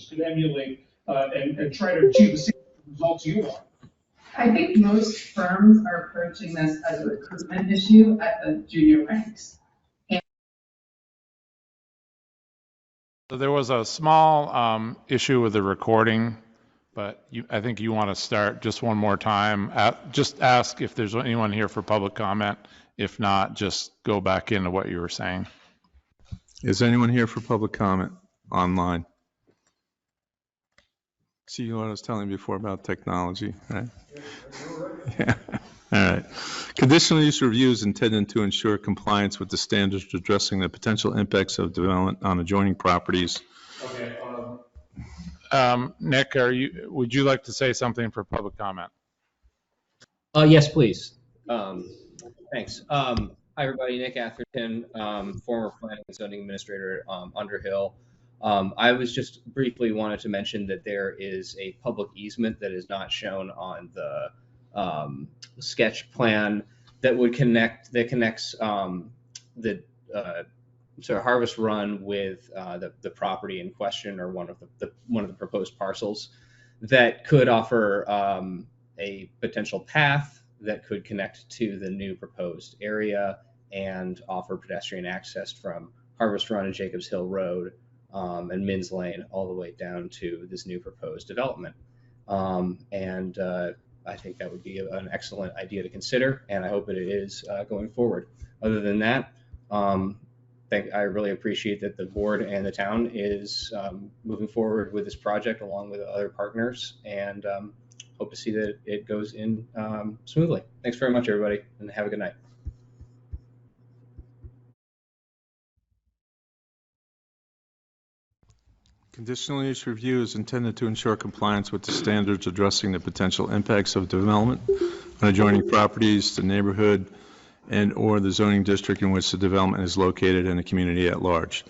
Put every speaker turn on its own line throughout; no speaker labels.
firms could emulate and try to achieve the same results you want.
I think most firms are approaching this as a recruitment issue at the junior ranks.
So there was a small issue with the recording, but I think you want to start just one more time. Just ask if there's anyone here for public comment. If not, just go back into what you were saying.
Is anyone here for public comment online? See what I was telling you before about technology, right? Yeah. All right. Conditional use review is intended to ensure compliance with the standards addressing the potential impacts of development on adjoining properties.
Okay. Nick, would you like to say something for public comment?
Yes, please. Thanks. Hi, everybody. Nick Atherton, former planning and zoning administrator at Underhill. I was just briefly wanted to mention that there is a public easement that is not shown on the sketch plan that connects the sort of Harvest Run with the property in question, or one of the proposed parcels, that could offer a potential path that could connect to the new proposed area and offer pedestrian access from Harvest Run and Jacobs Hill Road and Minns Lane all the way down to this new proposed development. I think that would be an excellent idea to consider, and I hope that it is going forward. Other than that, I really appreciate that the board and the town is moving forward with this project along with other partners, and hope to see that it goes in smoothly. Thanks very much, everybody, and have a good night.
Conditional use review is intended to ensure compliance with the standards addressing the potential impacts of development on adjoining properties, the neighborhood, and/or the zoning district in which the development is located, and the community at large.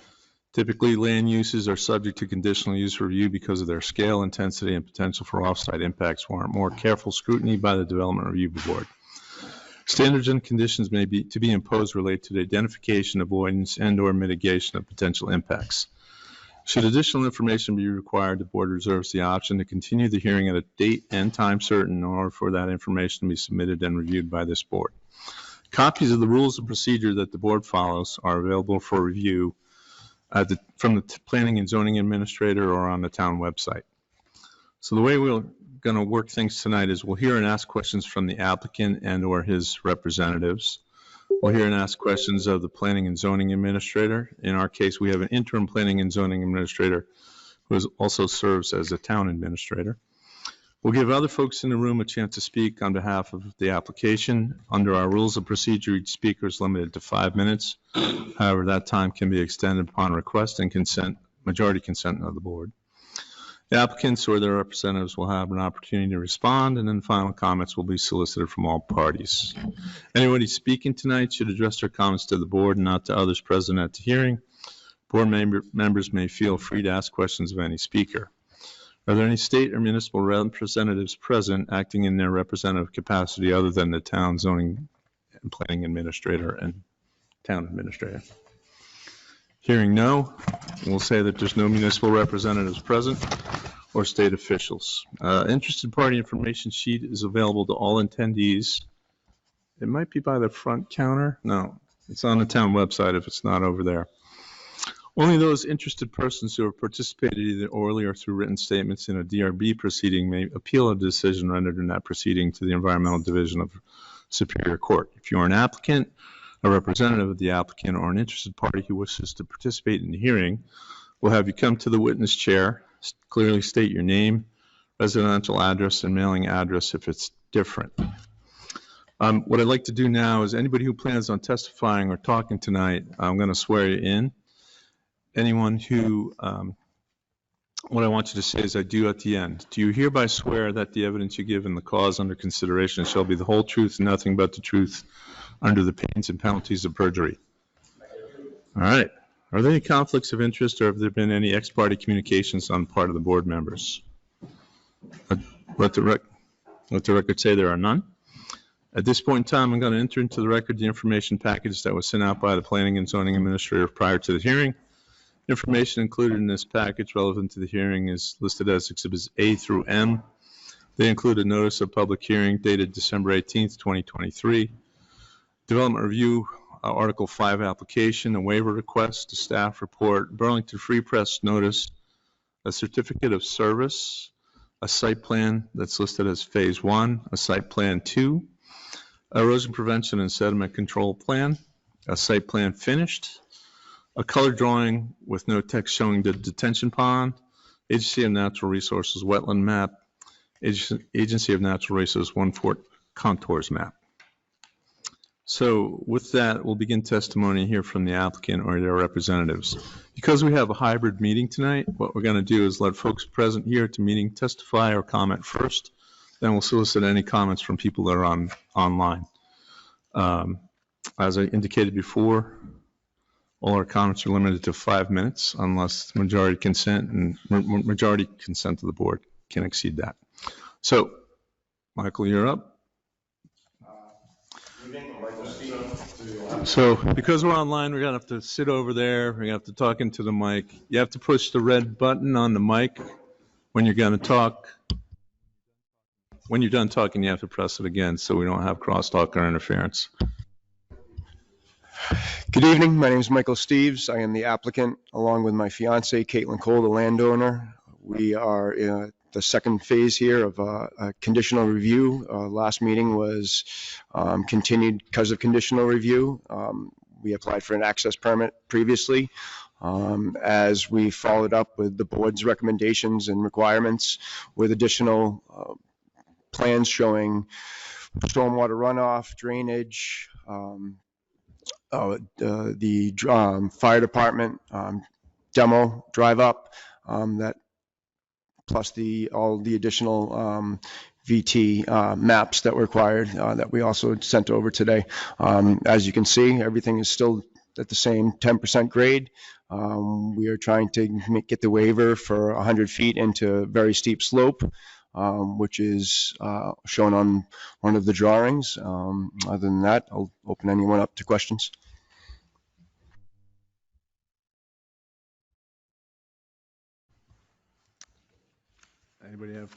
Typically, land uses are subject to conditional use review because of their scale, intensity, and potential for off-site impacts warrant more careful scrutiny by the Development Review Board. Standards and conditions may be imposed relate to the identification, avoidance, and/or mitigation of potential impacts. Should additional information be required, the board reserves the option to continue the hearing at a date and time certain in order for that information to be submitted and reviewed by this board. Copies of the rules of procedure that the board follows are available for review from the Planning and Zoning Administrator or on the town website. So the way we're going to work things tonight is we'll hear and ask questions from the applicant and/or his representatives. We'll hear and ask questions of the Planning and Zoning Administrator. In our case, we have an interim Planning and Zoning Administrator who also serves as a town administrator. We'll give other folks in the room a chance to speak on behalf of the application. Under our rules of procedure, each speaker is limited to 5 minutes. However, that time can be extended upon request and majority consent of the board. The applicants or their representatives will have an opportunity to respond, and then final comments will be solicited from all parties. Anybody speaking tonight should address their comments to the board and not to others present at the hearing. Board members may feel free to ask questions of any speaker. Are there any state or municipal representatives present acting in their representative capacity other than the town zoning and planning administrator and town administrator? Hearing no, we'll say that there's no municipal representatives present or state officials. Interested party information sheet is available to all attendees. It might be by the front counter. No, it's on the town website if it's not over there. Only those interested persons who have participated either orally or through written statements in a DRB proceeding may appeal a decision rendered in that proceeding to the Environmental Division of Superior Court. If you are an applicant, a representative of the applicant, or an interested party who wishes to participate in the hearing, we'll have you come to the witness chair, clearly state your name, residential address, and mailing address if it's different. What I'd like to do now is anybody who plans on testifying or talking tonight, I'm going to swear you in. Anyone who, what I want you to say is I do at the end. Do you hereby swear that the evidence you give in the cause under consideration shall be the whole truth and nothing but the truth under the pains and penalties of perjury? All right. Are there any conflicts of interest, or have there been any ex parte communications on the part of the board members? Let the record say there are none. At this point in time, I'm going to enter into the record the information package that was sent out by the Planning and Zoning Administrator prior to the hearing. Information included in this package relevant to the hearing is listed as Exhibits A through M. They include a notice of public hearing dated December 18th, 2023, Development Review Article 5 application, a waiver request, a staff report, Burlington Free Press notice, a certificate of service, a site plan that's listed as Phase 1, a site plan 2, erosion prevention and sediment control plan, a site plan finished, a color drawing with no text showing the detention pond, Agency of Natural Resources wetland map, Agency of Natural Resources 1 Fort contours map. So with that, we'll begin testimony here from the applicant or their representatives. Because we have a hybrid meeting tonight, what we're going to do is let folks present here at the meeting testify or comment first. Then we'll solicit any comments from people that are online. As I indicated before, all our comments are limited to 5 minutes unless majority consent, and majority consent of the board can exceed that. So, Michael, you're up. So, because we're online, we're going to have to sit over there. We're going to have to talk into the mic. You have to push the red button on the mic when you're going to talk. When you're done talking, you have to press it again so we don't have crosstalk or interference.
Good evening. My name is Michael Steeves. I am the applicant, along with my fiance, Caitlin Kohl, the landowner. We are in the second phase here of a conditional review. Last meeting was continued because of conditional review. We applied for an access permit previously. As we followed up with the board's recommendations and requirements with additional plans showing stormwater runoff, drainage, the fire department demo drive up, that plus all the additional VT maps that were required that we also sent over today. As you can see, everything is still at the same 10% grade. We are trying to get the waiver for 100 feet into a very steep slope, which is shown on one of the drawings. Other than that, I'll open anyone up to questions.
Anybody have?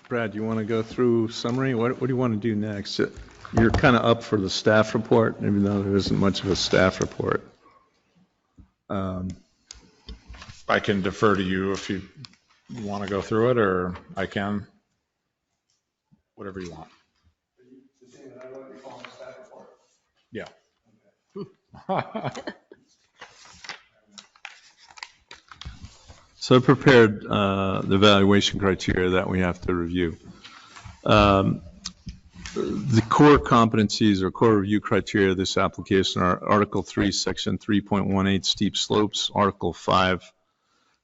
Brad, you want to go through summary? What do you want to do next? You're kind of up for the staff report, even though there isn't much of a staff report.
I can defer to you if you want to go through it, or I can. Whatever you want. Yeah.
So I prepared the evaluation criteria that we have to review. The core competencies or core review criteria of this application are Article 3, Section 3.18, steep slopes, Article 5,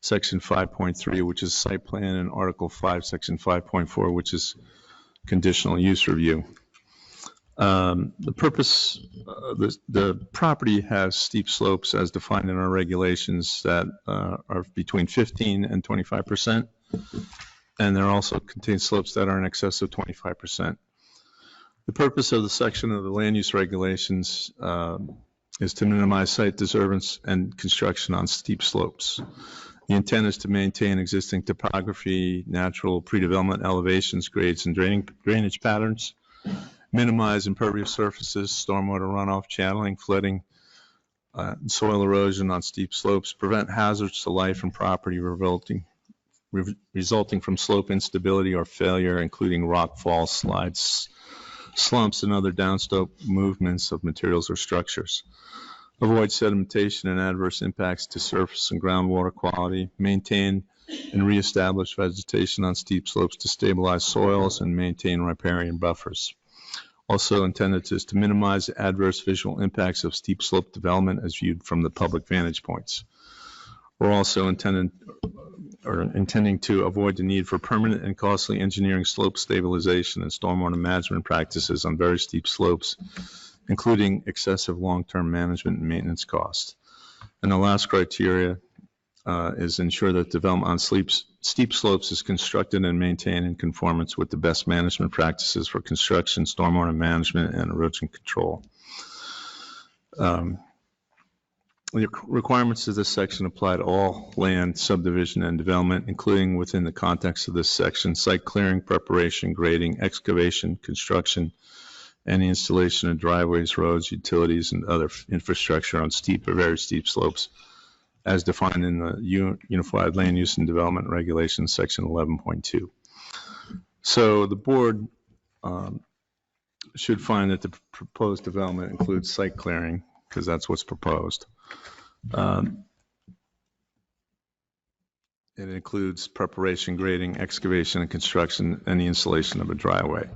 Section 5.3, which is site plan, and Article 5, Section 5.4, which is conditional use review. The purpose, the property has steep slopes as defined in our regulations that are between 15 and 25%, and there also contain slopes that are in excess of 25%. The purpose of the section of the land use regulations is to minimize site disturbance and construction on steep slopes. The intent is to maintain existing topography, natural pre-development elevations, grades, and drainage patterns, minimize impervious surfaces, stormwater runoff, channeling, flooding, soil erosion on steep slopes, prevent hazards to life and property resulting from slope instability or failure, including rock falls, slides, slumps, and other downslope movements of materials or structures. Avoid sedimentation and adverse impacts to surface and groundwater quality, maintain and reestablish vegetation on steep slopes to stabilize soils and maintain riparian buffers. Also intended is to minimize adverse visual impacts of steep slope development as viewed from the public vantage points. We're also intending to avoid the need for permanent and costly engineering slope stabilization and stormwater management practices on very steep slopes, including excessive long-term management and maintenance costs. And the last criteria is ensure that development on steep slopes is constructed and maintained in conformance with the best management practices for construction, stormwater management, and erosion control. The requirements of this section apply to all land, subdivision, and development, including within the context of this section, site clearing, preparation, grading, excavation, construction, and the installation of driveways, roads, utilities, and other infrastructure on steep or very steep slopes, as defined in the Unified Land Use and Development Regulations, Section 11.2. So the board should find that the proposed development includes site clearing, because that's what's proposed. It includes preparation, grading, excavation, and construction, and the installation of a driveway.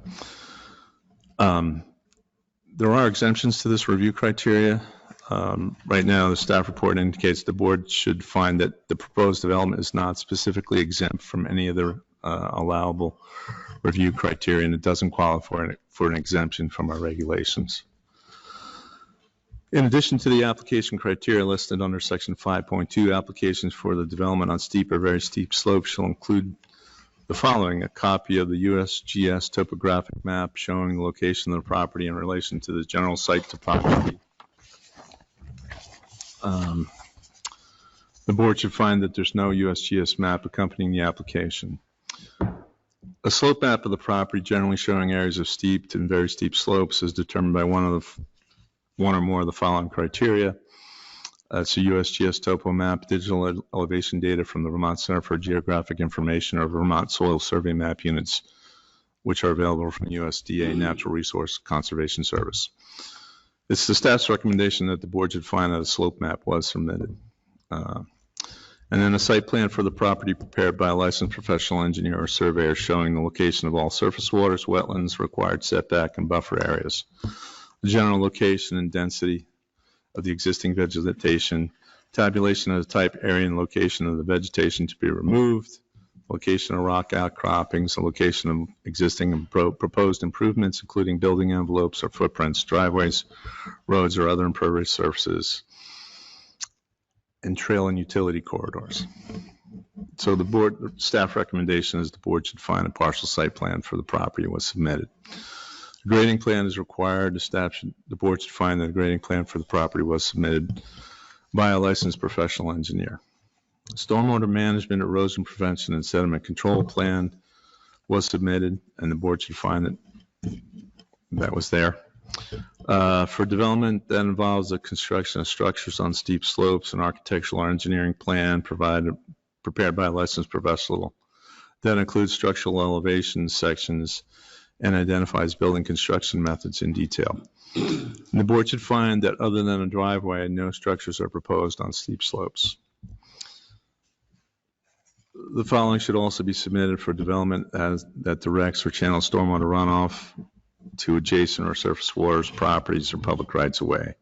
There are exemptions to this review criteria. Right now, the staff report indicates the board should find that the proposed development is not specifically exempt from any of the allowable review criteria, and it doesn't qualify for an exemption from our regulations. In addition to the application criteria listed under section 5.2, applications for the development on steep or very steep slopes shall include the following: a copy of the USGS topographic map showing the location of the property in relation to the general site topography. The board should find that there's no USGS map accompanying the application. A slope map of the property generally showing areas of steep and very steep slopes is determined by one or more of the following criteria. It's a USGS topo map, digital elevation data from the Vermont Center for Geographic Information, or Vermont Soil Survey map units, which are available from the USDA Natural Resource Conservation Service. It's the staff's recommendation that the board should find that a slope map was submitted. And then a site plan for the property prepared by a licensed professional engineer or surveyor showing the location of all surface waters, wetlands, required setback, and buffer areas, the general location and density of the existing vegetation, tabulation of the type, area, and location of the vegetation to be removed, location of rock outcroppings, the location of existing and proposed improvements, including building envelopes or footprints, driveways, roads, or other impervious surfaces, and trail and utility corridors. So the board staff recommendation is the board should find a partial site plan for the property was submitted. A grading plan is required. The board should find that a grading plan for the property was submitted by a licensed professional engineer. Stormwater management, erosion prevention, and sediment control plan was submitted, and the board should find that that was there. For development that involves the construction of structures on steep slopes, an architectural or engineering plan prepared by a licensed professional that includes structural elevation sections and identifies building construction methods in detail. And the board should find that other than a driveway, no structures are proposed on steep slopes. The following should also be submitted for development that directs or channels stormwater runoff to adjacent or surface waters, properties, or public rights of way.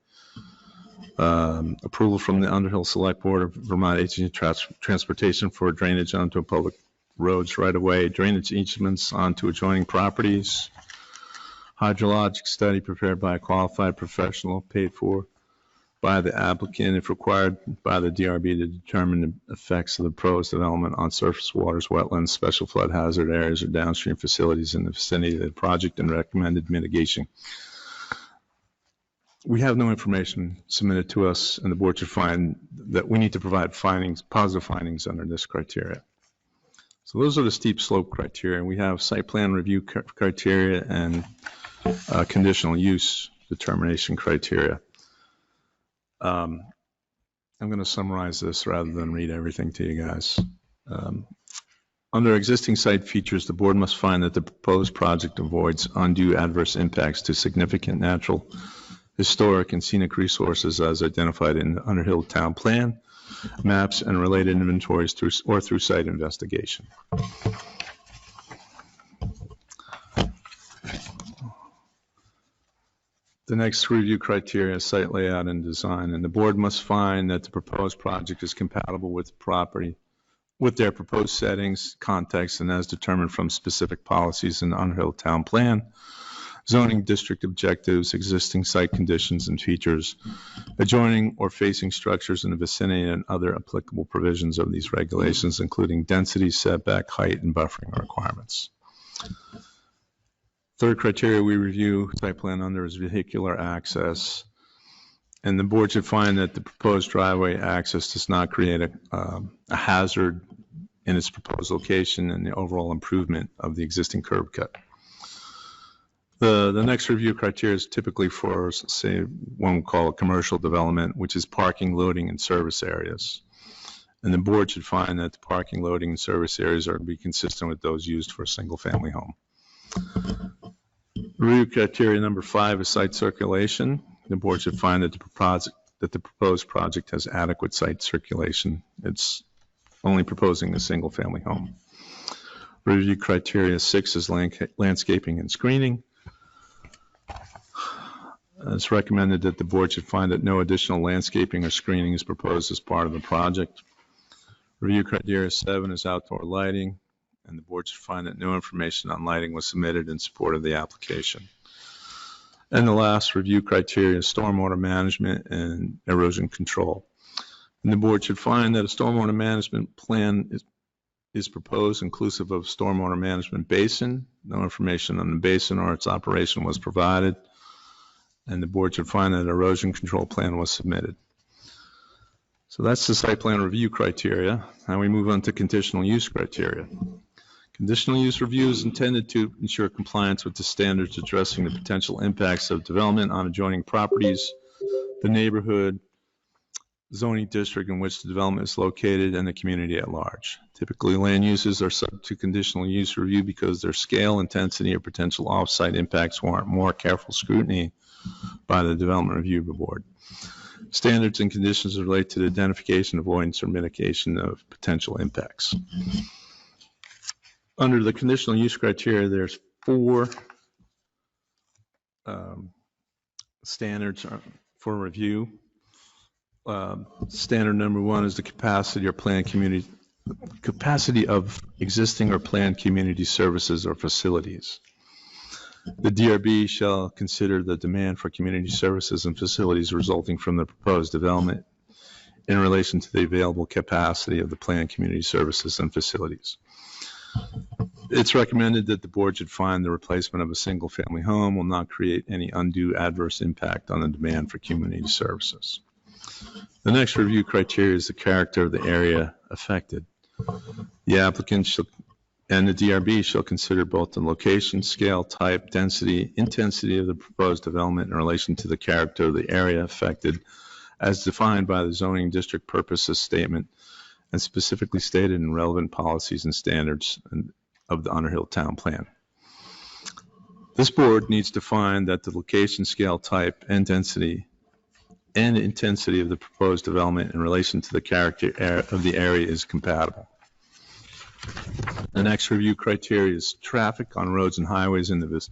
Approval from the Underhill Select Board of Vermont Agency of Transportation for drainage onto public roads right of way, drainage easements onto adjoining properties, hydrologic study prepared by a qualified professional paid for by the applicant if required by the DRB to determine the effects of the proposed development on surface waters, wetlands, special flood hazard areas, or downstream facilities in the vicinity of the project and recommended mitigation. We have no information submitted to us, and the board should find that we need to provide findings, positive findings under this criteria. So those are the steep slope criteria. We have site plan review criteria and conditional use determination criteria. I'm going to summarize this rather than read everything to you guys. Under existing site features, the board must find that the proposed project avoids undue adverse impacts to significant natural, historic, and scenic resources as identified in the Underhill Town Plan, maps, and related inventories through site investigation. The next review criteria is site layout and design, and the board must find that the proposed project is compatible with the property, with their proposed settings, context, and as determined from specific policies in the Underhill Town Plan, zoning district objectives, existing site conditions and features, adjoining or facing structures in the vicinity, and other applicable provisions of these regulations, including density, setback, height, and buffering requirements. Third criteria we review site plan under is vehicular access. And the board should find that the proposed driveway access does not create a hazard in its proposed location and the overall improvement of the existing curb cut. The next review criteria is typically for, say, one we call a commercial development, which is parking, loading, and service areas. And the board should find that the parking, loading, and service areas are to be consistent with those used for a single-family home. Review criteria number 5 is site circulation. The board should find that the proposed project has adequate site circulation. It's only proposing a single-family home. Review criteria 6 is landscaping and screening. It's recommended that the board should find that no additional landscaping or screening is proposed as part of the project. Review criteria 7 is outdoor lighting, and the board should find that no information on lighting was submitted in support of the application. And the last review criteria is stormwater management and erosion control. And the board should find that a stormwater management plan is proposed inclusive of stormwater management basin. No information on the basin or its operation was provided. And the board should find that an erosion control plan was submitted. So that's the site plan review criteria. Now we move on to conditional use criteria. Conditional use review is intended to ensure compliance with the standards addressing the potential impacts of development on adjoining properties, the neighborhood, zoning district in which the development is located, and the community at large. Typically, land uses are subject to conditional use review because their scale, intensity, or potential off-site impacts warrant more careful scrutiny by the Development Review Board. Standards and conditions relate to the identification, avoidance, or mitigation of potential impacts. Under the conditional use criteria, there's 4 standards for review. Standard number 1 is the capacity of existing or planned community services or facilities. The DRB shall consider the demand for community services and facilities resulting from the proposed development in relation to the available capacity of the planned community services and facilities. It's recommended that the board should find the replacement of a single-family home will not create any undue adverse impact on the demand for community services. The next review criteria is the character of the area affected. The applicant and the DRB shall consider both the location, scale, type, density, intensity of the proposed development in relation to the character of the area affected as defined by the zoning district purposes statement and specifically stated in relevant policies and standards of the Underhill Town Plan. This board needs to find that the location, scale, type, and density and intensity of the proposed development in relation to the character of the area is compatible. The next review criteria is traffic on roads and highways in the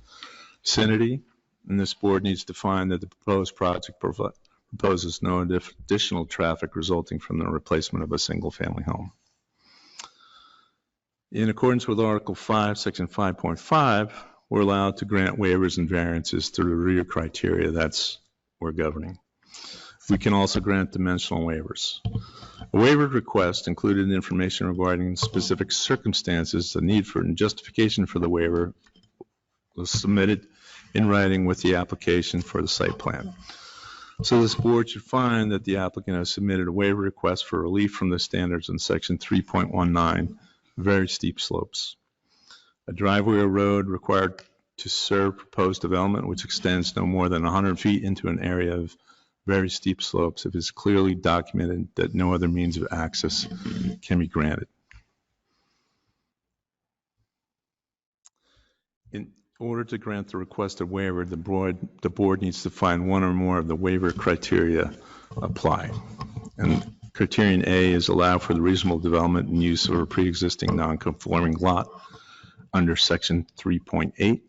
vicinity, and this board needs to find that the proposed project proposes no additional traffic resulting from the replacement of a single-family home. In accordance with Article 5, Section 5.5, we're allowed to grant waivers and variances through the review criteria that's we're governing. We can also grant dimensional waivers. A waiver request included information regarding specific circumstances, the need for and justification for the waiver was submitted in writing with the application for the site plan. So this board should find that the applicant has submitted a waiver request for relief from the standards in Section 3.19, very steep slopes. A driveway or road required to serve proposed development which extends no more than 100 feet into an area of very steep slopes if it's clearly documented that no other means of access can be granted. In order to grant the requested waiver, the board needs to find one or more of the waiver criteria apply. And criterion A is allow for the reasonable development and use of a pre-existing non-conforming lot under Section 3.8.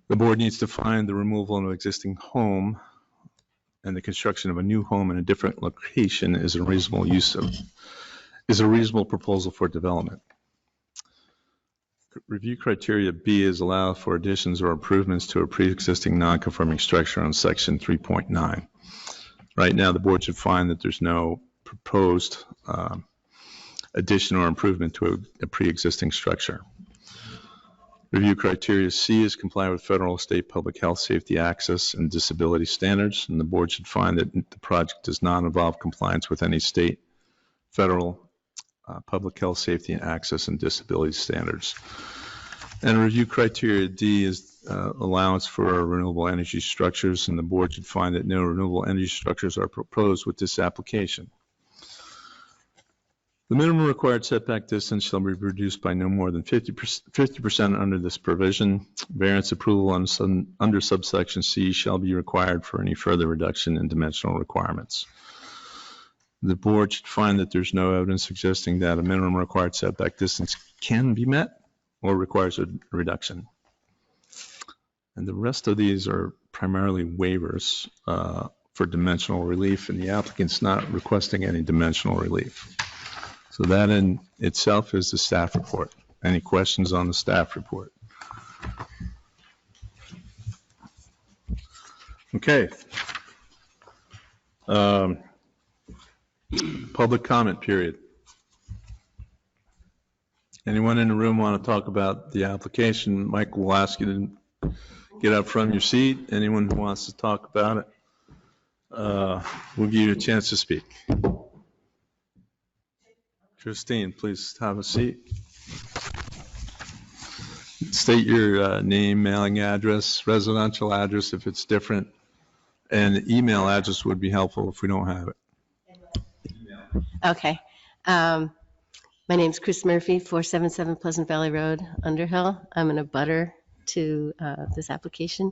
The board needs to find the removal of an existing home and the construction of a new home in a different location is a reasonable proposal for development. Review criteria B is allow for additions or improvements to a pre-existing non-conforming structure on Section 3.9. Right now, the board should find that there's no proposed addition or improvement to a pre-existing structure. Review criteria C is comply with federal, state, public health, safety, access, and disability standards, and the board should find that the project does not involve compliance with any state, federal, public health, safety, and access and disability standards. And review criteria D is allowance for renewable energy structures, and the board should find that no renewable energy structures are proposed with this application. The minimum required setback distance shall be reduced by no more than 50% under this provision. Variance approval under subsection C shall be required for any further reduction in dimensional requirements. The board should find that there's no evidence suggesting that a minimum required setback distance can be met or requires a reduction. And the rest of these are primarily waivers for dimensional relief, and the applicant's not requesting any dimensional relief. So that in itself is the staff report. Any questions on the staff report? Okay. Public comment period. Anyone in the room want to talk about the application? Mike will ask you to get up from your seat. Anyone who wants to talk about it, we'll give you a chance to speak. Christine, please have a seat. State your name, mailing address, residential address if it's different, and email address would be helpful if we don't have it.
Okay. My name's Chris Murphy, 477 Pleasant Valley Road, Underhill. I'm an abutter to this application.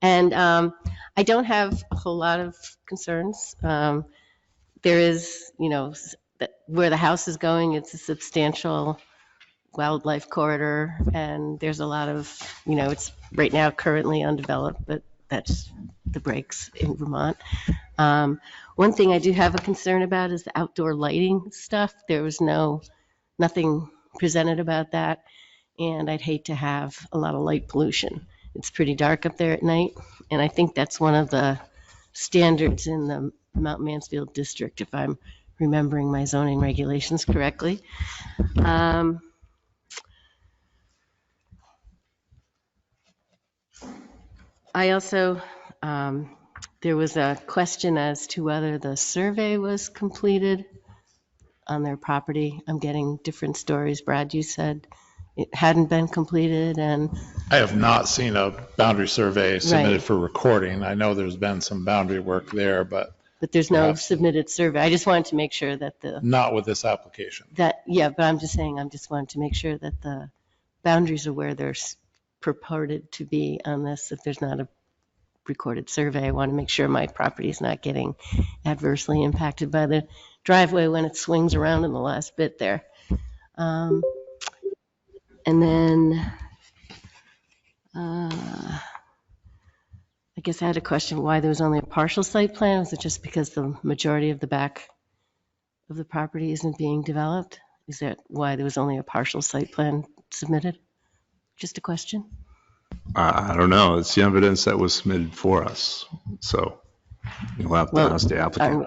And I don't have a whole lot of concerns. There is, where the house is going, it's a substantial wildlife corridor, and there's a lot of, it's right now currently undeveloped, but that's the breaks in Vermont. One thing I do have a concern about is the outdoor lighting stuff. There was nothing presented about that, and I'd hate to have a lot of light pollution. It's pretty dark up there at night, and I think that's one of the standards in the Mount Mansfield district, if I'm remembering my zoning regulations correctly. I also, there was a question as to whether the survey was completed on their property. I'm getting different stories. Brad, you said it hadn't been completed, and
I have not seen a boundary survey submitted
Right.
for recording. I know there's been some boundary work there, but
there's no
Perhaps.
submitted survey. I just wanted to make sure that
not with this application.
but I'm just saying, I just wanted to make sure that the boundaries are where they're purported to be on this. If there's not a recorded survey, I want to make sure my property is not getting adversely impacted by the driveway when it swings around in the last bit there. And then I guess I had a question why there was only a partial site plan. Was it just because the majority of the back of the property isn't being developed? Is that why there was only a partial site plan submitted? Just a question.
I don't know. It's the evidence that was submitted for us. So you'll have to ask the applicant.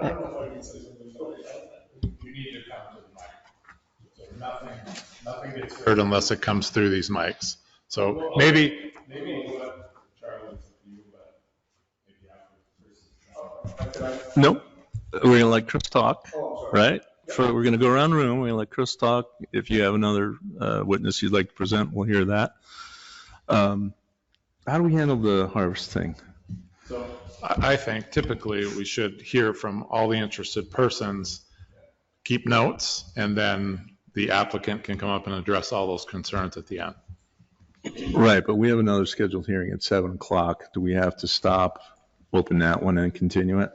You need to come to the mic. So nothing gets heard unless it comes through these mics. So maybe what Charlie's view, but maybe after.
Nope. We're going to let Chris talk, right? We're going to go around the room. We're going to let Chris talk. If you have another witness you'd like to present, we'll hear that. How do we handle the harvest thing?
So I think typically we should hear from all the interested persons, keep notes, and then the applicant can come up and address all those concerns at the end.
Right, but we have another scheduled hearing at 7 o'clock. Do we have to stop, open that one and continue it?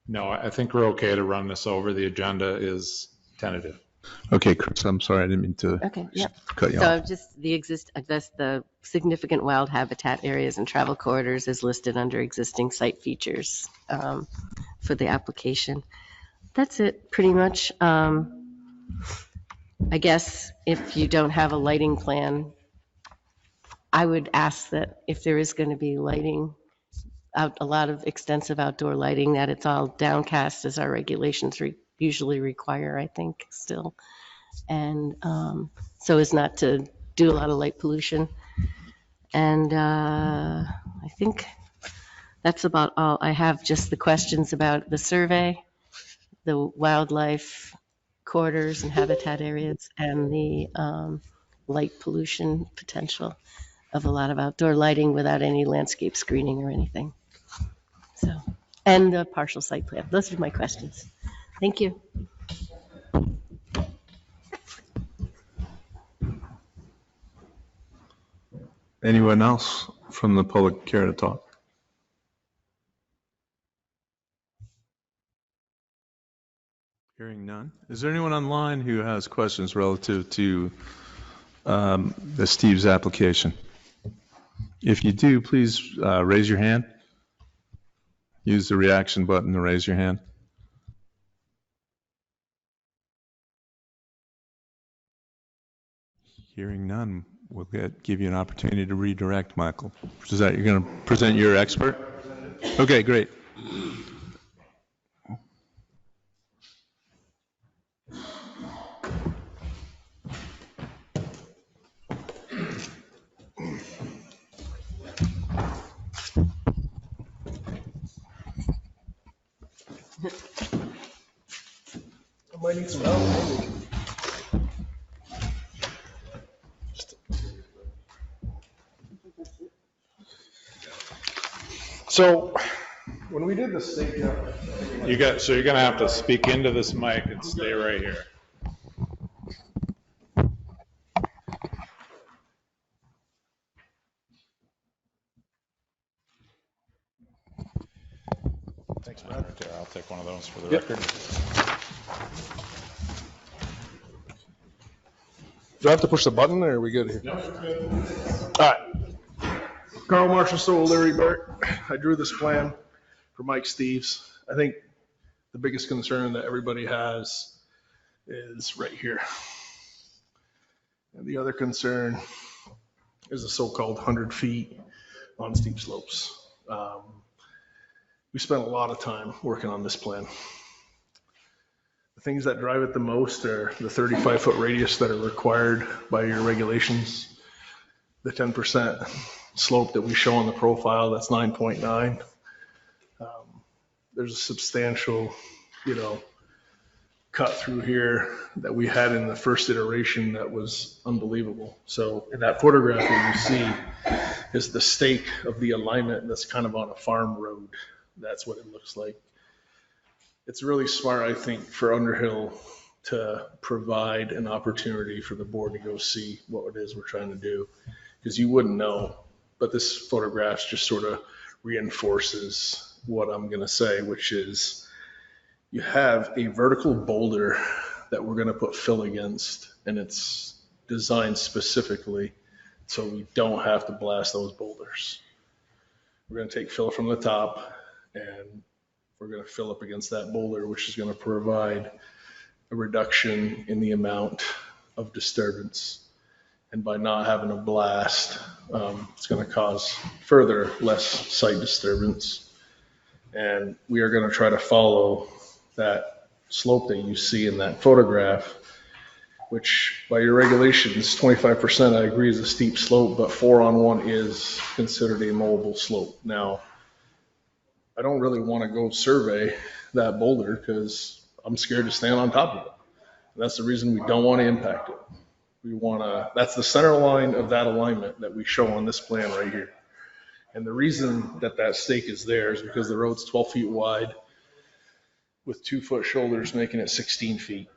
No, I think we're okay to run this over. The agenda is tentative.
Okay, Chris, I'm sorry. I didn't mean to
Okay, yep.
cut you
So
off.
just the significant wild habitat areas and travel corridors is listed under existing site features for the application. That's it, pretty much. I guess if you don't have a lighting plan, I would ask that if there is going to be lighting, a lot of extensive outdoor lighting, that it's all downcast as our regulations usually require, I think, still. And so as not to do a lot of light pollution. And I think that's about all. I have just the questions about the survey, the wildlife corridors and habitat areas, and the light pollution potential of a lot of outdoor lighting without any landscape screening or anything. So, and the partial site plan. Those are my questions. Thank you.
Anyone else from the public care to talk? Hearing none. Is there anyone online who has questions relative to the Steeves application? If you do, please raise your hand. Use the reaction button to raise your hand. Hearing none, we'll give you an opportunity to redirect, Michael. Is that you're going to present your expert? Okay, great.
I might need some help. Maybe. So when we did the state,
So you're going to have to speak into this mic and stay right here.
thanks, Brad.
Right there, I'll take one of those for the
Yep.
record.
Do I have to push the button or are we good here? No, we're good. All right. Carl Marshall Stoll, Larry Burt. I drew this plan for Mike Steeves. I think the biggest concern that everybody has is right here. And the other concern is the so-called 100 feet on steep slopes. We spent a lot of time working on this plan. The things that drive it the most are the 35-foot radius that are required by your regulations, the 10% slope that we show on the profile, that's 9.9. There's a substantial, cut through here that we had in the first iteration that was unbelievable. So in that photograph that you see is the stake of the alignment that's kind of on a farm road. That's what it looks like. It's really smart, I think, for Underhill to provide an opportunity for the board to go see what it is we're trying to do, because you wouldn't know. But this photograph just sort of reinforces what I'm going to say, which is you have a vertical boulder that we're going to put fill against, and it's designed specifically so we don't have to blast those boulders. We're going to take fill from the top and we're going to fill up against that boulder, which is going to provide a reduction in the amount of disturbance. And by not having a blast, it's going to cause further less site disturbance. And we are going to try to follow that slope that you see in that photograph, which by your regulations, 25%, I agree, is a steep slope, but 4-on-1 is considered a mowable slope. Now, I don't really want to go survey that boulder because I'm scared to stand on top of it. And that's the reason we don't want to impact it. We want to, that's the center line of that alignment that we show on this plan right here. And the reason that that stake is there is because the road's 12 feet wide with 2-foot shoulders, making it 16 feet.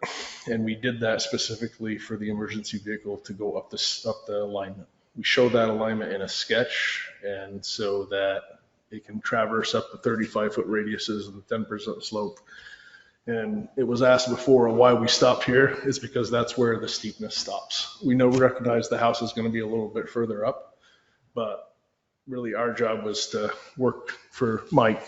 And we did that specifically for the emergency vehicle to go up the alignment. We show that alignment in a sketch, and so that it can traverse up the 35-foot radiuses and the 10% slope. And it was asked before why we stopped here is because that's where the steepness stops. We recognize the house is going to be a little bit further up, but really our job was to work for Mike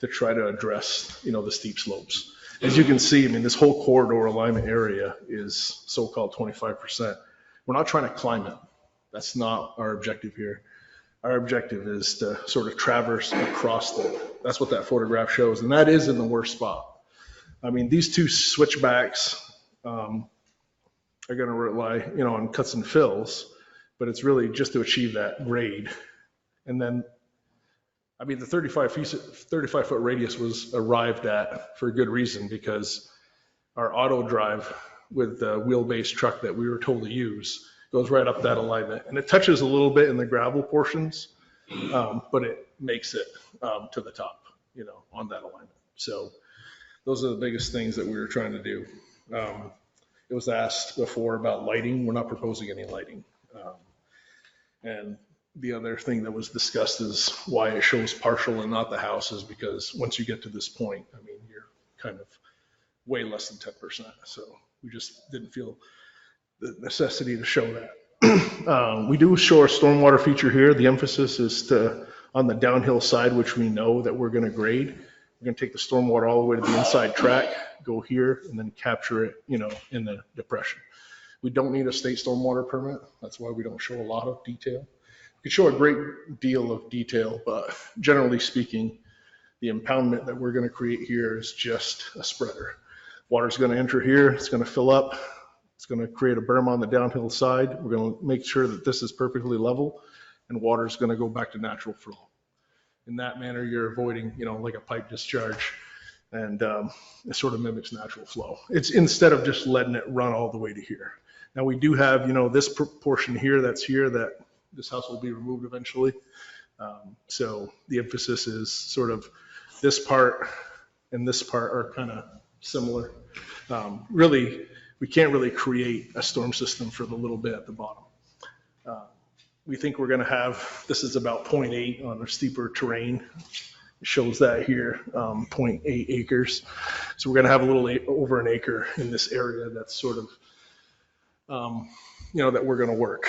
to try to address, the steep slopes. As you can see, this whole corridor alignment area is so-called 25%. We're not trying to climb it. That's not our objective here. Our objective is to sort of traverse across it. That's what that photograph shows, and that is in the worst spot. These two switchbacks are going to rely, on cuts and fills, but it's really just to achieve that grade. And then, I mean, the 35-foot radius was arrived at for a good reason, because our auto drive with the wheelbase truck that we were told to use goes right up that alignment. And it touches a little bit in the gravel portions, but it makes it to the top, on that alignment. So those are the biggest things that we were trying to do. It was asked before about lighting. We're not proposing any lighting. And the other thing that was discussed is why it shows partial and not the house is because once you get to this point, I mean, you're kind of way less than 10%. So we just didn't feel the necessity to show that. We do show a stormwater feature here. The emphasis is on the downhill side, which we know that we're going to grade. We're going to take the stormwater all the way to the inside track, go here, and then capture it, in the depression. We don't need a state stormwater permit. That's why we don't show a lot of detail. We could show a great deal of detail, but generally speaking, the impoundment that we're going to create here is just a spreader. Water's going to enter here. It's going to fill up. It's going to create a berm on the downhill side. We're going to make sure that this is perfectly level, and water's going to go back to natural flow. In that manner, you're avoiding, like a pipe discharge, and it sort of mimics natural flow. It's instead of just letting it run all the way to here. Now we do have, this portion here that this house will be removed eventually. So the emphasis is sort of this part and this part are kind of similar. Really, we can't really create a storm system for the little bit at the bottom. We think we're going to have, this is about 0.8 on a steeper terrain. It shows that here, 0.8 acres. So we're going to have a little over an acre in this area that's sort of, that we're going to work.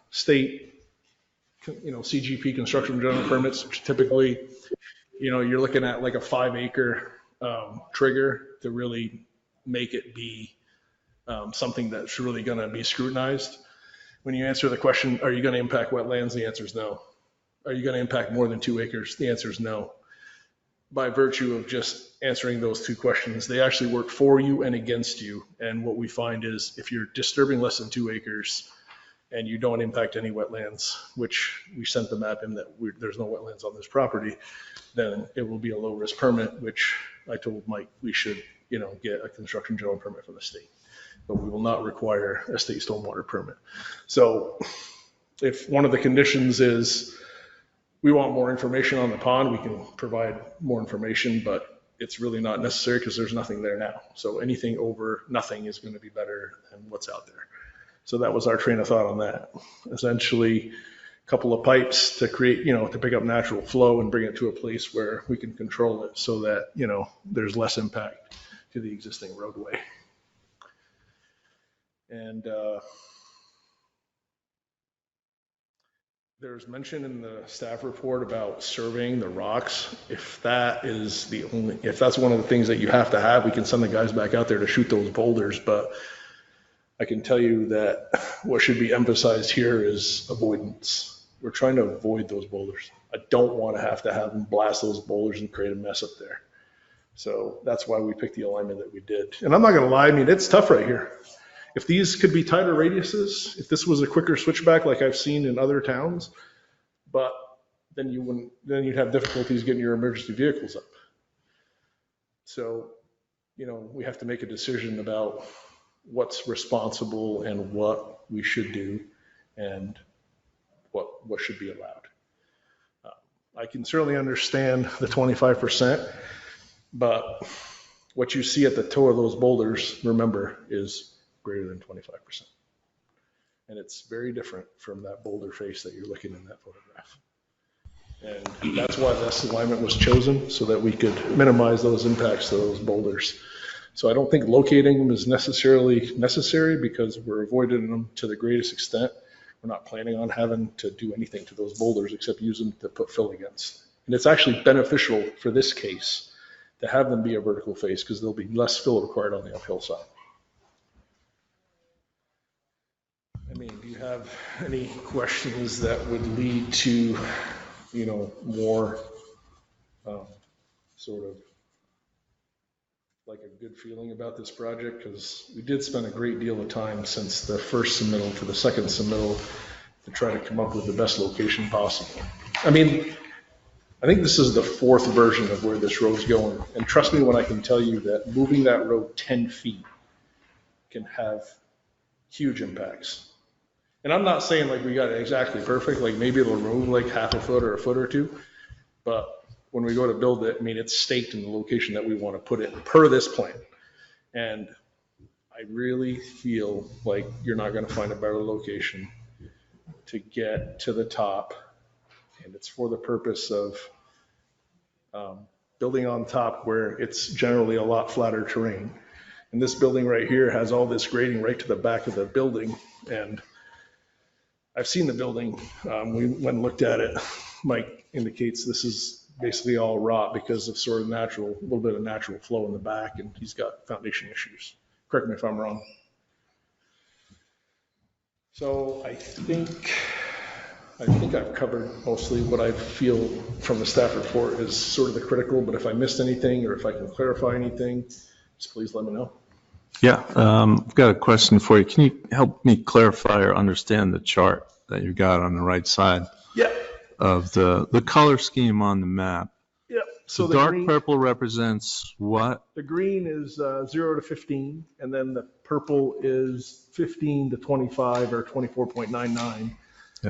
State, CGP construction general permits, typically, you're looking at like a 5-acre trigger to really make it be something that's really going to be scrutinized. When you answer the question, are you going to impact wetlands? The answer is no. Are you going to impact more than 2 acres? The answer is no. By virtue of just answering those two questions, they actually work for you and against you. And what we find is if you're disturbing less than 2 acres and you don't impact any wetlands, which we sent the map in that there's no wetlands on this property, then it will be a low risk permit, which I told Mike we should, get a construction general permit from the state. But we will not require a state stormwater permit. So if one of the conditions is we want more information on the pond, we can provide more information, but it's really not necessary because there's nothing there now. So anything over nothing is going to be better than what's out there. So that was our train of thought on that. Essentially, a couple of pipes to create, to pick up natural flow and bring it to a place where we can control it so that, there's less impact to the existing roadway. And there's mention in the staff report about surveying the rocks. If that's one of the things that you have to have, we can send the guys back out there to shoot those boulders. But I can tell you that what should be emphasized here is avoidance. We're trying to avoid those boulders. I don't want to have them blast those boulders and create a mess up there. So that's why we picked the alignment that we did. And I'm not going to lie, it's tough right here. If these could be tighter radiuses, if this was a quicker switchback like I've seen in other towns, but then you'd have difficulties getting your emergency vehicles up. So, we have to make a decision about what's responsible and what we should do and what should be allowed. I can certainly understand the 25%, but what you see at the toe of those boulders, remember, is greater than 25%. And it's very different from that boulder face that you're looking in that photograph. And that's why this alignment was chosen, so that we could minimize those impacts to those boulders. So I don't think locating them is necessarily necessary because we're avoiding them to the greatest extent. We're not planning on having to do anything to those boulders except use them to put fill against. And it's actually beneficial for this case to have them be a vertical face because there'll be less fill required on the uphill side. Do you have any questions that would lead to, more sort of like a good feeling about this project because we did spend a great deal of time since the first submittal to the second submittal to try to come up with the best location possible. I mean, I think this is the fourth version of where this road's going. And trust me when I can tell you that moving that road 10 feet can have huge impacts. And I'm not saying like we got it exactly perfect, like maybe it'll move like half a foot or a foot or two, but when we go to build it, I mean, it's staked in the location that we want to put it per this plan. And I really feel like you're not going to find a better location to get to the top. And it's for the purpose of building on top where it's generally a lot flatter terrain. And this building right here has all this grading right to the back of the building. And I've seen the building. We went and looked at it. Mike indicates this is basically all rot because of sort of a little bit of natural flow in the back, and he's got foundation issues. Correct me if I'm wrong. So I think I've covered mostly what I feel from the staff report is sort of the critical, but if I missed anything or if I can clarify anything, just please let me know.
Yeah, I've got a question for you. Can you help me clarify or understand the chart that you got on the right side?
Yeah.
Of the color scheme on the map?
Yeah. So
the dark purple represents what?
The green is 0 to 15, and then the purple is 15 to 25 or 24.99,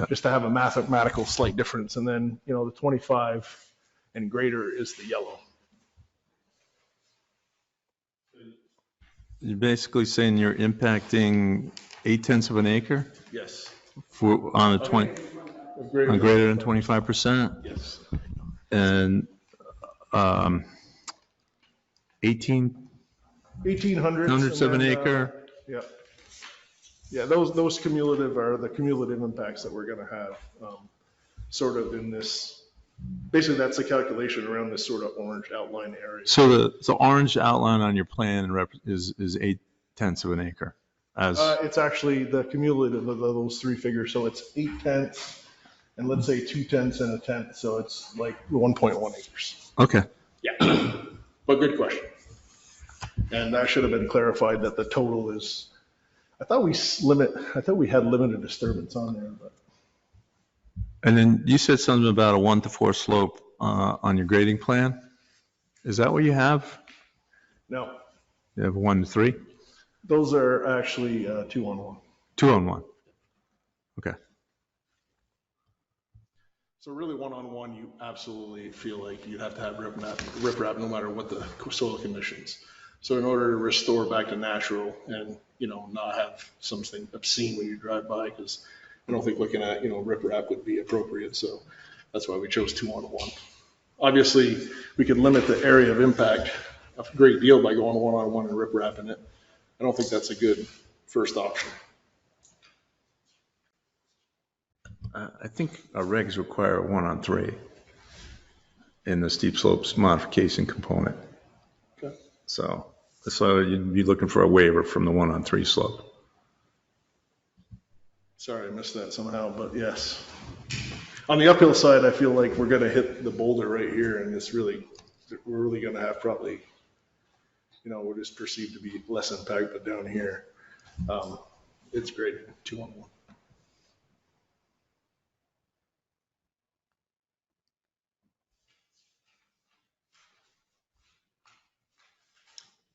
just to have a mathematical slight difference. And then, the 25 and greater is the yellow.
You're basically saying you're impacting 0.8 of an acre?
Yes.
On a 20, on greater than 25%?
Yes.
And
1,800
of an acre?
Yeah. Yeah, those cumulative are the cumulative impacts that we're going to have sort of in this. Basically, that's the calculation around this sort of orange outline area.
So the orange outline on your plan is 0.8 of an acre?
It's actually the cumulative of those three figures. So it's 0.8 and let's say 0.2 and 1/10. So it's like 1.1 acres.
Okay.
Yeah. But good question. And that should have been clarified that the total is, I thought we had limited disturbance on there, but.
And then you said something about a 1 to 4 slope on your grading plan. Is that what you have?
No.
You have 1 to 3?
Those are actually 2 on 1.
2 on 1. Okay.
So really 1 on 1, you absolutely feel like you'd have to have riprap no matter what the soil conditions. So in order to restore back to natural and, not have something obscene when you drive by, because I don't think looking at, riprap would be appropriate. So that's why we chose 2 on 1. Obviously, we could limit the area of impact a great deal by going 1 on 1 and riprapping it. I don't think that's a good first option.
I think our regs require 1 on 3 in the steep slopes modification component.
Okay.
So you'd be looking for a waiver from the 1 on 3 slope.
Sorry, I missed that somehow, but yes. On the uphill side, I feel like we're going to hit the boulder right here, and we're really going to have probably, what is perceived to be less impact, but down here, it's graded 2 on 1.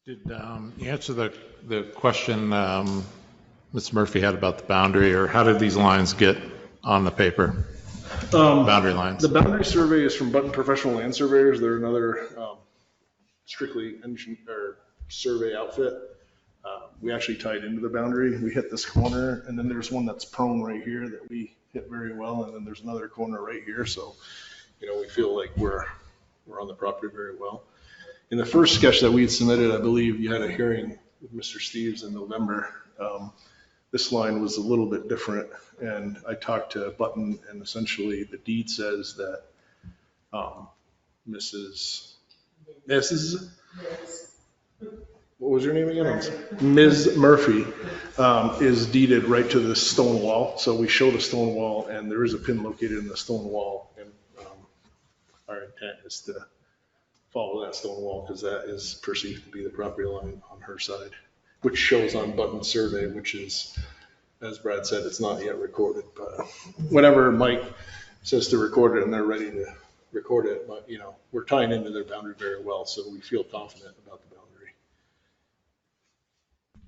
Did you answer the question Ms. Murphy had about the boundary, or how did these lines get on the paper? Boundary lines.
The boundary survey is from Button Professional Land Surveyors. They're another strictly survey outfit. We actually tied into the boundary. We hit this corner, and then there's one that's prone right here that we hit very well, and then there's another corner right here. So, we feel like we're on the property very well. In the first sketch that we had submitted, I believe you had a hearing with Mr. Steeves in November. This line was a little bit different, and I talked to Button, and essentially the deed says that Mrs. What was your name again? Ms. Murphy is deeded right to the stone wall. So we show the stone wall, and there is a pin located in the stone wall, and our intent is to follow that stone wall because that is perceived to be the property line on her side, which shows on Button survey, which is, as Brad said, it's not yet recorded, but whenever Mike says to record it and they're ready to record it, but we're tying into their boundary very well, so we feel confident about the boundary.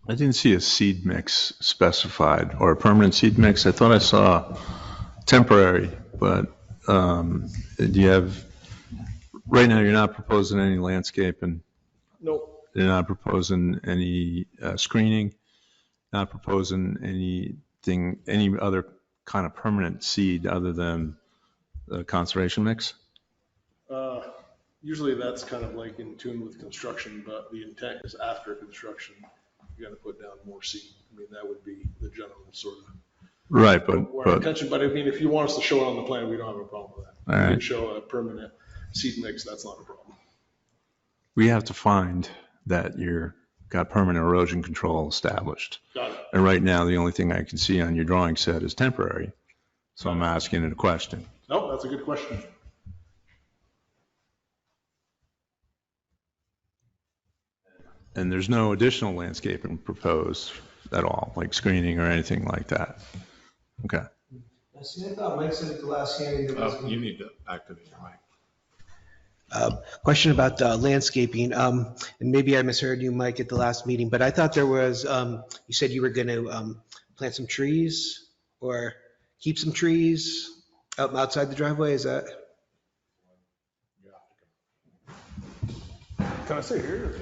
I didn't see a seed mix specified or a permanent seed mix. I thought I saw temporary, but do you have, right now you're not proposing any landscaping?
Nope.
You're not proposing any screening, not proposing anything, any other kind of permanent seed other than the conservation mix?
Usually that's kind of like in tune with construction, but the intent is after construction, you got to put down more seed. I mean, that would be the general sort of.
Right, but
Intention, but I mean, if you want us to show it on the plan, we don't have a problem with that.
All right.
We can show a permanent seed mix, that's not a problem.
we have to find that you're got permanent erosion control established.
Got it.
And right now, the only thing I can see on your drawing set is temporary. So I'm asking it a question.
No, that's a good question.
And there's no additional landscaping proposed at all, like screening or anything like that? Okay.
I see, I thought Mike said at the last hearing there was.
You need to activate your mic.
Question about landscaping, and maybe I misheard you, Mike, at the last meeting, but I thought there was, you said you were going to plant some trees or keep some trees outside the driveway, is that?
Can I say here?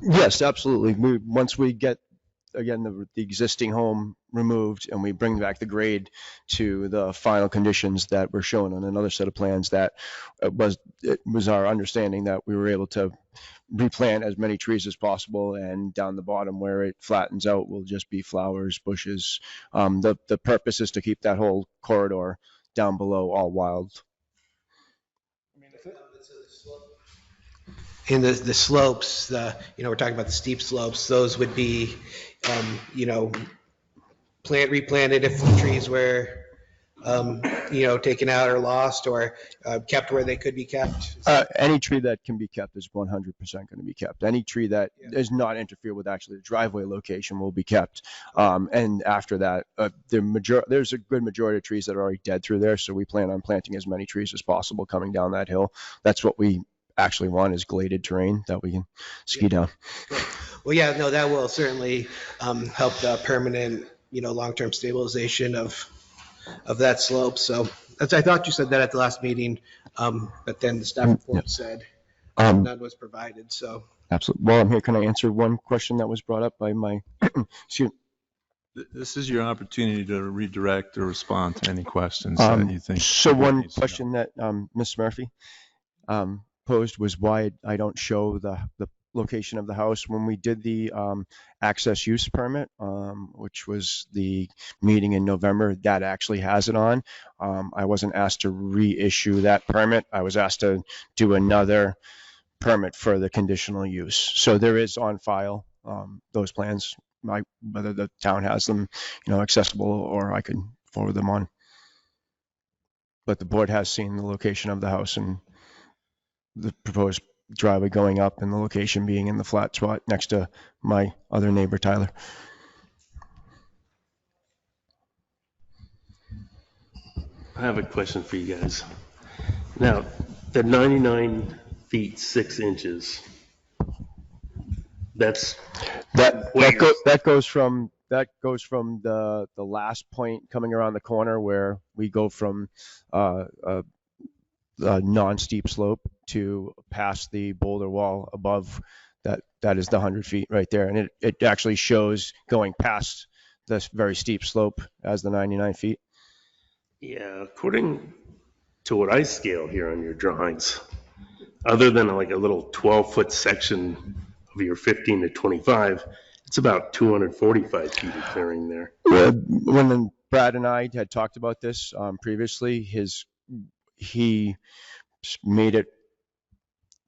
Yes, absolutely. Once we get, again, the existing home removed and we bring back the grade to the final conditions that were shown on another set of plans, that it was our understanding that we were able to replant as many trees as possible, and down the bottom where it flattens out will just be flowers, bushes. The purpose is to keep that whole corridor down below all wild.
In the slopes, we're talking about the steep slopes, those would be, replanted if the trees were, taken out or lost or kept where they could be kept?
Any tree that can be kept is 100% going to be kept. Any tree that does not interfere with actually the driveway location will be kept. And after that, there's a good majority of trees that are already dead through there, so we plan on planting as many trees as possible coming down that hill. That's what we actually want, is graded terrain that we can ski down.
Well, yeah, no, that will certainly help the permanent, long-term stabilization of that slope. So I thought you said that at the last meeting, but then the staff report said none was provided, so.
Absolutely. Well, I'm here. Can I answer one question that was brought up by my, excuse me.
This is your opportunity to redirect or respond to any questions that you think.
So one question that Ms. Murphy posed was why I don't show the location of the house. When we did the access use permit, which was the meeting in November, that actually has it on. I wasn't asked to reissue that permit. I was asked to do another permit for the conditional use. So there is on file those plans, whether the town has them, accessible, or I could forward them on. But the board has seen the location of the house and the proposed driveway going up and the location being in the flat spot next to my other neighbor, Tyler.
I have a question for you guys. Now, the 99 feet 6 inches, that
goes from the last point coming around the corner where we go from a non-steep slope to past the boulder wall above that is the 100 feet right there. And it actually shows going past this very steep slope as the 99 feet.
Yeah, according to what I scale here on your drawings, other than like a little 12-foot section of your 15 to 25, it's about 245 feet of clearing there.
When Brad and I had talked about this previously, he made it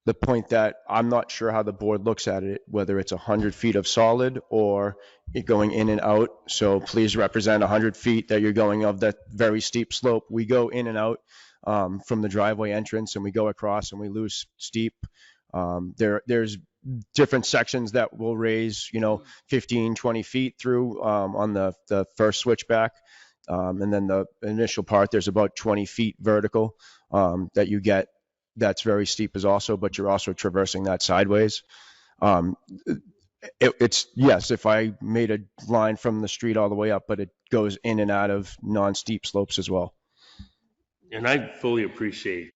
the point that I'm not sure how the board looks at it, whether it's 100 feet of solid or it going in and out. So please represent 100 feet that you're going of that very steep slope. We go in and out from the driveway entrance, and we go across and we lose steep. There's different sections that will raise, 15, 20 feet through on the first switchback. And then the initial part, there's about 20 feet vertical that you get. That's very steep as also, but you're also traversing that sideways. It's, yes, if I made a line from the street all the way up, but it goes in and out of non-steep slopes as well.
And I fully appreciate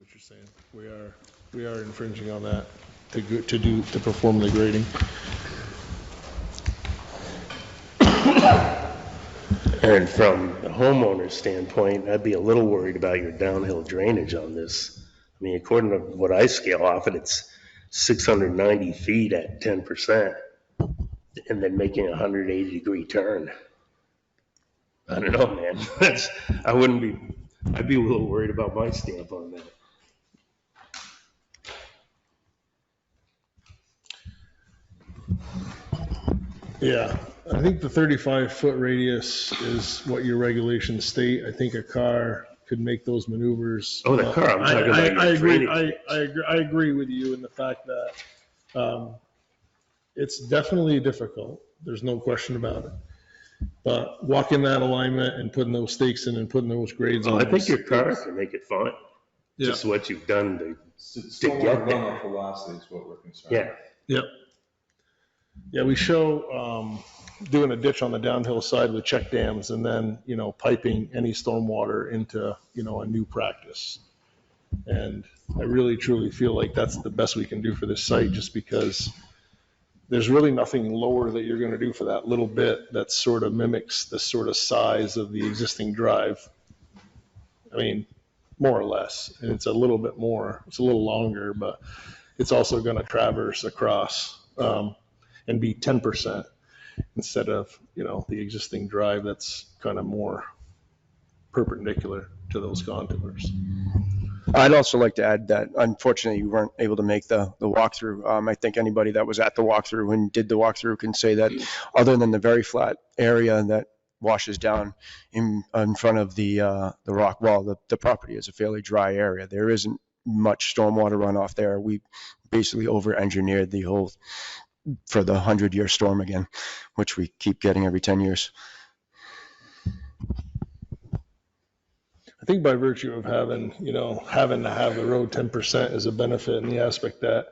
What you're saying. We are infringing on that to perform the grading.
And from the homeowner's standpoint, I'd be a little worried about your downhill drainage on this. I mean, according to what I scale off it, it's 690 feet at 10%, and then making a 180-degree turn. I don't know, man. I'd be a little worried about my stamp on that.
Yeah, I think the 35-foot radius is what your regulations state. I think a car could make those maneuvers.
Oh, the car, I'm talking about
I
your
agree.
drainage.
I agree with you in the fact that it's definitely difficult. There's no question about it. But walking that alignment and putting those stakes in and putting those grades on.
I think your car can make it fine.
Yeah.
Just what you've done to
Stormwater
get there.
runoff velocity is what we're concerned
Yeah.
Yep. Yeah, we show doing a ditch on the downhill side with check dams and then, piping any stormwater into, a new practice. And I really truly feel like that's the best we can do for this site, just because there's really nothing lower that you're going to do for that little bit that sort of mimics the sort of size of the existing drive. I mean, more or less. And it's a little bit more, it's a little longer, but it's also going to traverse across and be 10% instead of, the existing drive that's kind of more perpendicular to those contours.
I'd also like to add that unfortunately you weren't able to make the walkthrough. I think anybody that was at the walkthrough and did the walkthrough can say that other than the very flat area that washes down in front of the rock wall, the property is a fairly dry area. There isn't much stormwater runoff there. We basically over-engineered the whole for the 100-year storm again, which we keep getting every 10 years.
I think by virtue of having to have the road 10% is a benefit in the aspect that,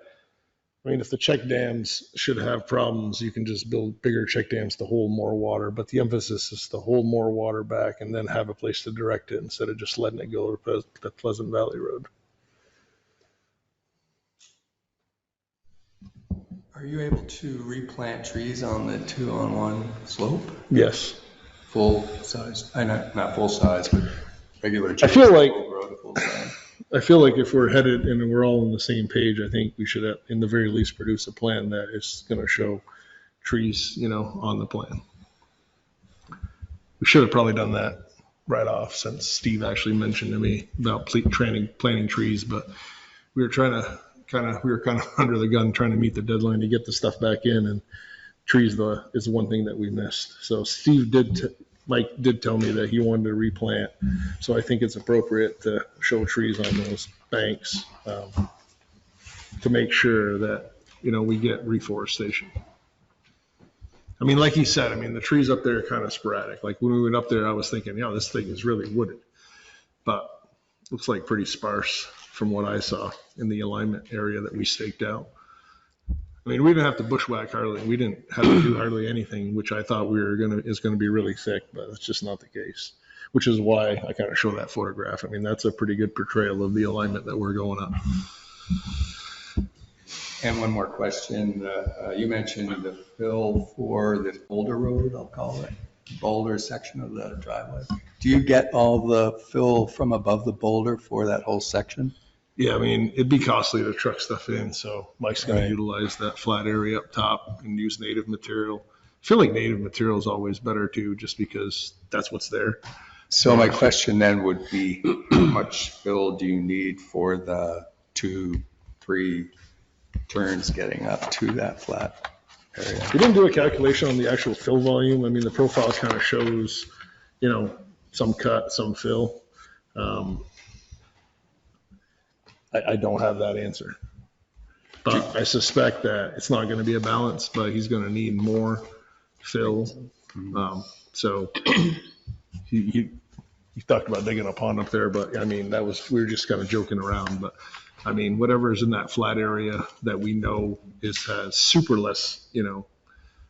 if the check dams should have problems, you can just build bigger check dams to hold more water. But the emphasis is to hold more water back and then have a place to direct it instead of just letting it go to the Pleasant Valley Road.
Are you able to replant trees on the 2-on-1 slope?
Yes.
Full size, not full size, but regular.
I feel like-
road full time.
I feel like if we're headed and we're all on the same page, I think we should, in the very least, produce a plan that is going to show trees, on the plan. We should have probably done that right off, since Steve actually mentioned to me about planting trees, but we were kind of under the gun trying to meet the deadline to get the stuff back in, and trees is one thing that we missed. So Steve Mike did tell me that he wanted to replant, so I think it's appropriate to show trees on those banks to make sure that, we get reforestation. I mean, like he said, the trees up there are kind of sporadic. Like when we went up there, I was thinking, this thing is really wooded, but looks like pretty sparse from what I saw in the alignment area that we staked out. We didn't have to bushwhack hardly. We didn't have to do hardly anything, which I thought is going to be really thick, but it's just not the case, which is why I kind of show that photograph. That's a pretty good portrayal of the alignment that we're going up.
And one more question. You mentioned the fill for this boulder road, I'll call it, boulder section of the driveway. Do you get all the fill from above the boulder for that whole section?
Yeah, it'd be costly to truck stuff in, so Mike's going to utilize that flat area up top and use native material. I feel like native material is always better too, just because that's what's there.
So my question then would be, how much fill do you need for the 2-3 turns getting up to that flat area?
We didn't do a calculation on the actual fill volume. The profile kind of shows, some cut, some fill. I don't have that answer, but I suspect that it's not going to be a balance, but he's going to need more fill. So he talked about digging a pond up there, but we were just kind of joking around, but whatever is in that flat area that we know has super less,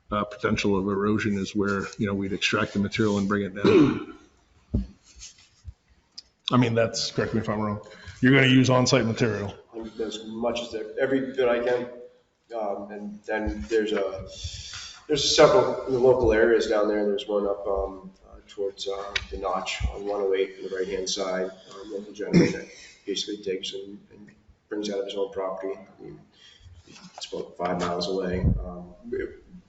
potential of erosion is where, we'd extract the material and bring it down. That's, correct me if I'm wrong, you're going to use on-site material.
As much as every bit I can. And then there's several in the local areas down there. There's one up towards the notch on 108 on the right-hand side. Local gentleman that basically digs and brings out of his own property. It's about 5 miles away.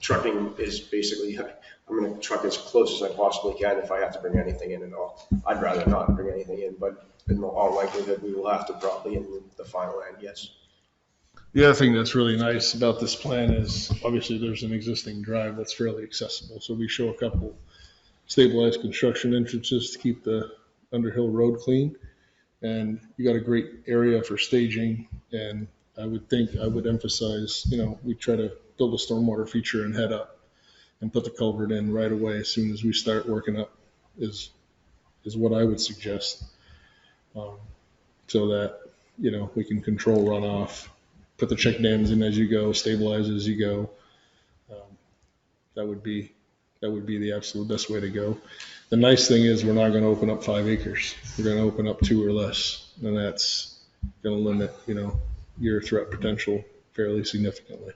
Trucking is basically, I'm going to truck as close as I possibly can if I have to bring anything in at all. I'd rather not bring anything in, but in all likelihood, we will have to probably in the final end, yes.
The other thing that's really nice about this plan is obviously there's an existing drive that's fairly accessible. So we show a couple stabilized construction entrances to keep the Underhill road clean. And you got a great area for staging. And I would emphasize, we try to build a stormwater feature and head up and put the culvert in right away as soon as we start working up is what I would suggest. So that, we can control runoff, put the check dams in as you go, stabilize as you go. That would be the absolute best way to go. The nice thing is we're not going to open up 5 acres. We're going to open up 2 or less, and that's going to limit, your threat potential fairly significantly.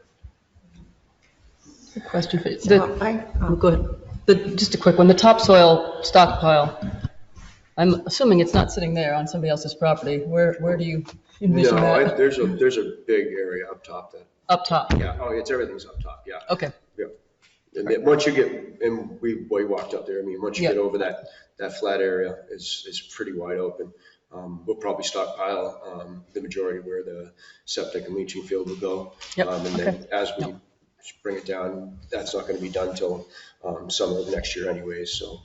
Question for you. Go ahead. Just a quick one. The topsoil stockpile, I'm assuming it's not sitting there on somebody else's property. Where do you envision that?
No, there's a big area up top.
Up top?
Yeah, everything's up top, yeah.
Okay.
Yeah. And then once you get, and we walked up there, once you get over that flat area, is pretty wide open. We'll probably stockpile the majority where the septic and leaching field will go.
Yep.
And then as we bring it down, that's not going to be done till summer of next year anyways. So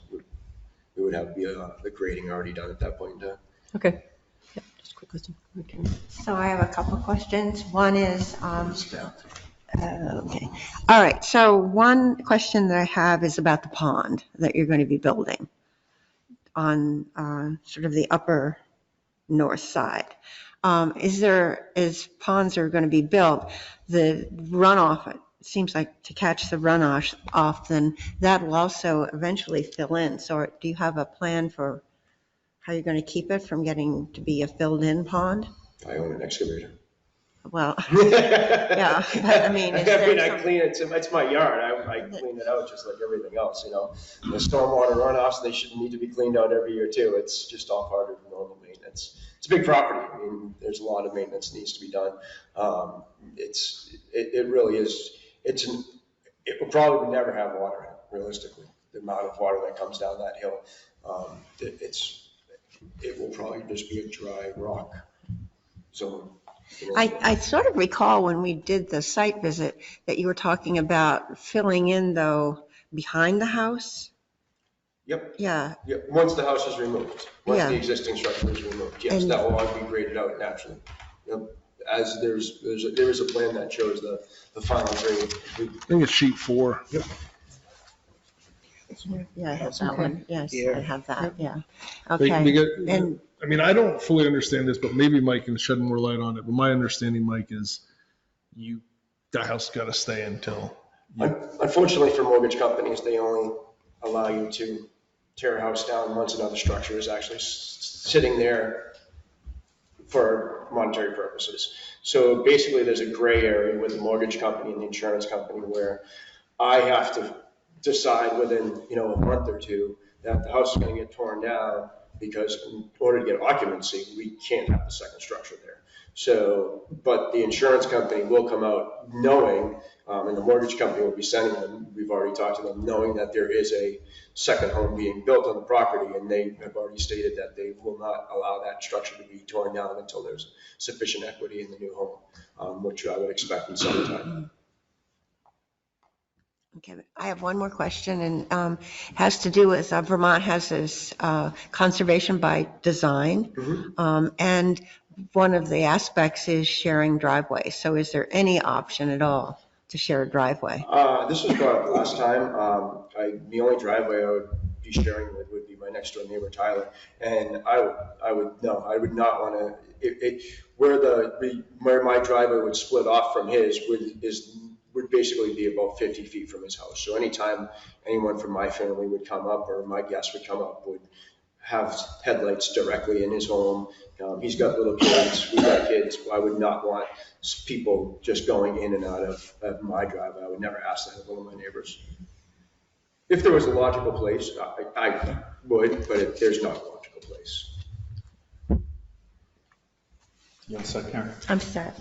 we would have the grading already done at that point in time.
Okay. Yeah, just a quick question. Okay.
So I have a couple of questions. One is, okay. All right. So one question that I have is about the pond that you're going to be building on sort of the upper north side. As ponds are going to be built, the runoff, it seems like to catch the runoff off, then that will also eventually fill in. So do you have a plan for how you're going to keep it from getting to be a filled in pond?
I own an excavator.
Well, yeah, but I mean, is there
I
some-
clean it, it's my yard, I clean it out just like everything else, you know? The stormwater runoffs, they shouldn't need to be cleaned out every year too, it's just all part of normal maintenance. It's a big property, I mean, there's a lot of maintenance needs to be done. It really is, it will probably never have water, realistically, the amount of water that comes down that hill. It will probably just be a dry rock zone.
I sort of recall when we did the site visit that you were talking about filling in though behind the house.
Yep.
Yeah.
Yep. Once the house is removed, once
Yeah.
the existing structure is removed, yes,
And-
that will all be graded out naturally. Yep. As there is a plan that shows the final grade.
I think it's sheet 4.
Yep.
Yeah, I have that one. Yes,
Yeah.
I have that. Yeah.
They
Okay.
get-
And
I mean, I don't fully understand this, but maybe Mike can shed more light on it. But my understanding, Mike, is the house got to stay until.
Unfortunately for mortgage companies, they only allow you to tear a house down once another structure is actually sitting there for monetary purposes. So basically, there's a gray area with the mortgage company and the insurance company where I have to decide within, a month or two that the house is going to get torn down because in order to get occupancy, we can't have the second structure there. So, but the insurance company will come out knowing, and the mortgage company will be sending them, we've already talked to them, knowing that there is a second home being built on the property, and they have already stated that they will not allow that structure to be torn down until there's sufficient equity in the new home, which I would expect in summertime.
okay, I have one more question and has to do with Vermont has this conservation by design. And one of the aspects is sharing driveways. So is there any option at all to share a driveway?
This was brought up last time. The only driveway I would be sharing with would be my next door neighbor, Tyler. And I would not want to, where my driveway would split off from his would basically be about 50 feet from his house. So anytime anyone from my family would come up or my guests would come up would have headlights directly in his home. He's got little kids, we've got kids. I would not want people just going in and out of my driveway. I would never ask that of one of my neighbors. If there was a logical place, I would, but there's not a logical place.
You all set, Karen?
I'm set.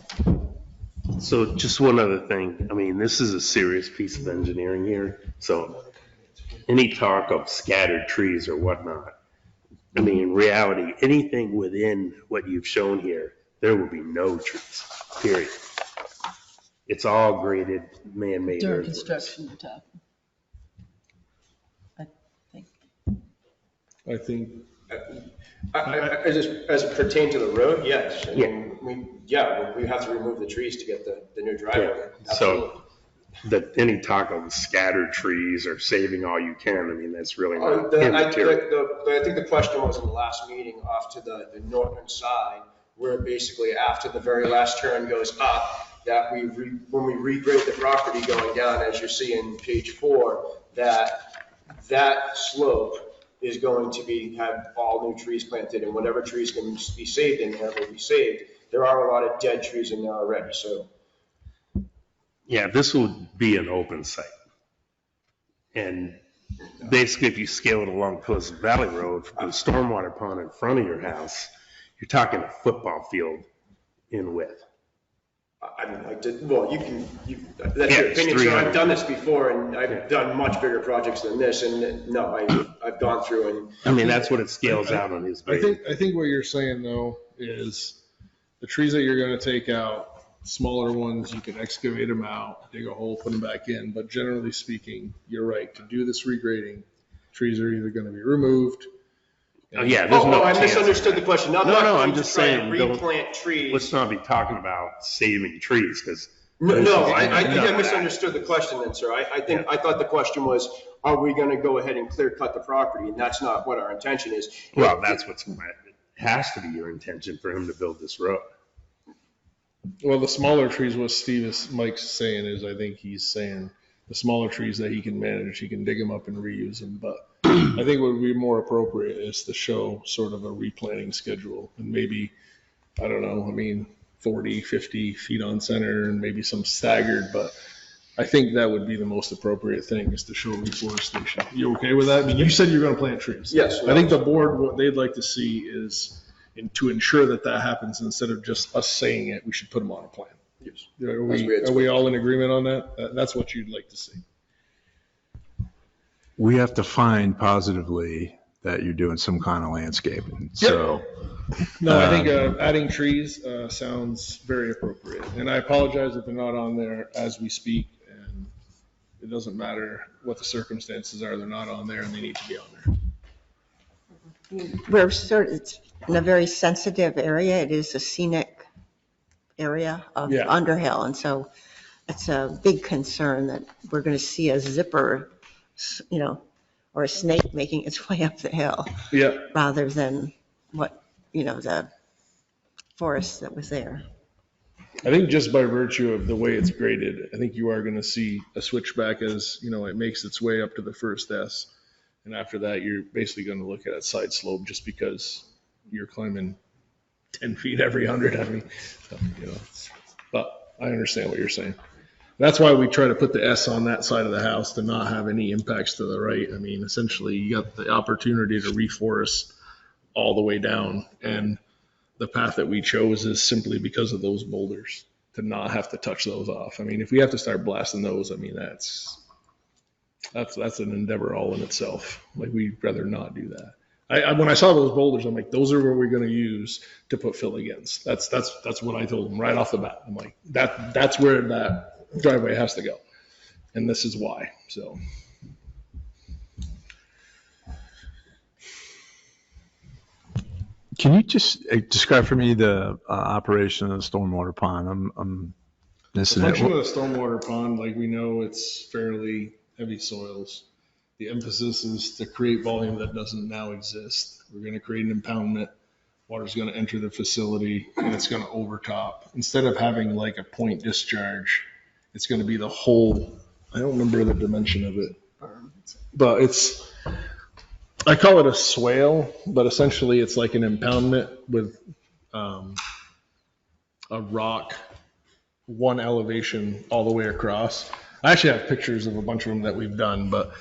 So just one other thing. I mean, this is a serious piece of engineering here. So any talk of scattered trees or whatnot, I mean, in reality, anything within what you've shown here, there will be no trees, period. It's all graded, man-made
During
earthworks.
construction, you're talking. I think.
I think.
As it pertains to the road, yes. I
Yeah.
mean, we have to remove the trees to get the new driveway.
Yeah. So any talk of scattered trees or saving all you can, I mean, that's really not immaterial.
I think the question was in the last meeting off to the northern side, where basically after the very last turn goes up, that when we regrade the property going down, as you see in page 4, that slope is going to have all new trees planted, and whatever trees can be saved in there will be saved. There are a lot of dead trees in there already, so.
Yeah, this will be an open site. And basically, if you scale it along Pleasant Valley Road, from the stormwater pond in front of your house, you're talking a football field in width.
I mean, that's your opinion, sir. I've done this before, and I've done much bigger projects than this, and no, I've gone through and.
I mean, that's what it scales out on his.
I think what you're saying though is the trees that you're going to take out, smaller ones, you can excavate them out, dig a hole, put them back in. But generally speaking, you're right. To do this regrading, trees are either going to be removed.
Oh, yeah, there's no
I
chance.
misunderstood the question. No,
I'm just saying,
replant trees.
Let's not be talking about saving trees, because.
No, I think I misunderstood the question then, sir. I thought the question was, are we going to go ahead and clear cut the property? And that's not what our intention is.
Well, that's it has to be your intention for him to build this road.
Well, the smaller trees, what Mike's saying is, I think he's saying the smaller trees that he can manage, he can dig them up and reuse them. But I think what would be more appropriate is to show sort of a replanting schedule, and maybe, I don't know, I mean, 40, 50 feet on center and maybe some staggered, but I think that would be the most appropriate thing, is to show reforestation. You okay with that? I mean, you said you're going to plant trees.
Yes.
I think the board, what they'd like to see is, and to ensure that that happens, instead of just us saying it, we should put them on a plan.
Yes.
Are we all in agreement on that? That's what you'd like to see.
We have to find positively that you're doing some kind of landscaping, so.
No, I think adding trees sounds very appropriate. And I apologize if they're not on there as we speak. And it doesn't matter what the circumstances are, they're not on there and they need to be on there.
We're it's in a very sensitive area. It is a scenic area of Underhill. And so it's a big concern that we're going to see a zipper, or a snake making its way up the hill.
Yeah.
Rather than what, the forest that was there.
I think just by virtue of the way it's graded, I think you are going to see a switchback as, it makes its way up to the first S. And after that, you're basically going to look at a side slope just because you're climbing 10 feet every 100. I mean, but I understand what you're saying. That's why we try to put the S on that side of the house to not have any impacts to the right. I mean, essentially, you got the opportunity to reforest all the way down. And the path that we chose is simply because of those boulders, to not have to touch those off. I mean, if we have to start blasting those, I mean, that's an endeavor all in itself. Like, we'd rather not do that. When I saw those boulders, I'm like, those are what we're going to use to put fill against. That's what I told them right off the bat. I'm like, that's where that driveway has to go. And this is why, so.
Can you just describe for me the operation of the stormwater pond? I'm missing
The
it.
function of the stormwater pond, like we know, it's fairly heavy soils. The emphasis is to create volume that doesn't now exist. We're going to create an impoundment. Water's going to enter the facility and it's going to overtop. Instead of having like a point discharge, it's going to be the whole, I don't remember the dimension of it, but I call it a swale, but essentially it's like an impoundment with a rock, one elevation all the way across. I actually have pictures of a bunch of them that we've done, but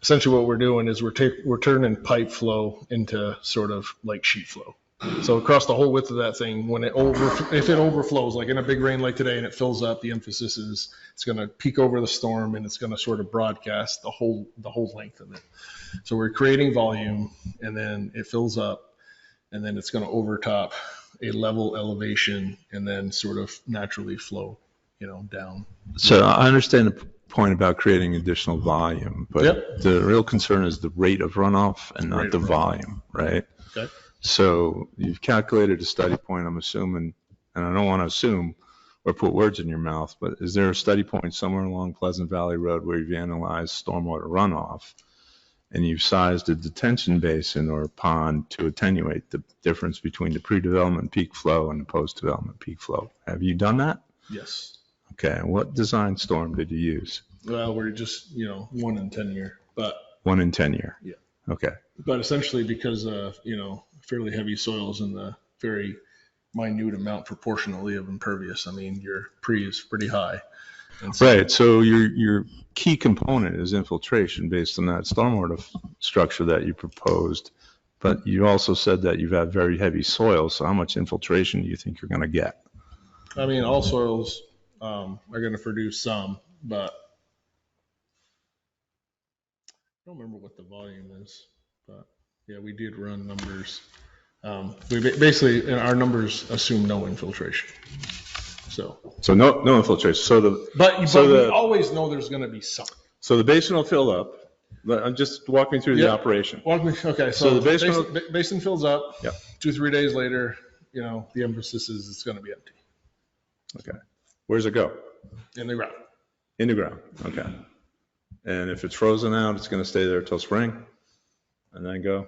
essentially what we're doing is we're turning pipe flow into sort of like sheet flow. So across the whole width of that thing, if it overflows, like in a big rain like today and it fills up, the emphasis is it's going to peak over the storm and it's going to sort of broadcast the whole length of it. So we're creating volume and then it fills up and then it's going to overtop a level elevation and then sort of naturally flow, down.
So I understand the point about creating additional volume, but the real concern is the rate of runoff and not the volume, right?
Okay.
So you've calculated a study point, I'm assuming, and I don't want to assume or put words in your mouth, but is there a study point somewhere along Pleasant Valley Road where you've analyzed stormwater runoff and you've sized a detention basin or a pond to attenuate the difference between the pre-development peak flow and the post-development peak flow? Have you done that?
Yes.
Okay. What design storm did you use?
Well, we're just, 1 in 10 year, but
1 in 10 year.
Yeah.
Okay.
But essentially because of, fairly heavy soils and the very minute amount proportionally of impervious, I mean, your pre is pretty high.
Right. So your key component is infiltration based on that stormwater structure that you proposed. But you also said that you've had very heavy soil. So how much infiltration do you think you're going to get?
I mean, all soils are going to produce some, but I don't remember what the volume is. But yeah, we did run numbers. We basically, our numbers assume no infiltration. So
no infiltration.
But we always know there's going to be some.
So the basin will fill up. I'm just walking through the operation.
Okay, so the basin fills up.
Yep.
2-3 days later, the emphasis is it's going to be empty.
Okay. Where's it go?
In the ground.
In the ground. Okay. And if it's frozen out, it's going to stay there till spring, and then go.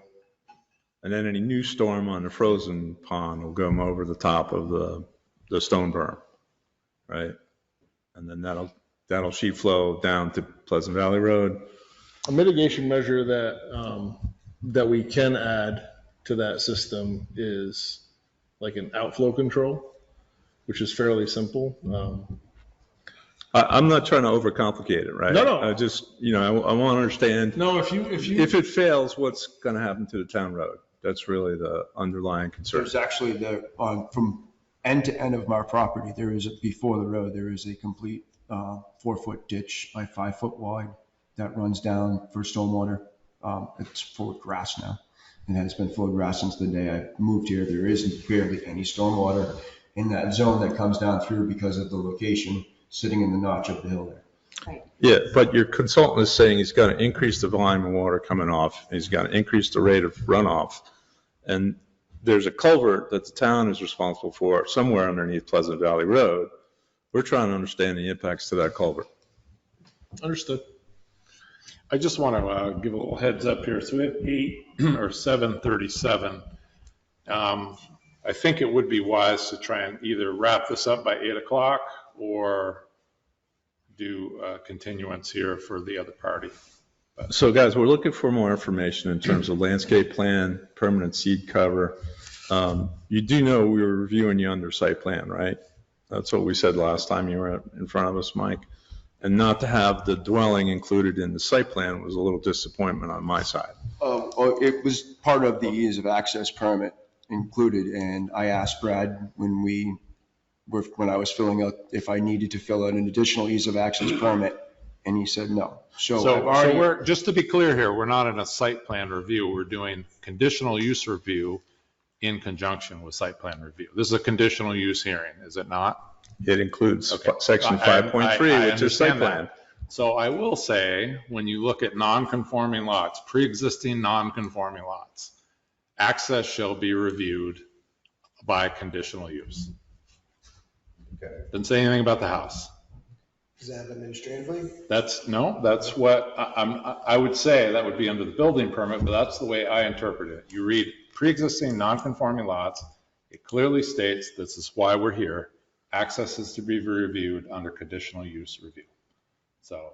And then any new storm on the frozen pond will come over the top of the stone berm, right? And then that'll sheet flow down to Pleasant Valley Road.
A mitigation measure that we can add to that system is like an outflow control. which is fairly simple.
I'm not trying to overcomplicate it, right?
No.
I just, I want to understand.
No, if
If it fails, what's going to happen to the town road? That's really the underlying concern.
There's actually from end to end of my property, before the road, there is a complete 4-foot ditch by 5 foot wide that runs down for stormwater. It's full of grass now. It has been full of grass since the day I moved here. There isn't barely any stormwater in that zone that comes down through because of the location sitting in the notch of the hill there.
Yeah, but your consultant is saying he's got to increase the volume of water coming off. He's got to increase the rate of runoff. And there's a culvert that the town is responsible for somewhere underneath Pleasant Valley Road. We're trying to understand the impacts to that culvert.
Understood.
I just want to give a little heads up here. So we have 8 or 7:37. I think it would be wise to try and either wrap this up by 8 o'clock or do a continuance here for the other party.
So guys, we're looking for more information in terms of landscape plan, permanent seed cover. You do know we were reviewing you under site plan, right? That's what we said last time you were in front of us, Mike. And not to have the dwelling included in the site plan was a little disappointment on my side.
It was part of the ease of access permit included, and I asked Brad when I was filling out if I needed to fill out an additional ease of access permit, and he said no. So
we're, just to be clear here, we're not in a site plan review. We're doing conditional use review in conjunction with site plan review. This is a conditional use hearing, is it not?
It includes section 5.3, which is site plan.
So I will say, when you look at non-conforming lots, pre-existing non-conforming lots, access shall be reviewed by conditional use.
Okay.
Doesn't say anything about the house.
Is that administratively?
That's what I would say that would be under the building permit, but that's the way I interpret it. You read pre-existing non-conforming lots, it clearly states this is why we're here. Access is to be reviewed under conditional use review. So.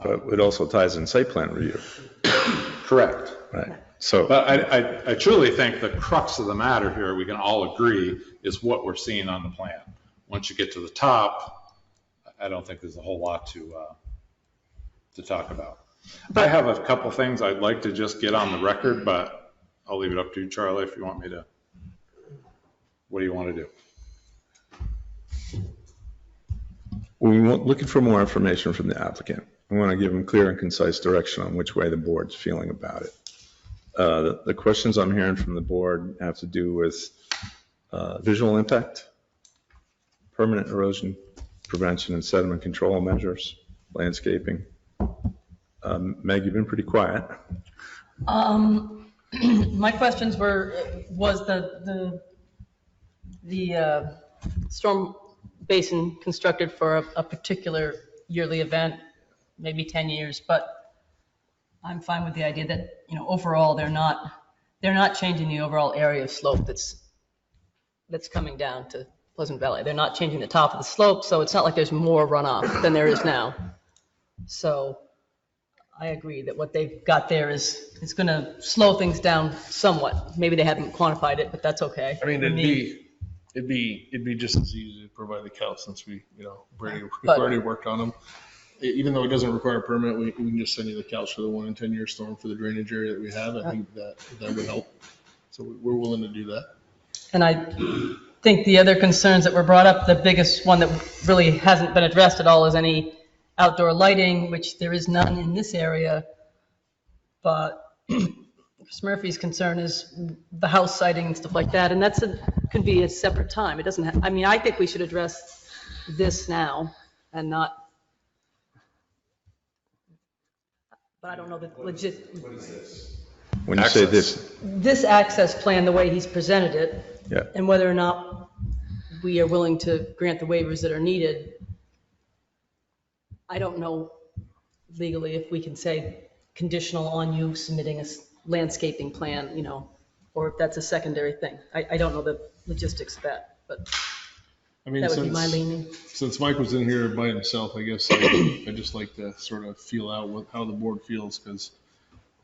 But it also ties in site plan review.
Correct.
Right. So.
But I truly think the crux of the matter here, we can all agree, is what we're seeing on the plan. Once you get to the top, I don't think there's a whole lot to talk about. I have a couple things I'd like to just get on the record, but I'll leave it up to you, Charlie, if you want me to. What do you want to do?
We're looking for more information from the applicant. We want to give them clear and concise direction on which way the board's feeling about it. The questions I'm hearing from the board have to do with visual impact, permanent erosion prevention and sediment control measures, landscaping. Meg, you've been pretty quiet.
My questions was the storm basin constructed for a particular yearly event, maybe 10 years, but I'm fine with the idea that, overall they're not changing the overall area of slope that's coming down to Pleasant Valley. They're not changing the top of the slope, so it's not like there's more runoff than there is now. So I agree that what they've got there is going to slow things down somewhat. Maybe they haven't quantified it, but that's okay.
I mean, it'd be just as easy to provide the calc since we've already worked on them. Even though it doesn't require a permit, we can just send you the calcs for the 1 in 10 year storm for the drainage area that we have. I think that would help. So we're willing to do that.
And I think the other concerns that were brought up, the biggest one that really hasn't been addressed at all is any outdoor lighting, which there is none in this area. But Chris Murphy's concern is the house sighting and stuff like that, and could be a separate time. It doesn't I think we should address this now and not. But I don't know the legit.
What is this? When you say this.
This access plan, the way he's presented it,
yeah,
and whether or not we are willing to grant the waivers that are needed. I don't know legally if we can say conditional on you submitting a landscaping plan, or if that's a secondary thing. I don't know the logistics of that, but
I mean,
that would be my leaning.
Since Mike was in here by himself, I guess I'd just like to sort of feel out how the board feels, because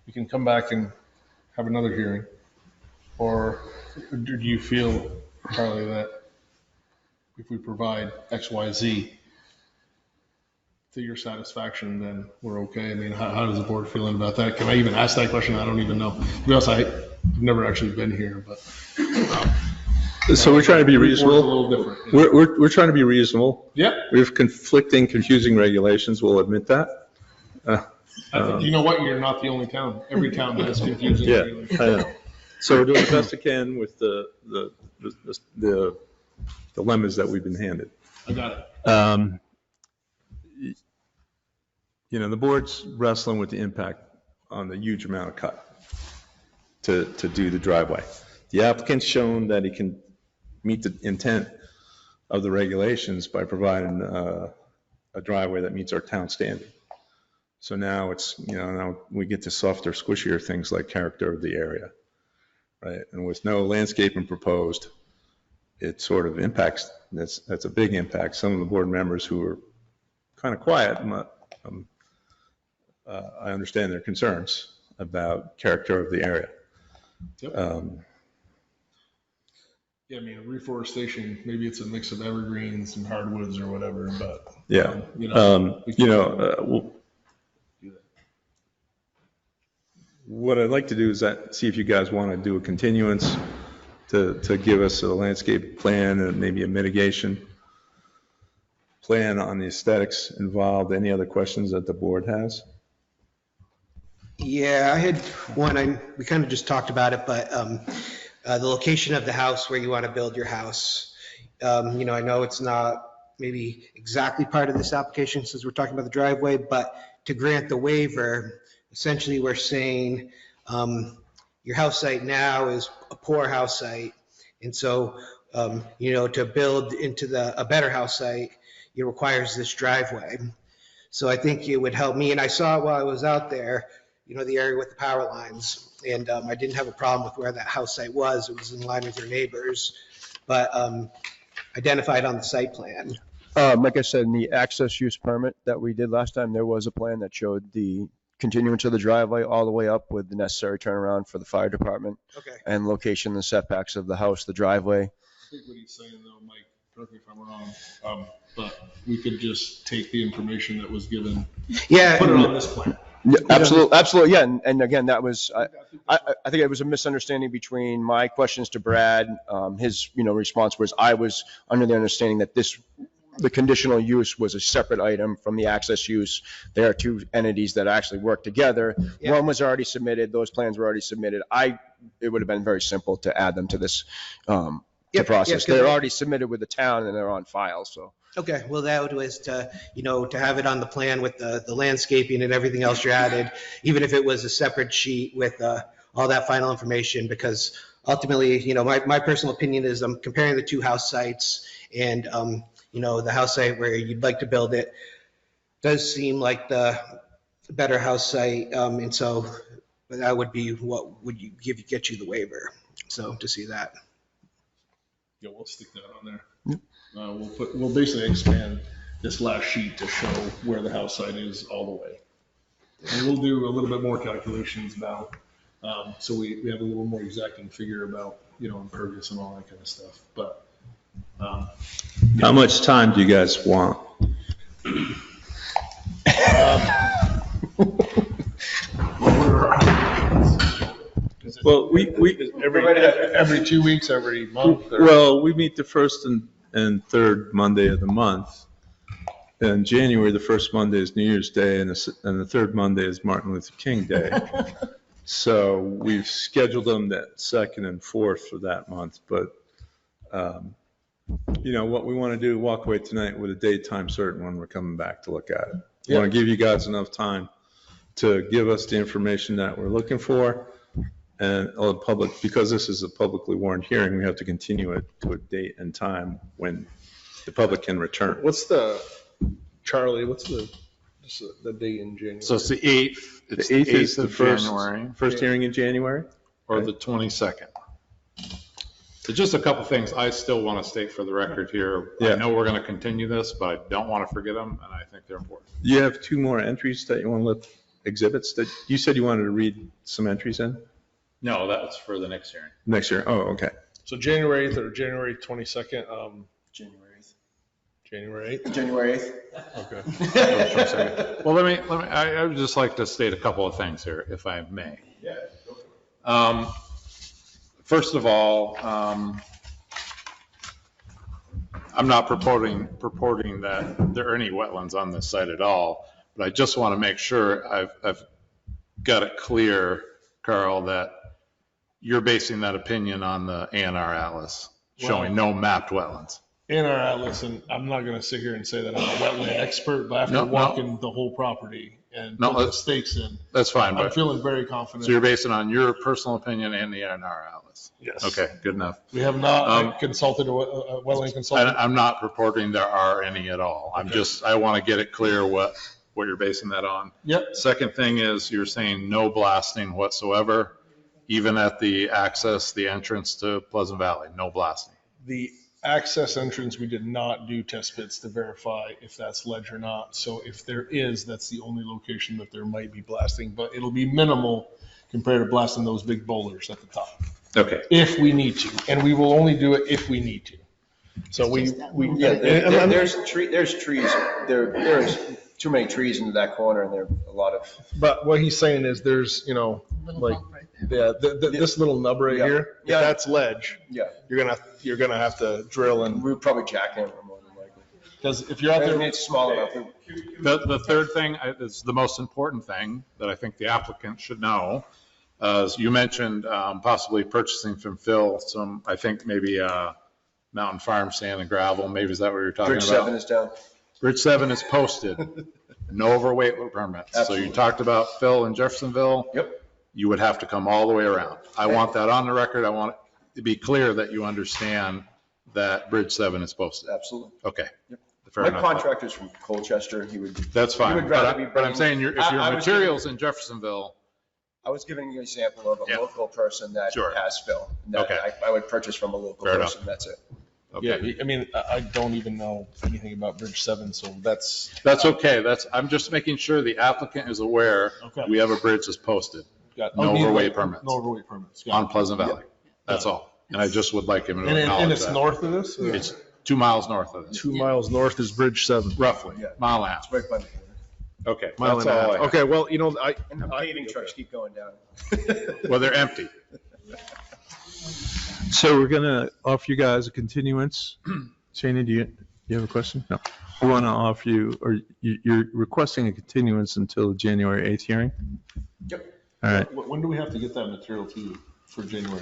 we can come back and have another hearing. Or do you feel, Charlie, that if we provide X, Y, Z to your satisfaction, then we're okay. I mean, how does the board feeling about that? Can I even ask that question? I don't even know. To be honest, I've never actually been here, but.
So we're trying to be
Report's
reasonable.
a little different. You know?
We're trying to be reasonable.
Yep.
We have conflicting, confusing regulations, we'll admit that.
You know what? You're not the only town. Every town has confusing.
Yeah,
regulations.
I know. So we're doing the best we can with the dilemmas that we've been handed.
I got it.
You know, the board's wrestling with the impact on the huge amount of cut to do the driveway. The applicant's shown that he can meet the intent of the regulations by providing a driveway that meets our town standard. So now it's, you know, now we get to softer, squishier things like character of the area, right? And with no landscaping proposed, it sort of impacts, that's a big impact. Some of the board members who are kind of quiet, I understand their concerns about character of the area.
Yep. Yeah, I mean, reforestation, maybe it's a mix of evergreens and hardwoods or whatever, but.
Yeah. What I'd like to do is see if you guys want to do a continuance to give us a landscape plan and maybe a mitigation plan on the aesthetics involved. Any other questions that the board has?
Yeah, I had one, we kind of just talked about it, but the location of the house where you want to build your house. You know, I know it's not maybe exactly part of this application since we're talking about the driveway, but to grant the waiver, essentially we're saying your house site now is a poor house site. And so, you know, to build into a better house site, it requires this driveway. So I think it would help me. And I saw it while I was out there, you know, the area with the power lines. And I didn't have a problem with where that house site was. It was in line with your neighbors, but identified on the site plan.
Like I said, in the access use permit that we did last time, there was a plan that showed the continuance of the driveway all the way up with the necessary turnaround for the fire department.
Okay.
And location and setbacks of the house, the driveway.
I think what he's saying though, Mike, correct me if I'm wrong, but we could just take the information that was given.
Yeah.
Put it on this plan.
Absolutely, yeah. And again, that was, I think it was a misunderstanding between my questions to Brad. His, you know, response was, I was under the understanding that the conditional use was a separate item from the access use. There are two entities that actually work together.
Yeah.
One was already submitted. Those plans were already submitted. It would have been very simple to add them to this the process. They're already submitted with the town and they're on file, so.
Okay, well, that was to, you know, to have it on the plan with the landscaping and everything else you added, even if it was a separate sheet with all that final information, because ultimately, you know, my personal opinion is I'm comparing the two house sites, and, you know, the house site where you'd like to build it does seem like the better house site, and so that would be what would get you the waiver, so to see that.
Yeah, we'll stick that on there. Yep. We'll basically expand this last sheet to show where the house site is all the way. And we'll do a little bit more calculations about, so we have a little more exacting figure about, you know, impervious and all that kind of stuff. But
how much time do you guys want? Well, we
every 2 weeks, every month.
Well, we meet the first and third Monday of the month. In January, the first Monday is New Year's Day, and the third Monday is Martin Luther King Day. So we've scheduled them that second and fourth for that month. But you know what we want to do: walk away tonight with a date, time certain when we're coming back to look at it. We want to give you guys enough time to give us the information that we're looking for. And public, because this is a publicly warned hearing, we have to continue it to a date and time when the public can return.
What's the date in January?
So it's the 8th. It's
The 8th is the
of
first
January.
hearing in January?
Or the 22nd. So just a couple things I still want to state for the record here.
Yeah.
I know we're going to continue this, but I don't want to forget them, and I think they're important.
You have two more entries that you want to let exhibits that you said you wanted to read some entries in?
No, that's for the next hearing.
Next year. Oh, okay.
So January 8th or January 22nd?
January 8th.
January 8th?
January 8th.
Okay.
Well, I would just like to state a couple of things here, if I may. First of all, I'm not purporting that there are any wetlands on this site at all, but I just want to make sure I've got it clear, Carl, that you're basing that opinion on the A&R Atlas showing no mapped wetlands.
In our atlas, and I'm not going to sit here and say that I'm a wetland expert, but after walking the whole property and putting the stakes in,
that's fine.
I'm feeling very confident.
So you're basing it on your personal opinion and the A&R Atlas?
Yes.
Okay, good enough.
We have not consulted a wetland consultant.
I'm not purporting there are any at all. I want to get it clear what you're basing that on.
Yep.
Second thing is you're saying no blasting whatsoever, even at the entrance to Pleasant Valley, no blasting.
The access entrance, we did not do test pits to verify if that's ledge or not. So if there is, that's the only location that there might be blasting, but it'll be minimal compared to blasting those big boulders at the top.
Okay.
If we need to, and we will only do it if we need to. So
there's trees, there's too many trees into that corner, and there are a lot of.
But what he's saying is there's, like, this little nub right here, if that's ledge, you're gonna have to drill and.
We would probably jackhammer more than likely.
Because if you're out there,
it's small enough.
The third thing is the most important thing that I think the applicant should know. As you mentioned, possibly purchasing from Phil some, I think maybe Mountain Farm sand and gravel. Maybe is that what you're talking
Bridge
about?
7 is down.
Bridge 7 is posted. No overweight permits.
Absolutely.
So you talked about Phil in Jeffersonville.
Yep.
You would have to come all the way around. I want that on the record. I want it to be clear that you understand that Bridge 7 is posted.
Absolutely.
Okay.
Yep.
Fair
My
enough.
contractor's from Colchester. He would.
That's fine.
He would rather be
But I'm saying if your
I was
material's in Jeffersonville.
I was giving you an example of a local person that has Phil. That
Okay.
I would purchase from a local
Fair
person.
enough.
That's it.
Okay.
yeah, I mean, I don't even know anything about Bridge 7, so that's.
That's okay. I'm just making sure the applicant is aware we have a bridge that's posted. No overweight permits.
No overweight permits.
On Pleasant Valley. That's all. And I just would like him to
And
acknowledge
it's
that.
north of this? or-
It's 2 miles north of this.
2 miles north is Bridge 7.
Roughly,
Yeah.
mile and a half.
It's right by the border.
Okay,
Mile
that's
and a
all
half.
I have.
Okay, well,
And the paving trucks keep going down.
Well, they're empty.
So we're going to offer you guys a continuance. Shana, do you have a question? No. We want to offer you, or you're requesting a continuance until the January 8th hearing?
Yep.
All right.
When do we have to get that material to you for January?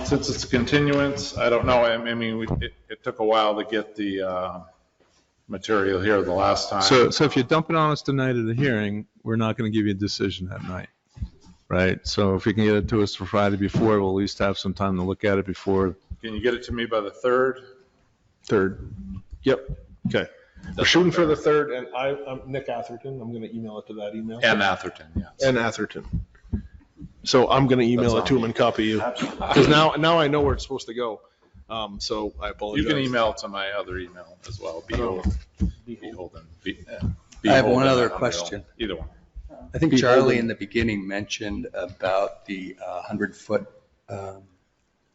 Since it's a continuance, I don't know. I mean, it took a while to get the material here the last time.
So if you dump it on us tonight at the hearing, we're not going to give you a decision that night, right? So if you can get it to us for Friday before, we'll at least have some time to look at it before.
Can you get it to me by the 3rd?
3rd. Yep. Okay. We're shooting for the 3rd, and I'm Nick Atherton. I'm going to email it to that email.
And Atherton, yes.
And Atherton. So I'm going to email it to him and copy you. Because now I know where it's supposed to go. So I apologize.
You can email it to my other email as well. Beholden.
I have one other question.
Either one.
I think Charlie in the beginning mentioned about the 100-foot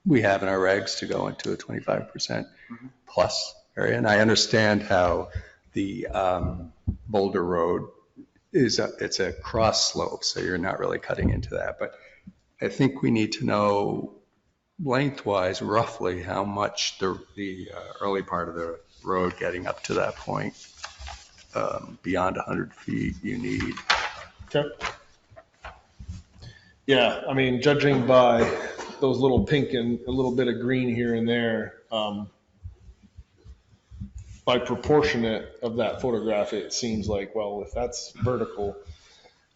we have in our regs to go into a 25% plus area. And I understand how the Boulder Road it's a cross slope, so you're not really cutting into that. But I think we need to know lengthwise roughly how much the early part of the road getting up to that point beyond 100 feet you need.
Okay. Yeah, I mean, judging by those little pink and a little bit of green here and there, by proportionate of that photograph, it seems like, well, if that's vertical,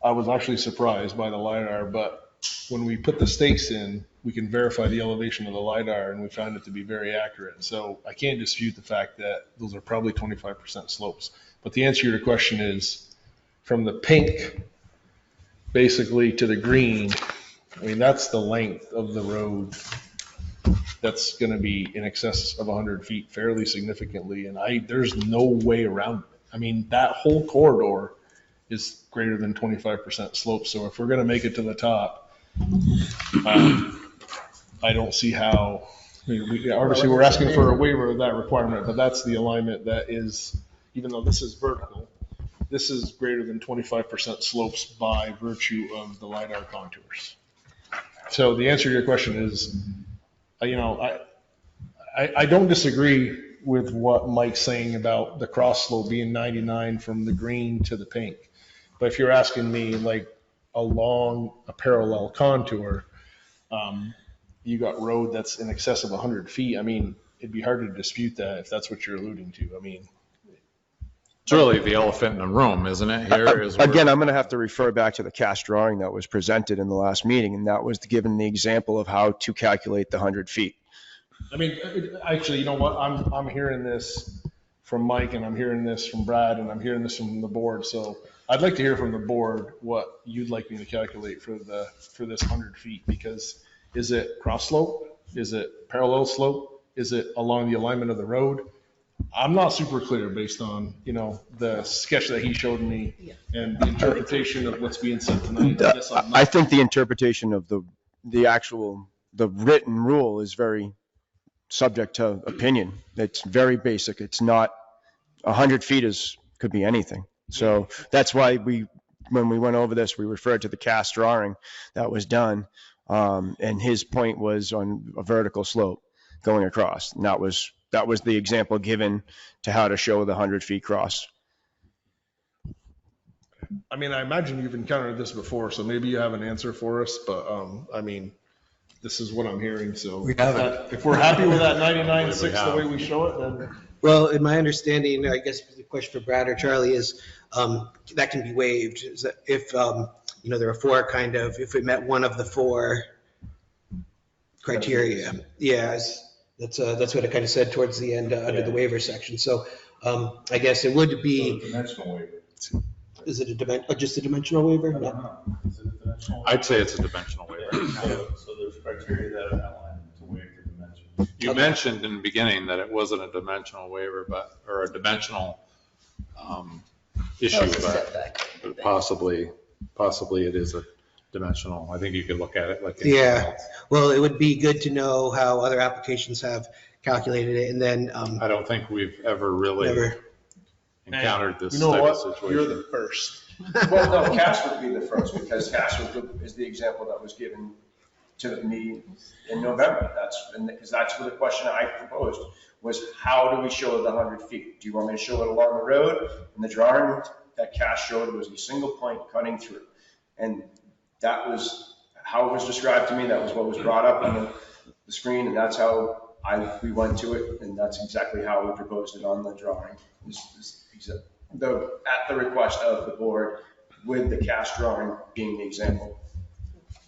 I was actually surprised by the LiDAR, but when we put the stakes in, we can verify the elevation of the LiDAR, and we found it to be very accurate. So I can't dispute the fact that those are probably 25% slopes. But the answer to your question is, from the pink basically to the green, I mean, that's the length of the road that's going to be in excess of 100 feet fairly significantly. And there's no way around it. I mean, that whole corridor is greater than 25% slope. So if we're going to make it to the top, I don't see how Obviously, we're asking for a waiver of that requirement, but that's the alignment that is, even though this is vertical, this is greater than 25% slopes by virtue of the LiDAR contours. So the answer to your question is, I don't disagree with what Mike's saying about the cross slope being 99 from the green to the pink. But if you're asking me like along a parallel contour, you got road that's in excess of 100 feet. I mean, it'd be hard to dispute that if that's what you're alluding to. I mean,
It's really the elephant in the room, isn't it? Here is
Again, I'm going to have to refer back to the CAST drawing that was presented in the last meeting, and that was given the example of how to calculate the 100 feet.
I mean, actually, you know what? I'm hearing this from Mike, and I'm hearing this from Brad, and I'm hearing this from the board. So I'd like to hear from the board what you'd like me to calculate for this 100 feet, because is it cross slope? Is it parallel slope? Is it along the alignment of the road? I'm not super clear based on, the sketch that he showed me and the interpretation of what's being said tonight.
I think the interpretation of the written rule is very subject to opinion. It's very basic. It's not, 100 feet could be anything. So that's why when we went over this, we referred to the CAST drawing that was done. And his point was on a vertical slope going across. And that was the example given to how to show the 100 feet cross.
I mean, I imagine you've encountered this before, so maybe you have an answer for us, but, I mean, this is what I'm hearing, so if we're happy with that 99.6 the way we show it, then.
Well, in my understanding, I guess the question for Brad or Charlie is, that can be waived. Is that if, there are four if it met one of the four criteria. Yes, that's what it kind of said towards the end under the waiver section. So I guess it would be.
Dimensional waiver.
Is it just a dimensional waiver?
No. Is it a dimensional waiver?
I'd say it's a dimensional waiver.
So there's criteria that are outlined to waive the dimension.
You mentioned in the beginning that it wasn't a dimensional waiver, or a dimensional issue, but possibly it is a dimensional. I think you could look at it like anything else.
Well, it would be good to know how other applications have calculated it, and then
I don't think we've ever really encountered this
type
of situation.
You're the first.
Well, no, CAST would be the first, because CAST is the example that was given to me in November. Because that's what the question I proposed was, how do we show the 100 feet? Do you want me to show it along the road? And the drawing that CAST showed was a single point cutting through. And that was how it was described to me. That was what was brought up on the screen, and that's how we went to it, and that's exactly how we proposed it on the drawing. At the request of the board, with the CAST drawing being the example.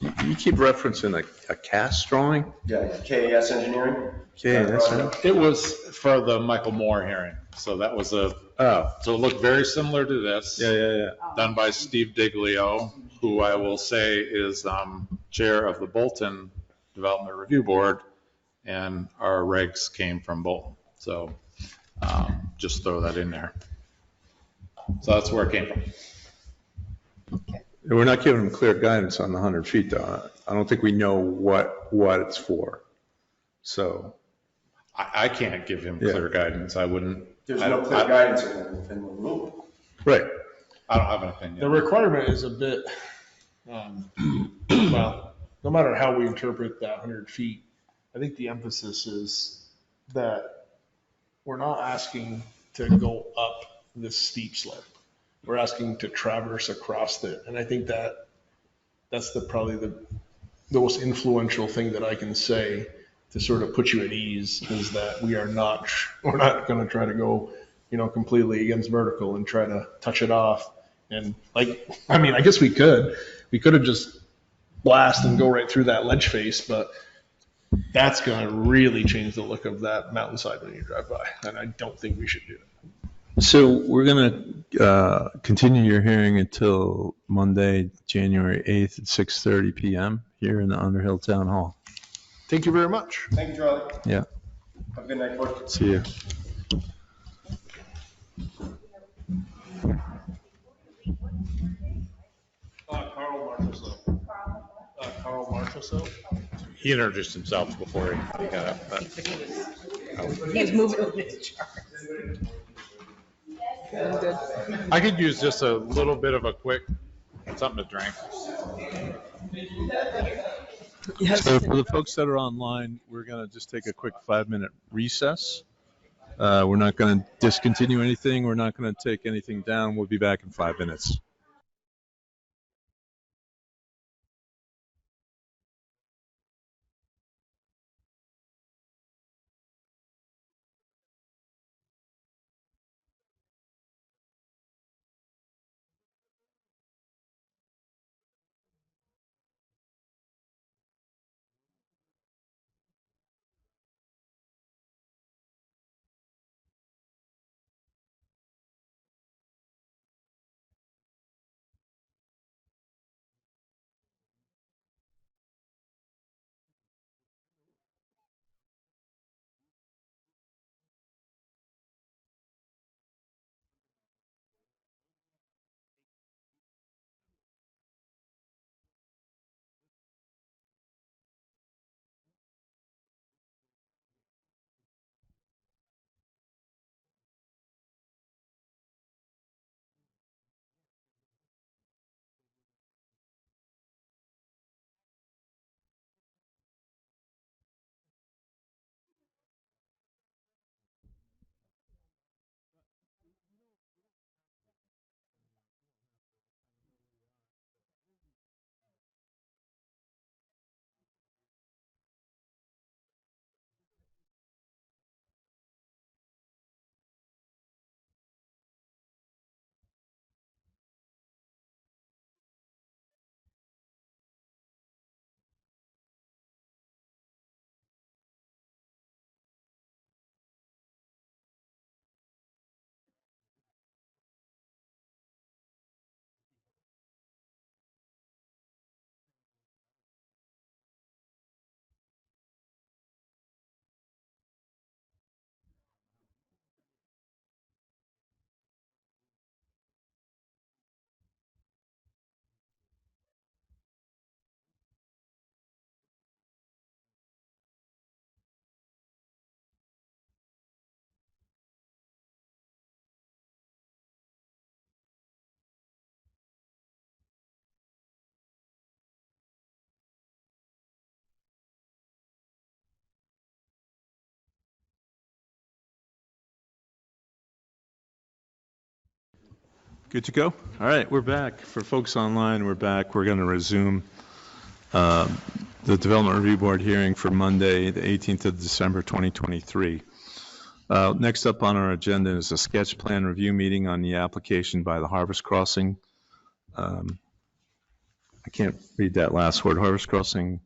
You keep referencing a CAST drawing?
Yeah, KAS Engineering.
It was for the Michael Moore hearing. So that was so it looked very similar to this.
Yeah.
Done by Steve Diglio, who I will say is chair of the Bolton Development Review Board, and our regs came from Bolton. So just throw that in there. So that's where it came from.
We're not giving them clear guidance on the 100 feet, though. I don't think we know what it's for. So
I can't give him clear guidance. I wouldn't.
There's no clear guidance in the rule.
Right.
I don't have an opinion.
The requirement is a bit, well, no matter how we interpret that 100 feet, I think the emphasis is that we're not asking to go up this steep slope. We're asking to traverse across it. And I think that's probably the most influential thing that I can say to sort of put you at ease, is that we're not going to try to go, completely against vertical and try to touch it off. And I guess we could have just blast and go right through that ledge face, but that's going to really change the look of that mountainside when you drive by. And I don't think we should do it.
So we're going to continue your hearing until Monday, January 8th at 6:30 p.m. here in the Underhill Town Hall.
Thank you very much.
Thank you, Charlie.
Yeah.
Have a good night, folks.
See you.
Carl Marchessault.
He introduced himself before he got up. But,
He was moving with his chart. I'm good.
I could use just a little bit of a quick something to drink.
So for the folks that are online, we're going to just take a quick 5-minute recess. We're not going to discontinue anything. We're not going to take anything down. We'll be back in 5 minutes. Good to go? All right, we're back. For folks online, we're back. We're going to resume the Development Review Board hearing for Monday, the 18th of December, 2023. Next up on our agenda is a sketch plan review meeting on the application by the Harvest Crossing. I can't read that last word. Harvest Crossing.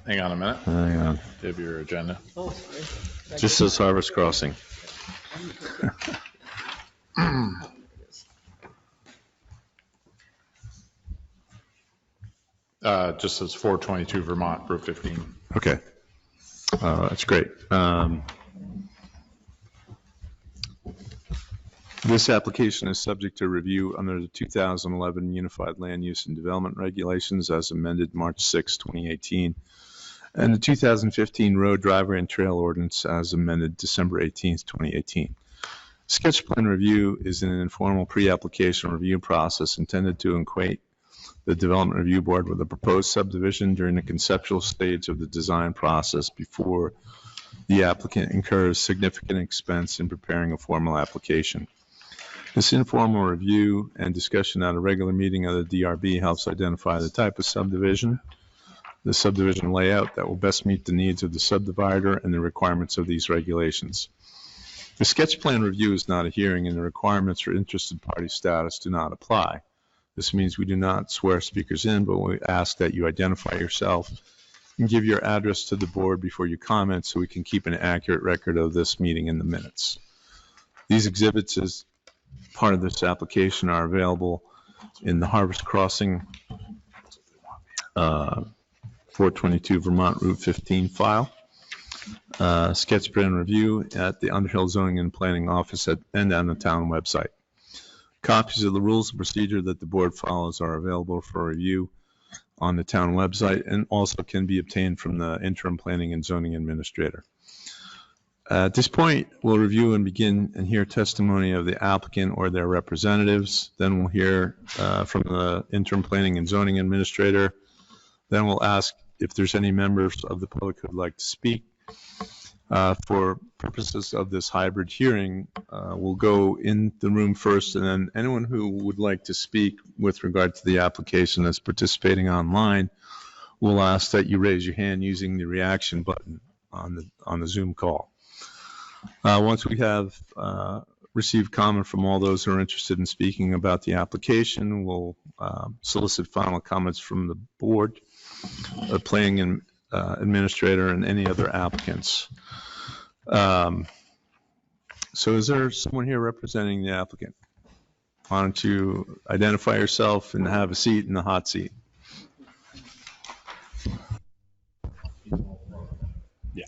Hang on a minute.
Hang on.
Do you have your agenda?
Oh, sorry.
Just says Harvest Crossing.
Just says 422 Vermont, Route 15.
Okay. That's great. This application is subject to review under the 2011 Unified Land Use and Development Regulations as amended March 6, 2018, and the 2015 Road, Driveway, and Trail Ordinance as amended December 18, 2018. Sketch plan review is an informal pre-application review process intended to equate the Development Review Board with a proposed subdivision during the conceptual stage of the design process before the applicant incurs significant expense in preparing a formal application. This informal review and discussion at a regular meeting of the DRB helps identify the type of subdivision, the subdivision layout that will best meet the needs of the subdivider and the requirements of these regulations. The sketch plan review is not a hearing, and the requirements for interested party status do not apply. This means we do not swear speakers in, but we ask that you identify yourself and give your address to the board before you comment so we can keep an accurate record of this meeting in the minutes. These exhibits as part of this application are available in the Harvest Crossing 422 Vermont Route 15 file. Sketch plan review at the Underhill Zoning and Planning Office and on the town website. Copies of the rules of procedure that the board follows are available for review on the town website and also can be obtained from the interim planning and zoning administrator. At this point, we'll review and begin and hear testimony of the applicant or their representatives. Then we'll hear from the interim planning and zoning administrator. Then we'll ask if there's any members of the public who'd like to speak. For purposes of this hybrid hearing, we'll go in the room first, and then anyone who would like to speak with regard to the application that's participating online, we'll ask that you raise your hand using the reaction button on the Zoom call. Once we have received comment from all those who are interested in speaking about the application, we'll solicit final comments from the board, the planning administrator, and any other applicants. So is there someone here representing the applicant? Why don't you identify yourself and have a seat in the hot seat?
Yeah.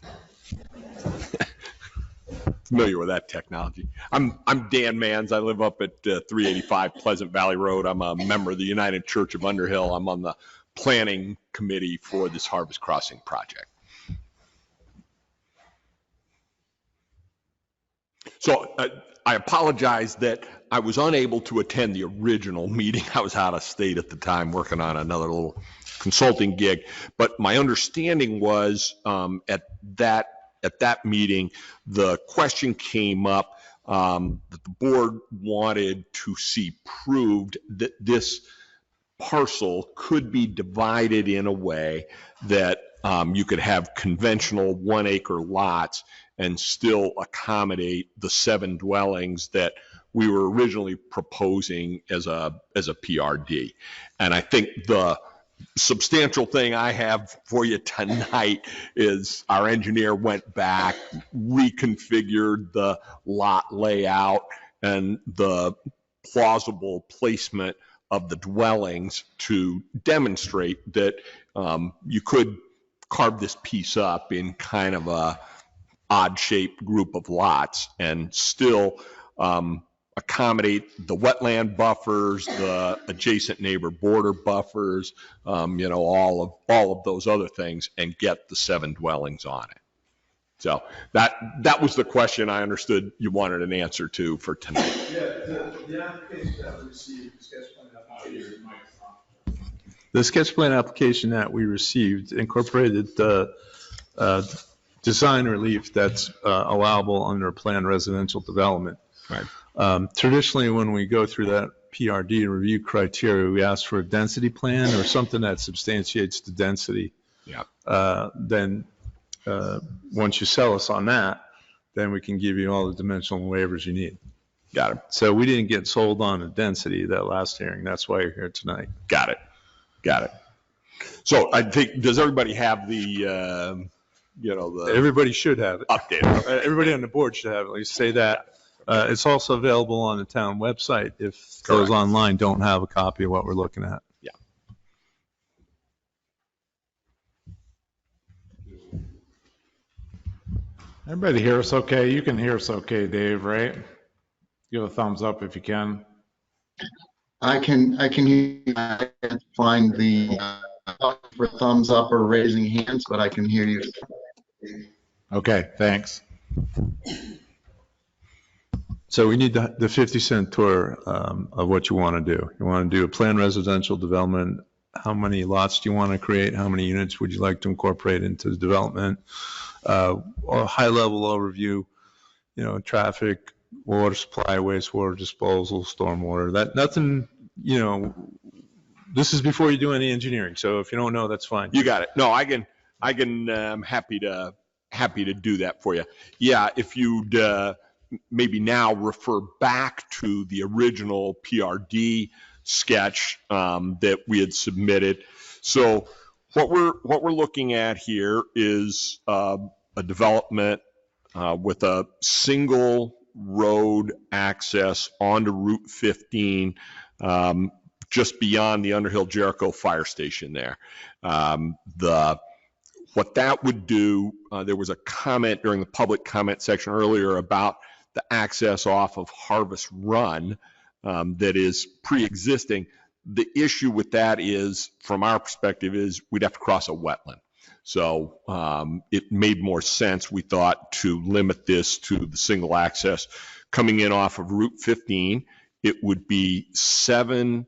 Familiar with that technology. I'm Dan Manns. I live up at 385 Pleasant Valley Road. I'm a member of the United Church of Underhill. I'm on the planning committee for this Harvest Crossing project. So I apologize that I was unable to attend the original meeting. I was out of state at the time working on another little consulting gig. But my understanding was at that meeting, the question came up that the board wanted to see proved that this parcel could be divided in a way that you could have conventional 1 acre lots and still accommodate the 7 dwellings that we were originally proposing as a PRD. And I think the substantial thing I have for you tonight is our engineer went back, reconfigured the lot layout and the plausible placement of the dwellings to demonstrate that you could carve this piece up in kind of a odd-shaped group of lots and still accommodate the wetland buffers, the adjacent neighbor border buffers, all of those other things, and get the 7 dwellings on it. So that was the question I understood you wanted an answer to for tonight.
Yeah, the application that we received, the sketch plan application,
The sketch plan application that we received incorporated the design relief that's allowable under planned residential development.
Right.
Traditionally, when we go through that PRD review criteria, we ask for a density plan or something that substantiates the density.
Yeah.
Then once you sell us on that, then we can give you all the dimensional waivers you need.
Got it.
So we didn't get sold on the density that last hearing. That's why you're here tonight.
Got it. So I think, does everybody have the
Everybody should have it.
update?
Everybody on the board should have it. Let's say that. It's also available on the town website if those
Correct.
online don't have a copy of what we're looking at.
Yeah.
Everybody hear us okay? You can hear us okay, Dave, right? Give a thumbs up if you can.
I can hear you. I can't find the for thumbs up or raising hands, but I can hear you.
Okay, thanks.
So we need the 50-cent tour of what you want to do. You want to do a planned residential development. How many lots do you want to create? How many units would you like to incorporate into the development? A high-level overview, traffic, water supply, wastewater disposal, stormwater. Nothing, this is before you do any engineering. So if you don't know, that's fine.
You got it. No, I can. I'm happy to do that for you. Yeah, if you'd maybe now refer back to the original PRD sketch that we had submitted. So what we're looking at here is a development with a single road access onto Route 15, just beyond the Underhill Jericho fire station there. What that would do, there was a comment during the public comment section earlier about the access off of Harvest Run that is pre-existing. The issue with that is, from our perspective, is we'd have to cross a wetland. So it made more sense, we thought, to limit this to the single access coming in off of Route 15. It would be 7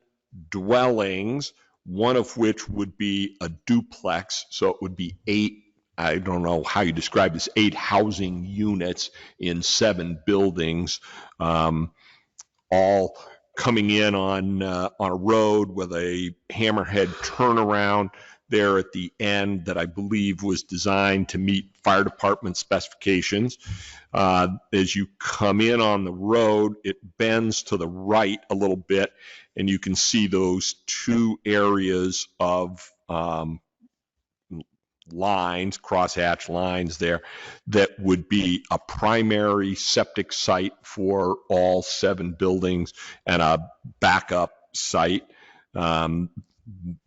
dwellings, one of which would be a duplex. So it would be 8, I don't know how you describe this, 8 housing units in 7 buildings, all coming in on a road with a hammerhead turnaround there at the end that I believe was designed to meet fire department specifications. As you come in on the road, it bends to the right a little bit, and you can see those 2 areas of lines, crosshatch lines there, that would be a primary septic site for all 7 buildings and a backup site.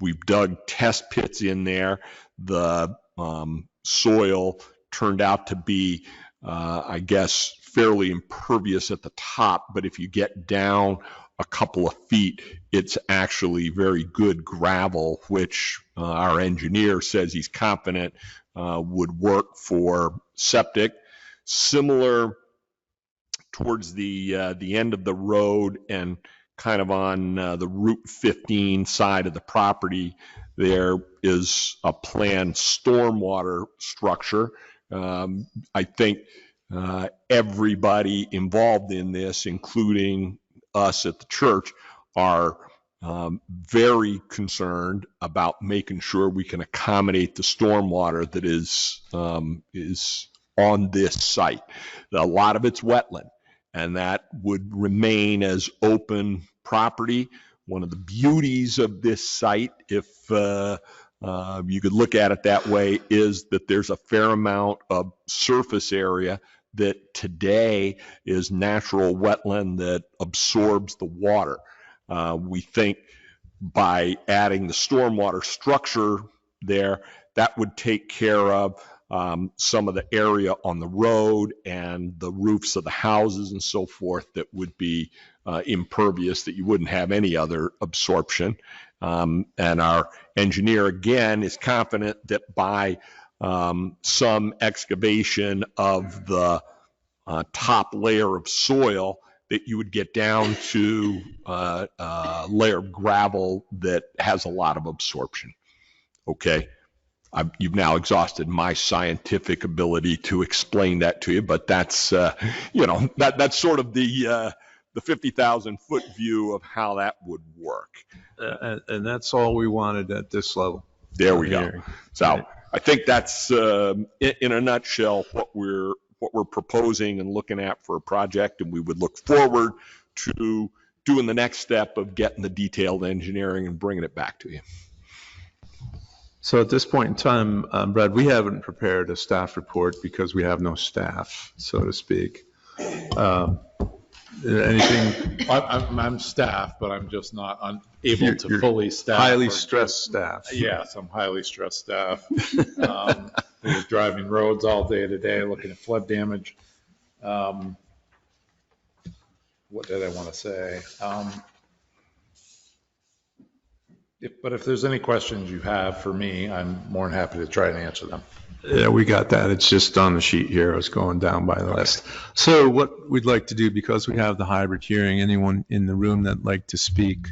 We've dug test pits in there. The soil turned out to be, I guess, fairly impervious at the top, but if you get down a couple of feet, it's actually very good gravel, which our engineer says he's confident would work for septic. Similar towards the end of the road and kind of on the Route 15 side of the property, there is a planned stormwater structure. I think everybody involved in this, including us at the church, are very concerned about making sure we can accommodate the stormwater that is on this site. A lot of it's wetland, and that would remain as open property. One of the beauties of this site, if you could look at it that way, is that there's a fair amount of surface area that today is natural wetland that absorbs the water. We think by adding the stormwater structure there, that would take care of some of the area on the road and the roofs of the houses and so forth that would be impervious, that you wouldn't have any other absorption. And our engineer, again, is confident that by some excavation of the top layer of soil, that you would get down to a layer of gravel that has a lot of absorption. Okay. You've now exhausted my scientific ability to explain that to you, but that's, that's sort of the 50,000 foot view of how that would work.
And that's all we wanted at this level.
There we go. So I think that's, in a nutshell, what we're proposing and looking at for a project, and we would look forward to doing the next step of getting the detailed engineering and bringing it back to you.
So at this point in time, Brad, we haven't prepared a staff report because we have no staff, so to speak. Anything?
I'm staff, but I'm just not able to fully staff.
Highly stressed staff.
Yes, I'm highly stressed staff. We're driving roads all day today, looking at flood damage. What did I want to say? If there's any questions you have for me, I'm more than happy to try and answer them.
Yeah, we got that. It's just on the sheet here. I was going down by the list. So what we'd like to do, because we have the hybrid hearing, anyone in the room that'd like to speak,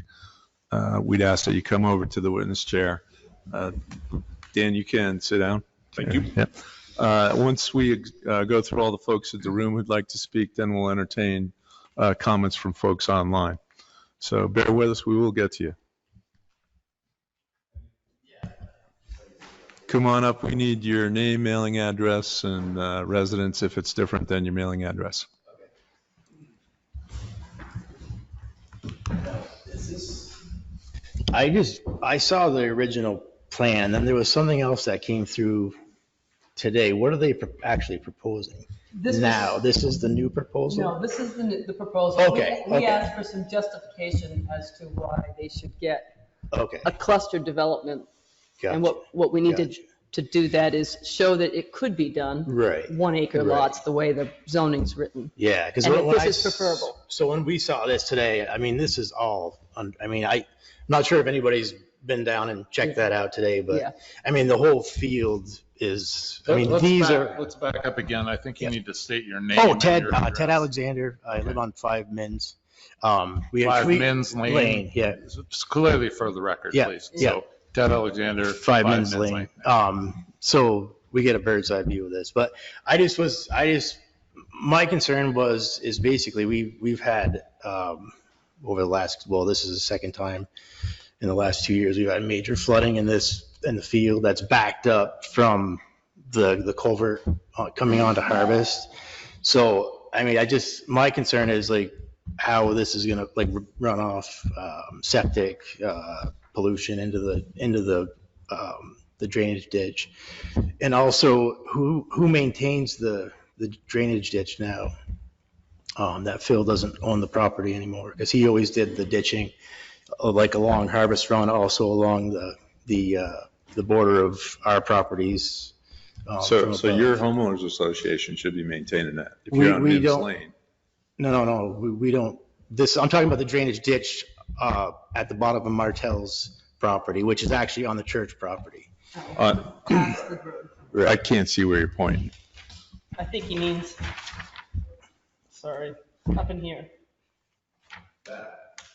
we'd ask that you come over to the witness chair. Dan, you can sit down.
Thank you.
Yeah. Once we go through all the folks at the room who'd like to speak, then we'll entertain comments from folks online. So bear with us. We will get to you. Come on up. We need your name, mailing address, and residence if it's different than your mailing address.
I saw the original plan, and there was something else that came through today. What are they actually proposing now? This is the new proposal?
No, this is the proposal.
Okay.
We asked for some justification as to why they should get a cluster development.
Gotcha.
And what we need to do that is show that it could be done.
Right.
1 acre lots, the way the zoning's written.
Yeah, because
this is preferable.
So when we saw this today, I mean, this is all I mean, I'm not sure if anybody's been down and checked that out today, but
Yeah.
I mean, the whole field is, I mean,
Let's back up again. I think you need to state your name.
Oh,
and
Ted,
your
Ted
address.
Alexander. I live on 5 Mins.
5 Mins Lane.
Yeah.
Just clearly for the record,
Yeah,
please.
yeah.
So Ted Alexander,
5 Mins Lane. So we get a bird's eye view of this, but my concern is basically we've had, over the last, well, this is the second time in the last 2 years, we've had major flooding in the field that's backed up from the culvert coming onto Harvest. So, I mean, my concern is like how this is gonna like run off septic pollution into the drainage ditch. And also who maintains the drainage ditch now? That Phil doesn't own the property anymore because he always did the ditching like along Harvest Run, also along the border of our properties.
So your homeowners association should be maintaining that if you're on Mims Lane.
No, we don't. I'm talking about the drainage ditch at the bottom of Martell's property, which is actually on the church property.
I can't see where you're pointing.
I think he means, sorry, up in here.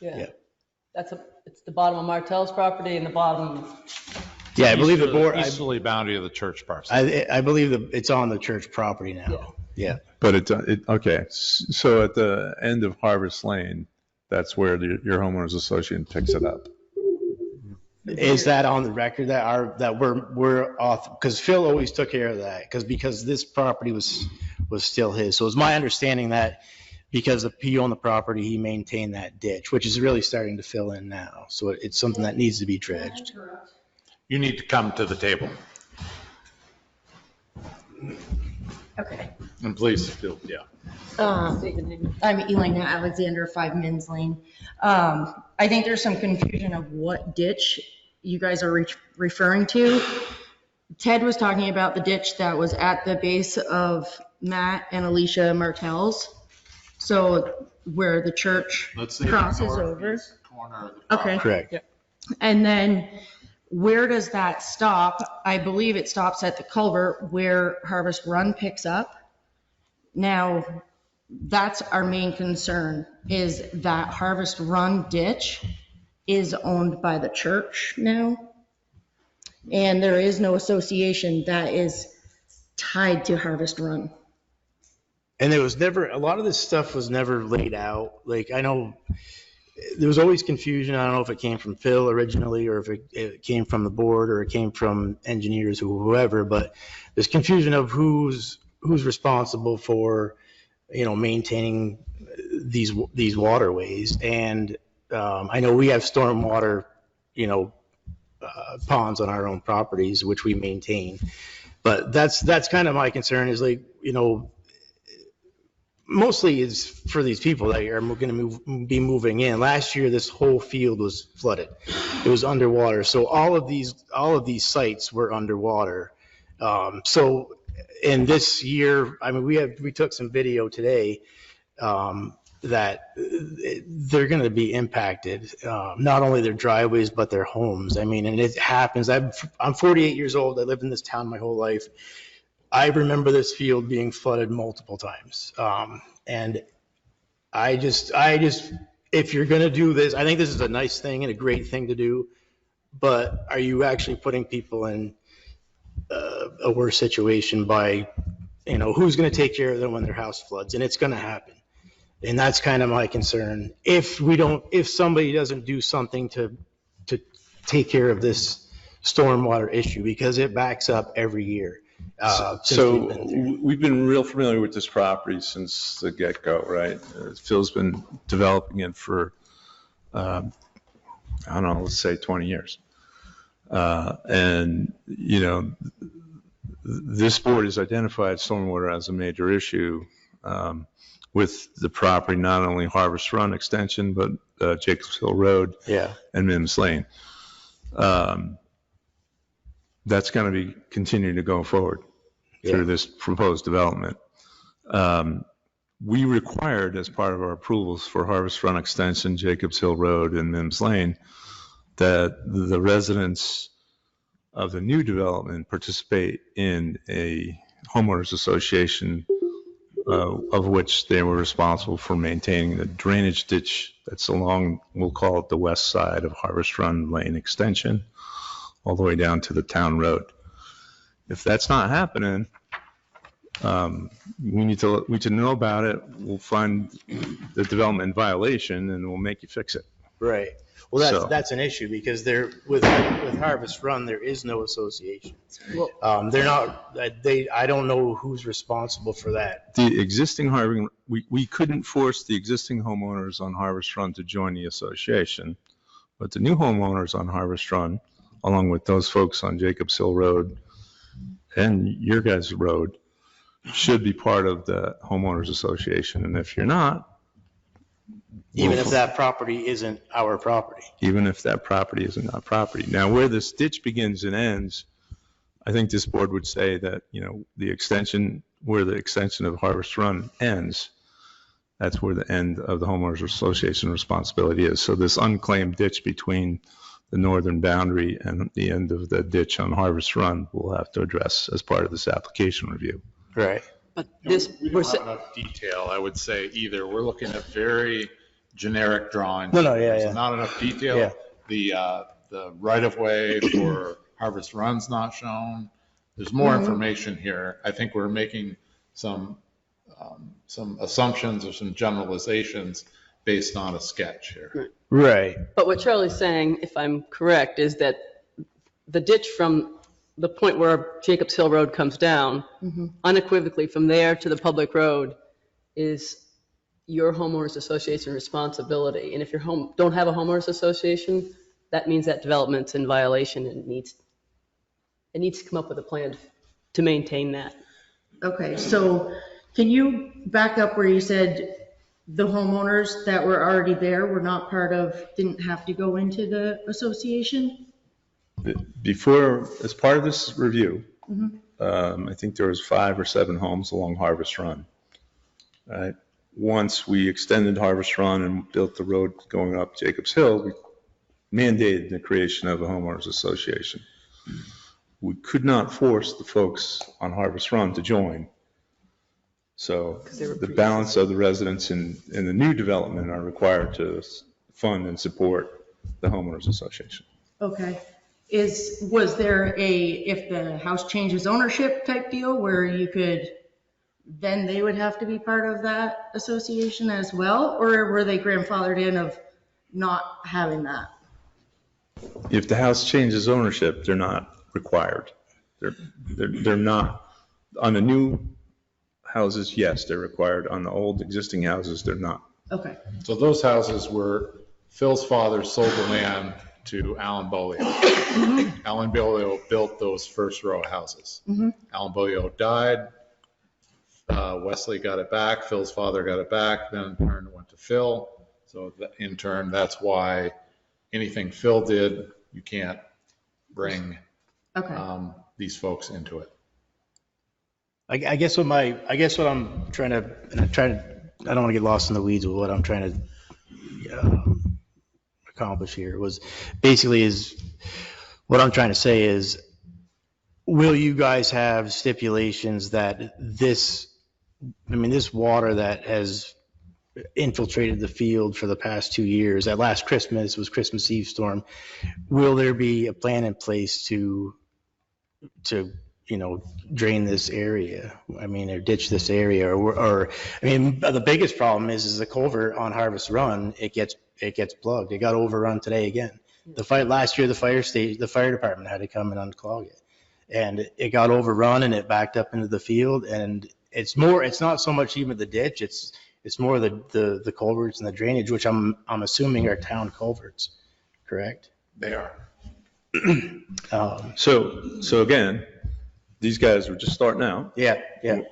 Yeah. It's the bottom of Martell's property and the bottom.
Yeah, I believe the board.
Easterly boundary of the church parcel.
I believe that it's on the church property now. Yeah.
But okay. So at the end of Harvest Lane, that's where your homeowners association picks it up.
Is that on the record that we're off? Because Phil always took care of that because this property was still his. So it's my understanding that because he owned the property, he maintained that ditch, which is really starting to fill in now. So it's something that needs to be dredged.
You need to come to the table.
Okay.
And please, Phil, yeah.
I'm Elena Alexander, 5 Mins Lane. I think there's some confusion of what ditch you guys are referring to. Ted was talking about the ditch that was at the base of Matt and Alicia Martell's. So where the church crosses over.
Corner of the
Okay.
Correct.
Yep. And then where does that stop? I believe it stops at the culvert where Harvest Run picks up. Now, that's our main concern, is that Harvest Run ditch is owned by the church now. And there is no association that is tied to Harvest Run.
And there was never, a lot of this stuff was never laid out. Like, I know there was always confusion. I don't know if it came from Phil originally or if it came from the board or it came from engineers or whoever, but there's confusion of who's responsible for, maintaining these waterways. And I know we have stormwater, ponds on our own properties, which we maintain. But that's kind of my concern is like, mostly is for these people that are going to be moving in. Last year, this whole field was flooded. It was underwater. So all of these sites were underwater. So in this year, I mean, we took some video today that they're going to be impacted, not only their driveways, but their homes. I mean, and it happens. I'm 48 years old. I lived in this town my whole life. I remember this field being flooded multiple times. And I just, if you're going to do this, I think this is a nice thing and a great thing to do, but are you actually putting people in a worse situation by, who's going to take care of them when their house floods? And it's going to happen. And that's kind of my concern. If somebody doesn't do something to take care of this stormwater issue, because it backs up every year.
So we've been real familiar with this property since the get-go, right? Phil's been developing it for, I don't know, let's say 20 years. And, this board has identified stormwater as a major issue with the property, not only Harvest Run extension, but Jacobs Hill Road and Mims Lane. That's going to be continuing to go forward through this proposed development. we required, as part of our approvals for Harvest Run Extension, Jacobs Hill Road, and Mims Lane, that the residents of the new development participate in a homeowners association, of which they were responsible for maintaining the drainage ditch that's along, we'll call it the west side of Harvest Run Lane Extension, all the way down to the town road. If that's not happening, we need to know about it. We'll find the development violation and we'll make you fix it.
Right. Well,
So-
that's an issue because with Harvest Run, there is no association. They're not, I don't know who's responsible for that.
The existing we couldn't force the existing homeowners on Harvest Run to join the association, but the new homeowners on Harvest Run, along with those folks on Jacobs Hill Road and your guys' road, should be part of the homeowners association. And if you're not,
Even if that property isn't our property.
even if that property isn't our property. Now, where this ditch begins and ends, I think this board would say that, the extension, where the extension of Harvest Run ends, that's where the end of the homeowners association responsibility is. So this unclaimed ditch between the northern boundary and the end of the ditch on Harvest Run, we'll have to address as part of this application review.
Right.
But this,
We don't have enough detail, I would say, either. We're looking at very generic drawings.
No, yeah,
There's
yeah.
not enough detail.
Yeah.
The right-of-way for Harvest Run's not shown. There's more information here. I think we're making some assumptions or some generalizations based on a sketch here.
Right.
but what Charlie's saying, if I'm correct, is that the ditch from the point where Jacobs Hill Road comes down, unequivocally from there to the public road, is your homeowners association responsibility. And if your don't have a homeowners association, that means that development's in violation and it needs to come up with a plan to maintain that.
Okay, so can you back up where you said the homeowners that were already there were not didn't have to go into the association?
Before, as part of this review, I think there was 5 or 7 homes along Harvest Run. Right? Once we extended Harvest Run and built the road going up Jacobs Hill, we mandated the creation of a homeowners association. We could not force the folks on Harvest Run to join. So the balance of the residents in the new development are required to fund and support the homeowners association.
Okay. Was there if the house changes ownership type deal where then they would have to be part of that association as well? Or were they grandfathered in of not having that?
If the house changes ownership, they're not required. They're not. On the new houses, yes, they're required. On the old existing houses, they're not.
Okay.
So those houses were, Phil's father sold the land to Alan Bolio. Alan Bolio built those first row of houses. Alan Bolio died. Wesley got it back. Phil's father got it back. Then in turn it went to Phil. So in turn, that's why anything Phil did, you can't bring these folks into it.
I guess what I'm trying to, I don't want to get lost in the weeds with what I'm trying to accomplish here was basically what I'm trying to say is, will you guys have stipulations that this water that has infiltrated the field for the past 2 years, that last Christmas was Christmas Eve storm, will there be a plan in place to drain this area? Or ditch this area, or the biggest problem is the culvert on Harvest Run. It gets plugged. It got overrun today again. Last year, the fire department had to come and unclog it, and it got overrun and it backed up into the field. And it's not so much even the ditch. It's more the culverts and the drainage, which I'm assuming are town culverts, correct?
They are.
So again, these guys were just starting out.
Yeah.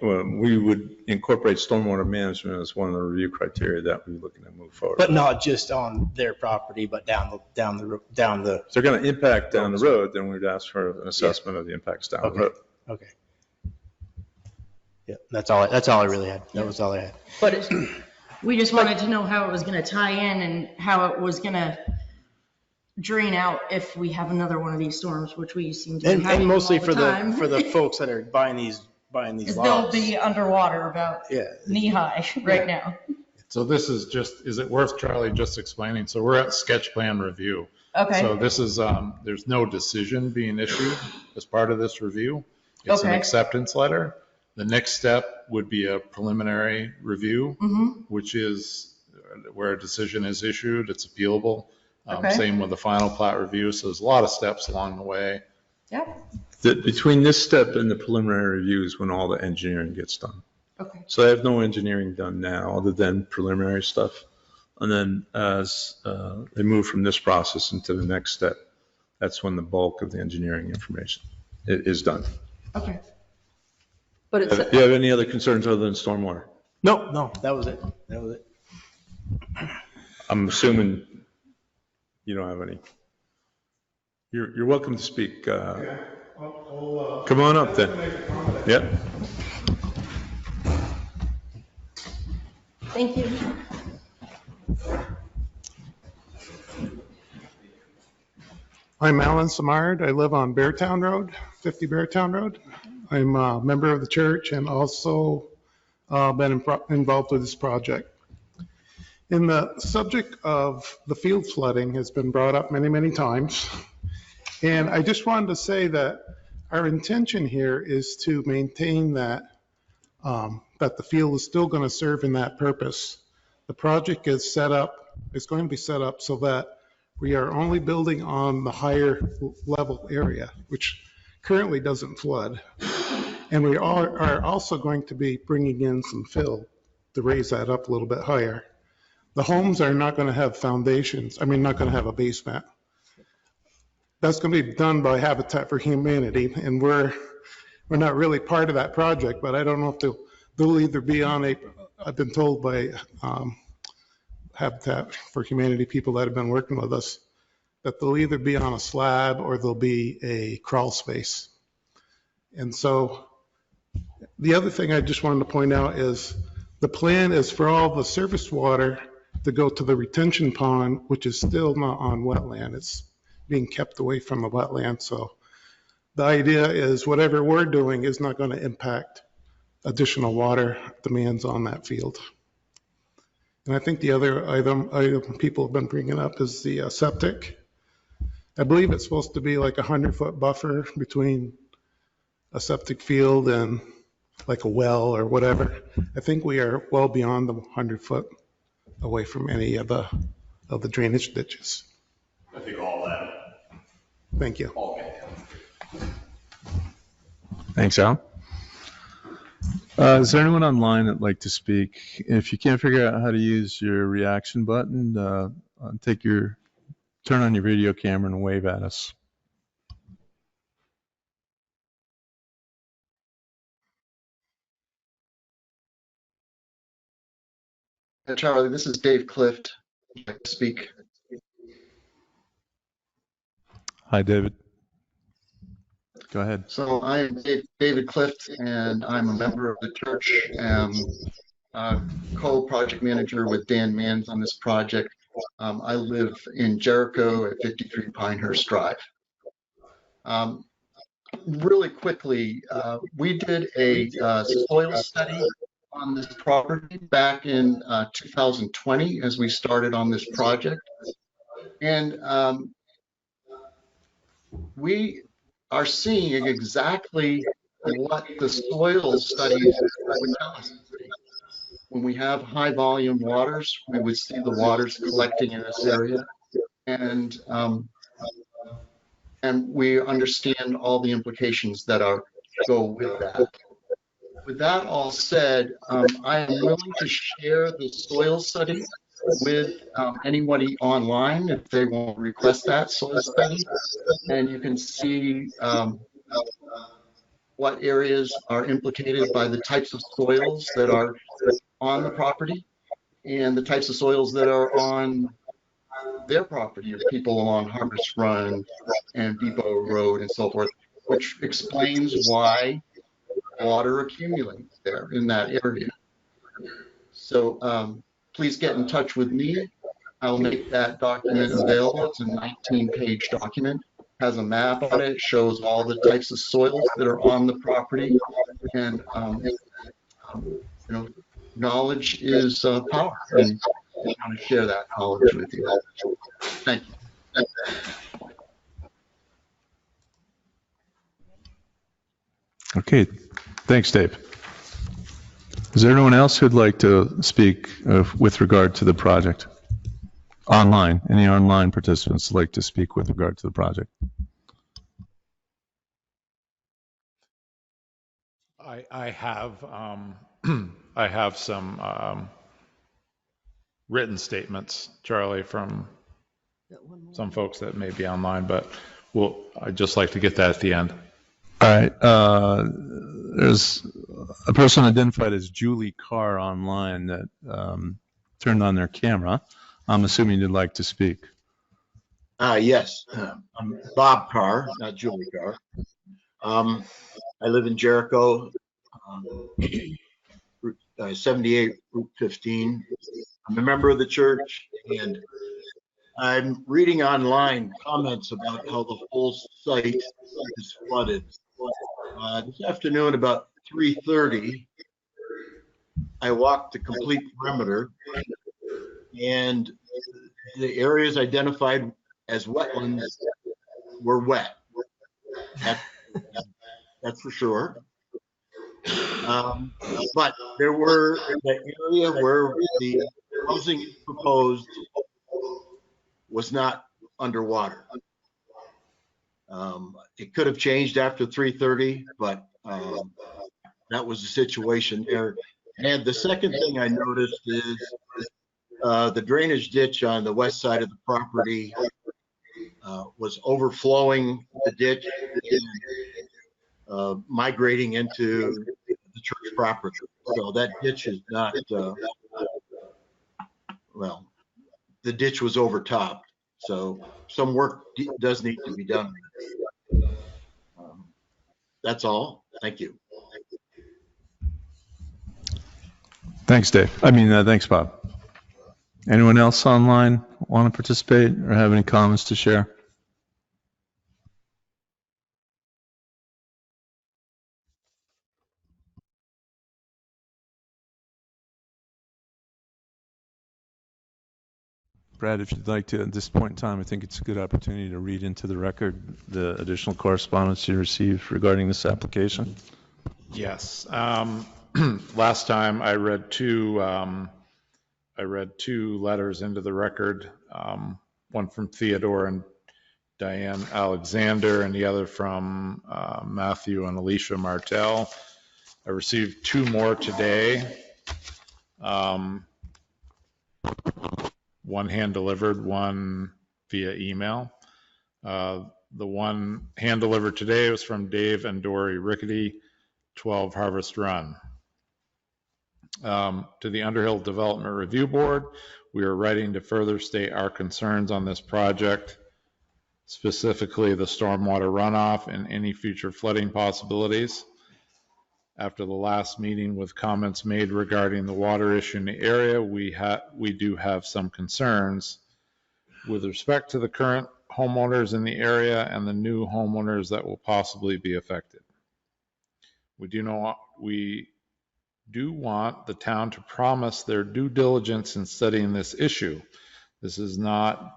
We would incorporate stormwater management as one of the review criteria that we're looking to move forward.
But not just on their property, but down the.
If they're going to impact down the road, then we'd ask for an assessment of the impacts down the road.
Okay. Yeah, that's all I really had. That was all I had.
But
We just wanted to know how it was going to tie in and how it was going to drain out if we have another one of these storms, which we seem to be having
And mostly
all the time.
for the folks that are buying these
They'll
lots.
be underwater about knee high right now.
So this is is it worth Charlie just explaining? So we're at sketch plan review.
Okay.
So this is, there's no decision being issued as part of this review. It's an
Okay.
acceptance letter. The next step would be a preliminary review, which is where a decision is issued. It's appealable.
Okay.
Same with the final plat review. So there's a lot of steps along the way.
Yep.
Between this step and the preliminary review is when all the engineering gets done.
Okay.
So I have no engineering done now other than preliminary stuff. And then as they move from this process into the next step, that's when the bulk of the engineering information is done.
Okay.
But it's,
Do you have any other concerns other than stormwater?
No, that was it.
I'm assuming you don't have any. You're welcome to speak. Come on up then. Yep.
Thank you.
I'm Alan Samard. I live on Beartown Road, 50 Beartown Road. I'm a member of the church and also been involved with this project. And the subject of the field flooding has been brought up many, many times. And I just wanted to say that our intention here is to maintain that, that the field is still going to serve in that purpose. The project is set up, it's going to be set up so that we are only building on the higher level area, which currently doesn't flood. And we are also going to be bringing in some fill to raise that up a little bit higher. The homes are not going to have foundations, not going to have a basement. That's going to be done by Habitat for Humanity, and we're not really part of that project, but I don't know if they'll either be on I've been told by Habitat for Humanity people that have been working with us that they'll either be on a slab or they'll be a crawl space. And so the other thing I just wanted to point out is the plan is for all the surface water to go to the retention pond, which is still not on wetland. It's being kept away from the wetland. So the idea is whatever we're doing is not going to impact additional water demands on that field. And I think the other item people have been bringing up is the septic. I believe it's supposed to be like 100-foot buffer between a septic field and like a well or whatever. I think we are well beyond the 100-foot away from any of the drainage ditches.
I think all that.
Thank you.
Thanks, Al. Is there anyone online that'd like to speak? If you can't figure out how to use your reaction button, turn on your video camera and wave at us.
Charlie, this is Dave Clift. I'd like to speak.
Hi, David. Go ahead.
So I am David Clift, and I'm a member of the church, Kohl project manager with Dan Manns on this project. I live in Jericho at 53 Pinehurst Drive. Really quickly, we did a soil study on this property back in 2020 as we started on this project. And we are seeing exactly what the soil studies would tell us. When we have high volume waters, we would see the waters collecting in this area. And we understand all the implications that go with that. With that all said, I am willing to share the soil study with anybody online if they want to request that soil study. And you can see what areas are implicated by the types of soils that are on the property and the types of soils that are on their property of people along Harvest Run and Depot Road and so forth, which explains why water accumulates there in that area. So please get in touch with me. I'll make that document available. It's a 19-page document, has a map on it, shows all the types of soils that are on the property, and knowledge is power, and I want to share that knowledge with you. Thank you.
Okay, thanks, Dave. Is there anyone else who'd like to speak with regard to the project? Online, any online participants like to speak with regard to the project?
I have I have some written statements, Charlie, from some folks that may be online, but I'd just like to get that at the end.
All right. There's a person identified as Julie Carr online that turned on their camera. I'm assuming you'd like to speak.
Yes. I'm Bob Carr, not Julie Carr. I live in Jericho, 78 Route 15. I'm a member of the church, and I'm reading online comments about how the whole site is flooded. This afternoon, about 3:30, I walked the complete perimeter, and the areas identified as wetlands were wet. That's for sure. But there were the area where the housing proposed was not underwater. It could have changed after 3:30, but that was the situation there. And the second thing I noticed is the drainage ditch on the west side of the property was overflowing the ditch and migrating into the church property. So that ditch is not, well, the ditch was overtopped. So some work does need to be done. That's all. Thank you.
Thanks, Dave. Thanks, Bob. Anyone else online want to participate or have any comments to share? Brad, if you'd like to, at this point in time, I think it's a good opportunity to read into the record the additional correspondence you received regarding this application.
Yes. Last time I read two letters into the record, one from Theodore and Diane Alexander, and the other from Matthew and Alicia Martell. I received two more today. One hand-delivered, one via email. The one hand-delivered today was from Dave and Dory Rickety, 12 Harvest Run. To the Underhill Development Review Board, we are writing to further state our concerns on this project, specifically the stormwater runoff and any future flooding possibilities. After the last meeting with comments made regarding the water issue in the area, we do have some concerns with respect to the current homeowners in the area and the new homeowners that will possibly be affected. We do want the town to promise their due diligence in studying this issue. This was not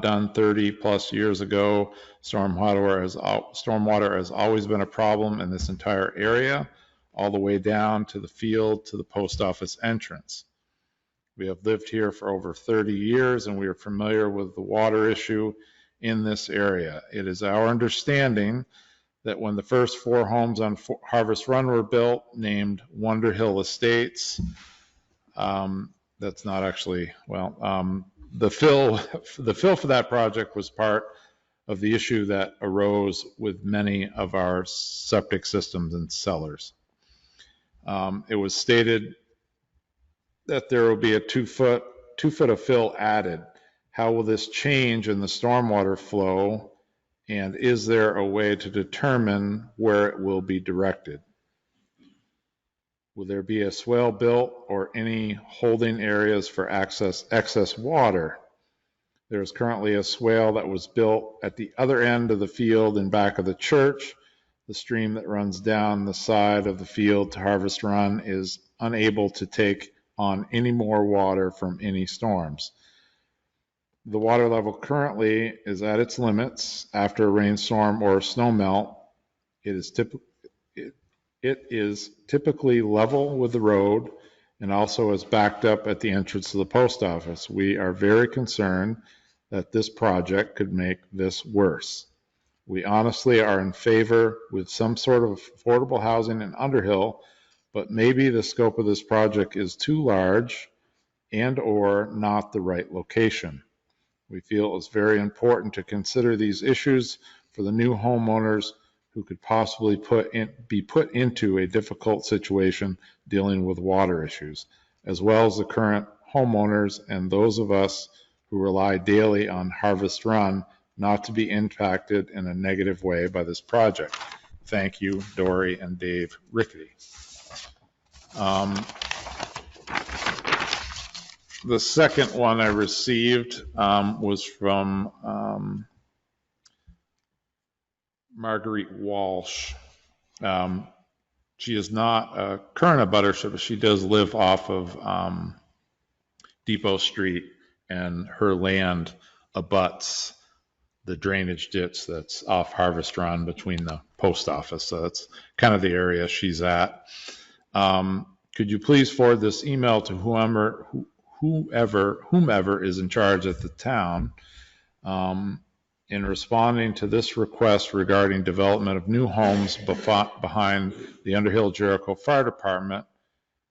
done 30 plus years ago. Stormwater has always been a problem in this entire area, all the way down to the field to the post office entrance. We have lived here for over 30 years and we are familiar with the water issue in this area. It is our understanding that when the first 4 homes on Harvest Run were built, named Underhill Estates, that's not actually, the fill for that project was part of the issue that arose with many of our septic systems and cellars. It was stated that there will be a 2 foot of fill added. How will this change in the stormwater flow? And is there a way to determine where it will be directed? Will there be a swale built or any holding areas for excess water? There is currently a swale that was built at the other end of the field in back of the church. The stream that runs down the side of the field to Harvest Run is unable to take on any more water from any storms. The water level currently is at its limits after a rainstorm or a snow melt. It is typically level with the road and also is backed up at the entrance to the post office. We are very concerned that this project could make this worse. We honestly are in favor with some sort of affordable housing in Underhill, but maybe the scope of this project is too large and or not the right location. We feel it's very important to consider these issues for the new homeowners who could possibly be put into a difficult situation dealing with water issues, as well as the current homeowners and those of us who rely daily on Harvest Run not to be impacted in a negative way by this project. Thank you, Dory and Dave Rickety. The second one I received was from Marguerite Walsh. She is not a current abutter, but she does live off of Depot Street, and her land abuts the drainage ditch that's off Harvest Run between the post office. So that's kind of the area she's at. Could you please forward this email to whomever is in charge at the town in responding to this request regarding development of new homes behind the Underhill Jericho Fire Department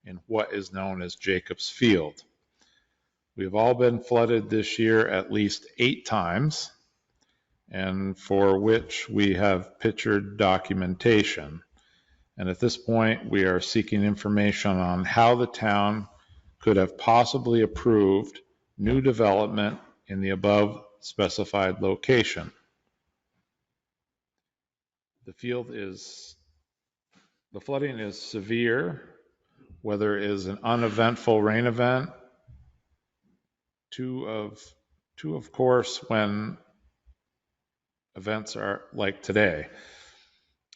in what is known as Jacobs Field. We have all been flooded this year at least 8 times, and for which we have pictured documentation. And at this point, we are seeking information on how the town could have possibly approved new development in the above specified location. The flooding is severe, whether it is an uneventful rain event, to of course when events are like today.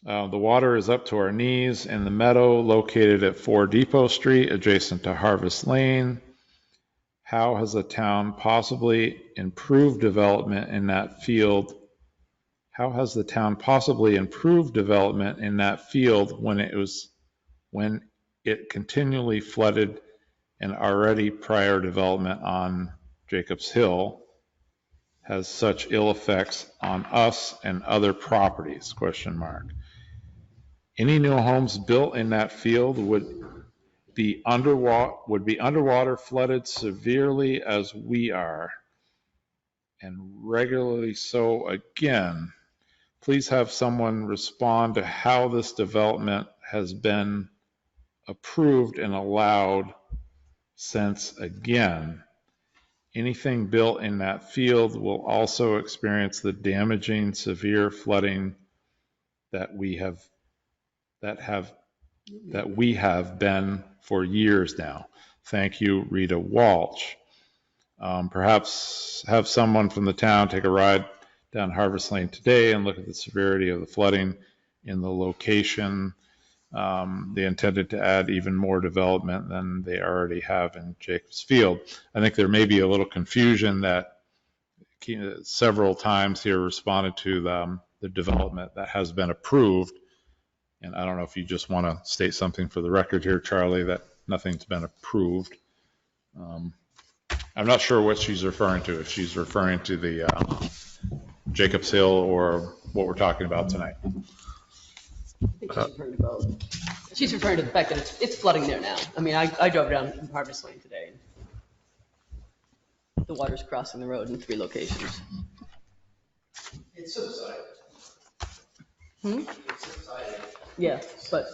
The water is up to our knees in the meadow located at 4 Depot Street, adjacent to Harvest Lane. How has the town possibly improved development in that field? How has the town possibly improved development in that field when it continually flooded and already prior development on Jacobs Hill has such ill effects on us and other properties? ? Any new homes built in that field would be underwater flooded severely as we are, and regularly so again. Please have someone respond to how this development has been approved and allowed since, again, anything built in that field will also experience the damaging severe flooding that we have been for years now. Thank you, Rita Walsh. Perhaps have someone from the town take a ride down Harvest Lane today and look at the severity of the flooding in the location. They intended to add even more development than they already have in Jacobs Field. I think there may be a little confusion that several times here responded to the development that has been approved. And I don't know if you just want to state something for the record here, Charlie, that nothing's been approved. I'm not sure what she's referring to, if she's referring to the Jacobs Hill or what we're talking about tonight.
I think she's referring to both. She's referring to the fact that it's flooding there now. I mean, I drove down Harvest Lane today. The water's crossing the road in 3 locations.
It's subsided.
It's subsided. Yeah, but.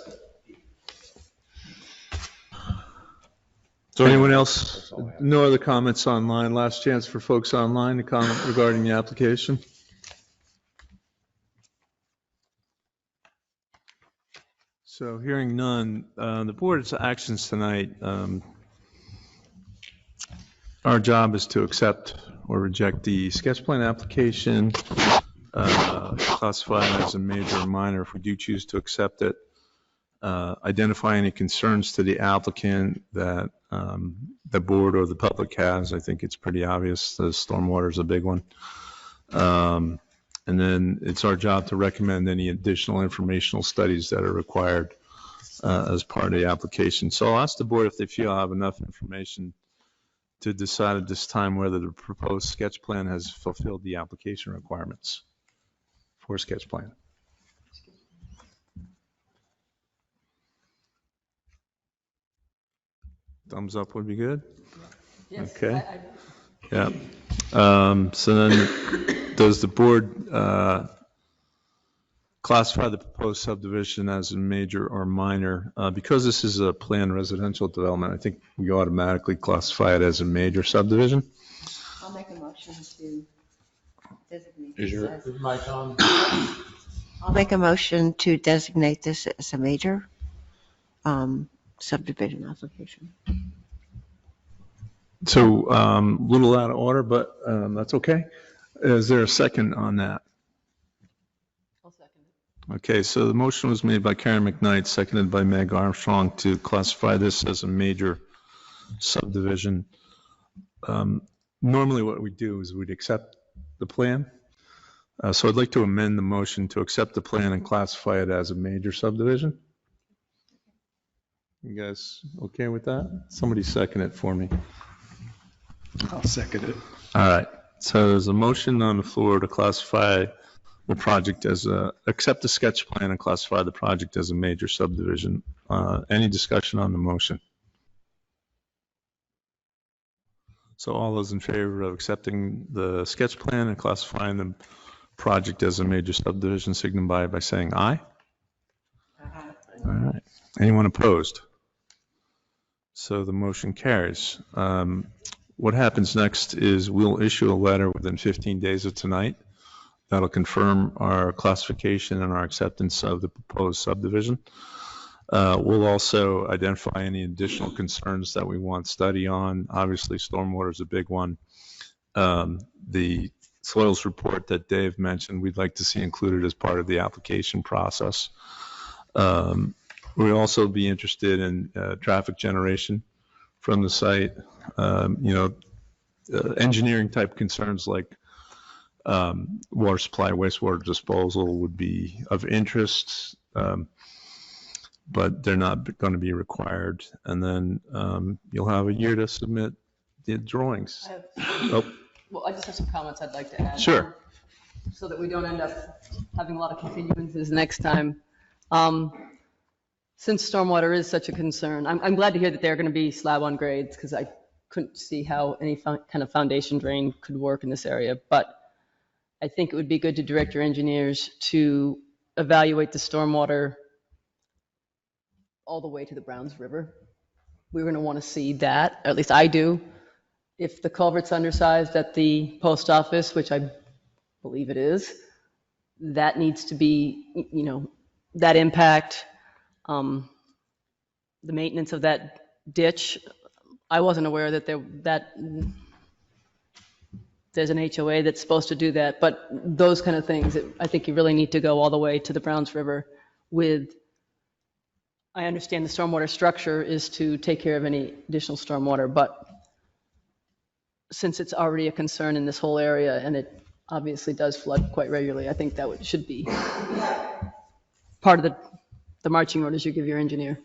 So anyone else? No other comments online? Last chance for folks online to comment regarding the application. So hearing none, the board's actions tonight, our job is to accept or reject the sketch plan application, classify it as a major or minor if we do choose to accept it, identify any concerns to the applicant that the board or the public has. I think it's pretty obvious the stormwater is a big one. And then it's our job to recommend any additional informational studies that are required as part of the application. So I'll ask the board if they feel I have enough information to decide at this time whether the proposed sketch plan has fulfilled the application requirements for sketch plan. Thumbs up would be good.
Yes,
Okay. Yeah. So then, does the board classify the proposed subdivision as a major or minor? Because this is a planned residential development, I think we automatically classify it as a major subdivision.
I'll make a motion to designate.
Is your
mic on? I'll make a motion to designate this as a major subdivision application.
So a little out of order, but that's okay. Is there a second on that?
I'll second it.
Okay, so the motion was made by Karen McKnight, seconded by Meg Armstrong to classify this as a major subdivision. Normally what we do is we'd accept the plan. So I'd like to amend the motion to accept the plan and classify it as a major subdivision. You guys okay with that? Somebody second it for me.
I'll second it.
All right. So there's a motion on the floor to classify the project as accept the sketch plan and classify the project as a major subdivision. Any discussion on the motion? So all those in favor of accepting the sketch plan and classifying the project as a major subdivision signify by saying aye. All right. Anyone opposed? So the motion carries. What happens next is we'll issue a letter within 15 days of tonight that'll confirm our classification and our acceptance of the proposed subdivision. We'll also identify any additional concerns that we want study on. Obviously, stormwater is a big one. The soils report that Dave mentioned, we'd like to see included as part of the application process. We'll also be interested in traffic generation from the site. Engineering type concerns like water supply, wastewater disposal would be of interest, but they're not going to be required. And then you'll have a year to submit the drawings.
Well, I just have some comments I'd like to add.
Sure.
So that we don't end up having a lot of continuances next time. Since stormwater is such a concern, I'm glad to hear that they're going to be slab on grades, because I couldn't see how any kind of foundation drain could work in this area. But I think it would be good to direct your engineers to evaluate the stormwater all the way to the Browns River. We're going to want to see that, or at least I do. If the culvert's undersized at the post office, which I believe it is, that needs to be, that impact, the maintenance of that ditch. I wasn't aware that there's an HOA that's supposed to do that, but those kind of things, I think you really need to go all the way to the Browns River with, I understand the stormwater structure is to take care of any additional stormwater, but since it's already a concern in this whole area and it obviously does flood quite regularly, I think that should be part of the marching orders you give your engineer.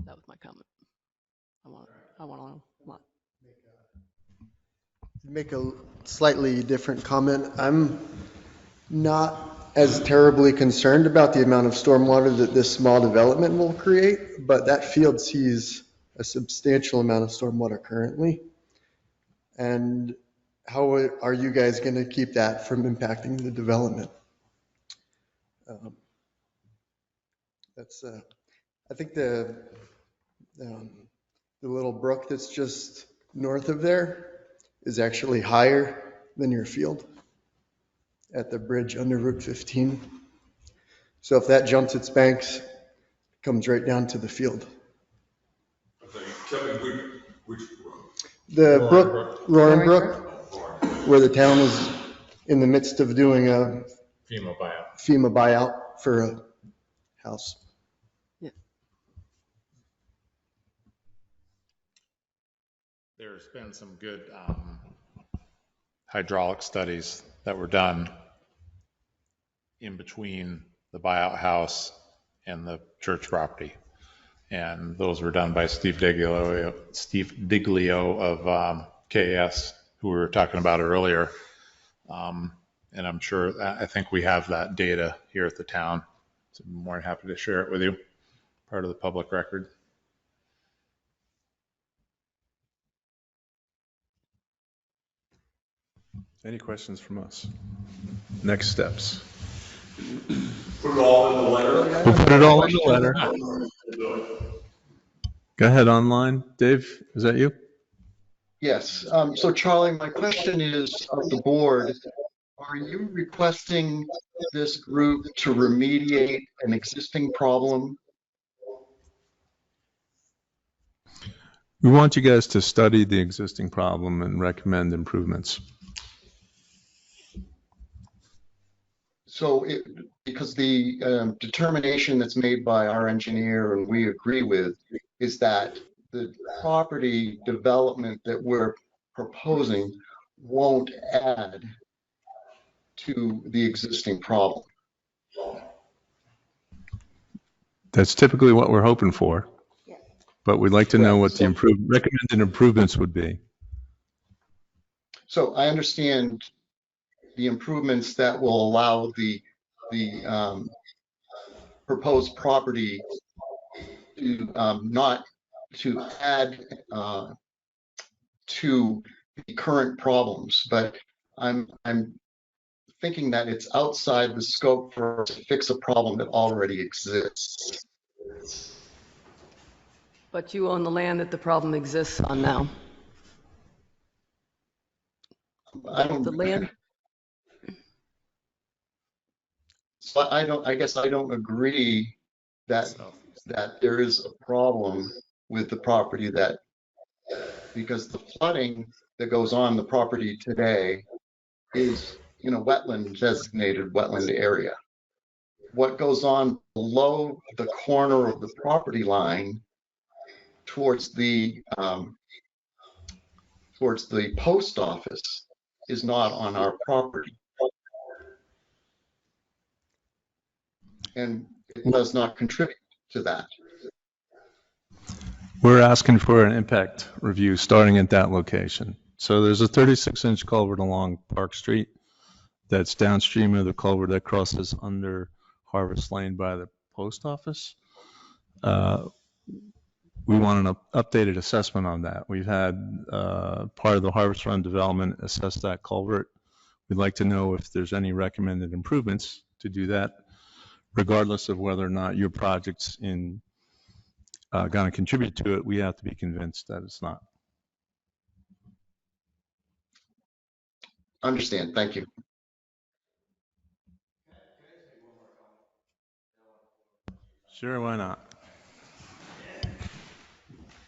That was my comment. I want to
make a slightly different comment. I'm not as terribly concerned about the amount of stormwater that this small development will create, but that field sees a substantial amount of stormwater currently. And how are you guys going to keep that from impacting the development? I think the little brook that's just north of there is actually higher than your field. at the bridge under Route 15. So if that jumps its banks, it comes right down to the field. The brook, Roaring Brook, where the town is in the midst of doing a FEMA buyout for a house.
There's been some good hydraulic studies that were done in between the buyout house and the church property. And those were done by Steve Diglio of KS, who we were talking about earlier. And I'm sure, I think we have that data here at the town. So I'm more than happy to share it with you, part of the public record.
Any questions from us? Next steps.
Put it all in the letter.
We'll put it all in the letter. Go ahead online. Dave, is that you?
Yes. So Charlie, my question is of the board, are you requesting this group to remediate an existing problem?
We want you guys to study the existing problem and recommend improvements.
So because the determination that's made by our engineer and we agree with is that the property development that we're proposing won't add to the existing problem.
That's typically what we're hoping for. But we'd like to know what the recommended improvements would be.
So I understand the improvements that will allow the proposed property to not to add to the current problems, but I'm thinking that it's outside the scope for us to fix a problem that already exists.
But you own the land that the problem exists on now. The land.
So I guess I don't agree that there is a problem with the property because the flooding that goes on the property today is in a designated wetland area. What goes on below the corner of the property line towards the post office is not on our property. And it does not contribute to that.
We're asking for an impact review starting at that location. So there's a 36-inch culvert along Park Street that's downstream of the culvert that crosses under Harvest Lane by the post office. We want an updated assessment on that. We've had part of the Harvest Run development assess that culvert. We'd like to know if there's any recommended improvements to do that, regardless of whether or not your project's going to contribute to it. We have to be convinced that it's not.
Understand. Thank you.
Sure, why not?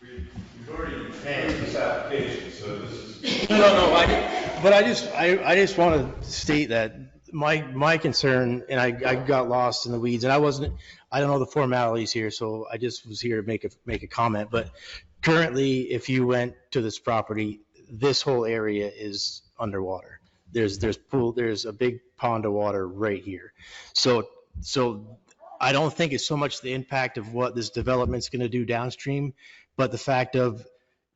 We've already passed this application, so this is.
No, I just want to state that my concern, and I got lost in the weeds, and I don't know the formalities here, so I just was here to make a comment. But currently, if you went to this property, this whole area is underwater. There's a big pond of water right here. So I don't think it's so much the impact of what this development's going to do downstream, but the fact of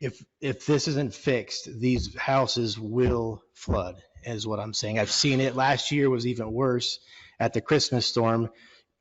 if this isn't fixed, these houses will flood, is what I'm saying. I've seen it. Last year was even worse at the Christmas storm.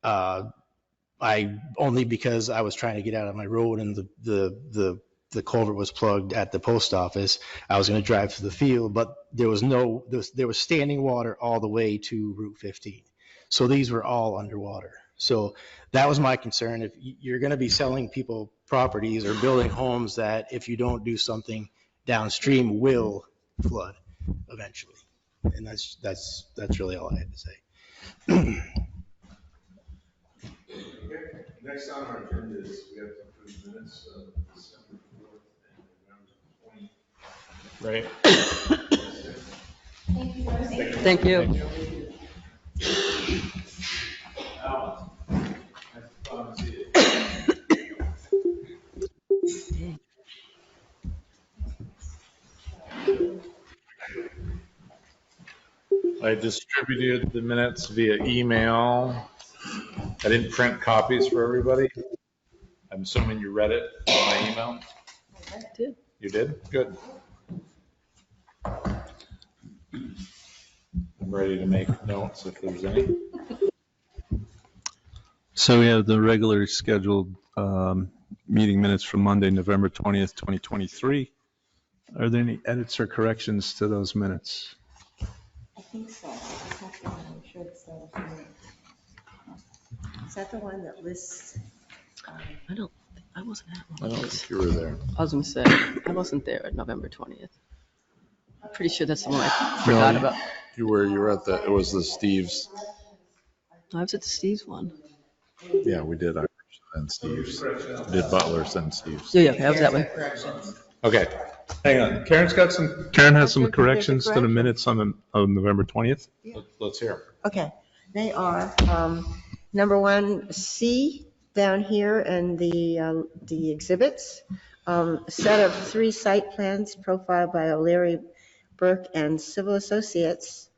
Only because I was trying to get out of my road and the culvert was plugged at the post office. I was going to drive to the field, but there was standing water all the way to Route 15. So these were all underwater. So that was my concern. If you're going to be selling people properties or building homes that if you don't do something downstream will flood eventually. And that's really all I had to say.
Next on our agenda is we have to approve minutes of December 4th and November 20th. Right?
Thank you.
I distributed the minutes via email. I didn't print copies for everybody. I'm assuming you read it on my email?
I did.
You did? Good. I'm ready to make notes if there's any.
So we have the regularly scheduled meeting minutes from Monday, November 20th, 2023. Are there any edits or corrections to those minutes?
I think so. I'm sure it's the Is that the one that lists?
I wasn't at
I
one.
don't think you were there.
I was going to say, I wasn't there at November 20th. I'm pretty sure that's the one I forgot about.
You were at it was the Steeves.
I was at the Steeves one.
Yeah, we did Irish and Steeves. We did Butlers and Steeves.
Yeah, I was that way.
Okay.
Hang on. Karen has some corrections to the minutes on November 20th.
Let's hear them.
Okay, they are, number one, C down here and the exhibits. A set of 3 site plans profiled by O'Leary, Burke, and Civil Associates.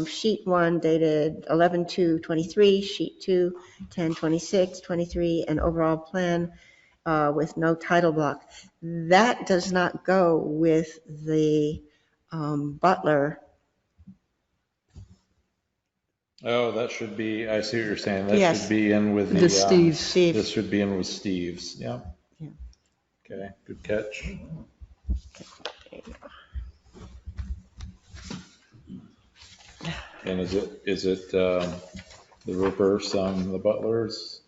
Sheet 1 dated 11/2/23, sheet 2 10/26/23, and overall plan with no title block. That does not go with the Butler.
Oh, that should be, I see what you're saying. That
Yes.
should be in with
The Steeves.
This should be in with Steeves. Yeah.
Yeah.
Okay, good catch. And is it the reverse on the Butlers?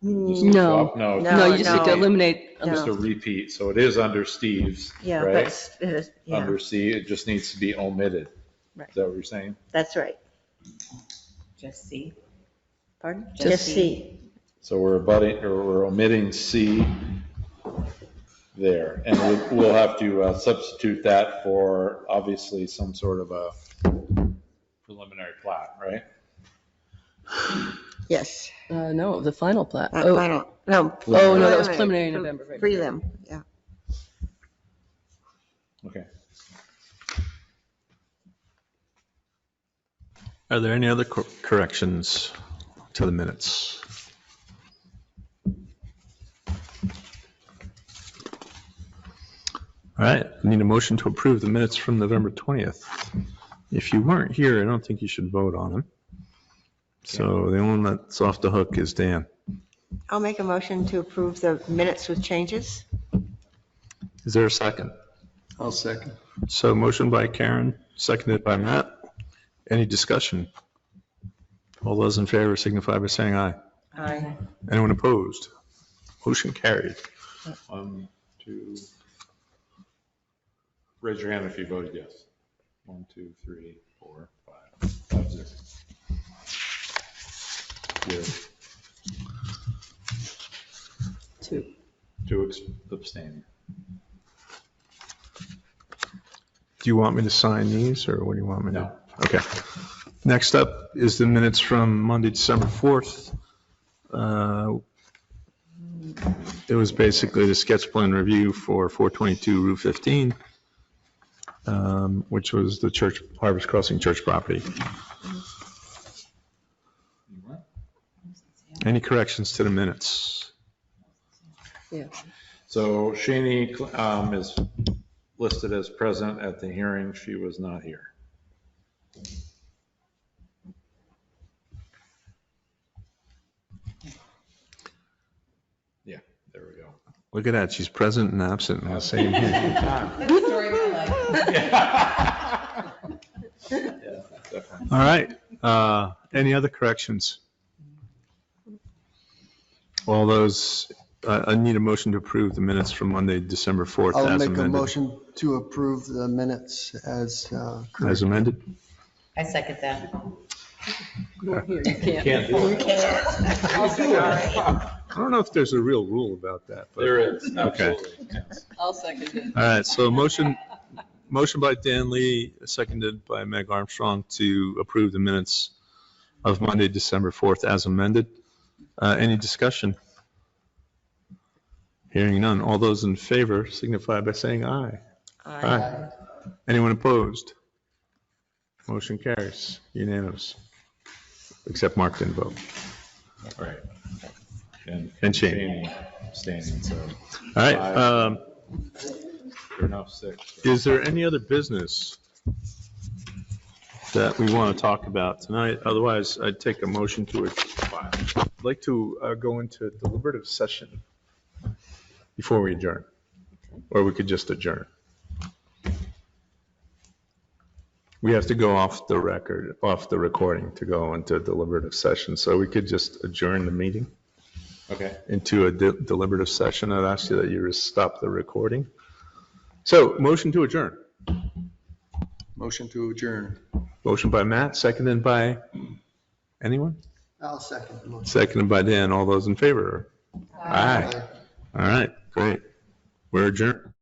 Just a
No.
swap? No.
No, you just need to eliminate.
Just a repeat. So it is under Steeves,
Yeah,
right?
but it is, yeah,
Under C, it just needs to be omitted.
Right.
Is that what you're saying?
that's right.
Just C.
Pardon?
Just
Just
C.
C.
So we're omitting C there, and we'll have to substitute that for obviously some sort of a preliminary plat, right?
Yes.
No, the final plat.
Final, no.
Oh, no, that was preliminary in November. Right.
Prelim, yeah.
Okay.
Are there any other corrections to the minutes? All right, I need a motion to approve the minutes from November 20th. If you weren't here, I don't think you should vote on them. So the only one that's off the hook is Dan.
I'll make a motion to approve the minutes with changes.
Is there a second?
I'll second.
So motion by Karen, seconded by Matt. Any discussion? All those in favor signify by saying aye.
Aye.
Anyone opposed? Motion carried.
1, 2. Raise your hand if you voted yes. 1, 2, 3, 4, 5, 5, 6. Good.
2.
2 abstaining.
Do you want me to sign these, or what do you want me to?
No.
Okay. Next up is the minutes from Monday, December 4th. It was basically the sketch plan review for 422 Route 15, which was the church, Harvest Crossing Church property. Any corrections to the minutes?
Yeah.
So Shani is listed as present at the hearing. She was not here. Yeah, there we go.
Look at that, she's present and absent in the same hearing.
That's the story of my life.
Yeah, definitely.
All right, any other corrections? All those, I need a motion to approve the minutes from Monday, December 4th
I'll
as
make a
amended.
motion to approve the minutes as
As
corrected.
amended.
I second that.
Here, you can't.
Can't do it.
I'll second it.
I don't know if there's a real rule about that. But
There is,
Okay.
I'll second it.
All right, so motion by Dan Lee, seconded by Meg Armstrong to approve the minutes of Monday, December 4th as amended. Any discussion? Hearing none. All those in favor signify by saying aye. Aye. Anyone opposed? Motion carries. Unanimous. Except Mark didn't vote.
Right.
And Shane.
Abstaining, so.
All right.
You're now 6.
Is there any other business that we want to talk about tonight? Otherwise, I'd take a motion to I'd like to go into deliberative session before we adjourn, or we could just adjourn. We have to go off the recording to go into deliberative session, so we could just adjourn the meeting.
Okay.
Into a deliberative session. I'd ask you that you stop the recording. So, motion to adjourn.
Motion to adjourn.
Motion by Matt, seconded by anyone?
I'll second the motion.
Seconded by Dan. All those in favor? Aye. All right, great. We're adjourned.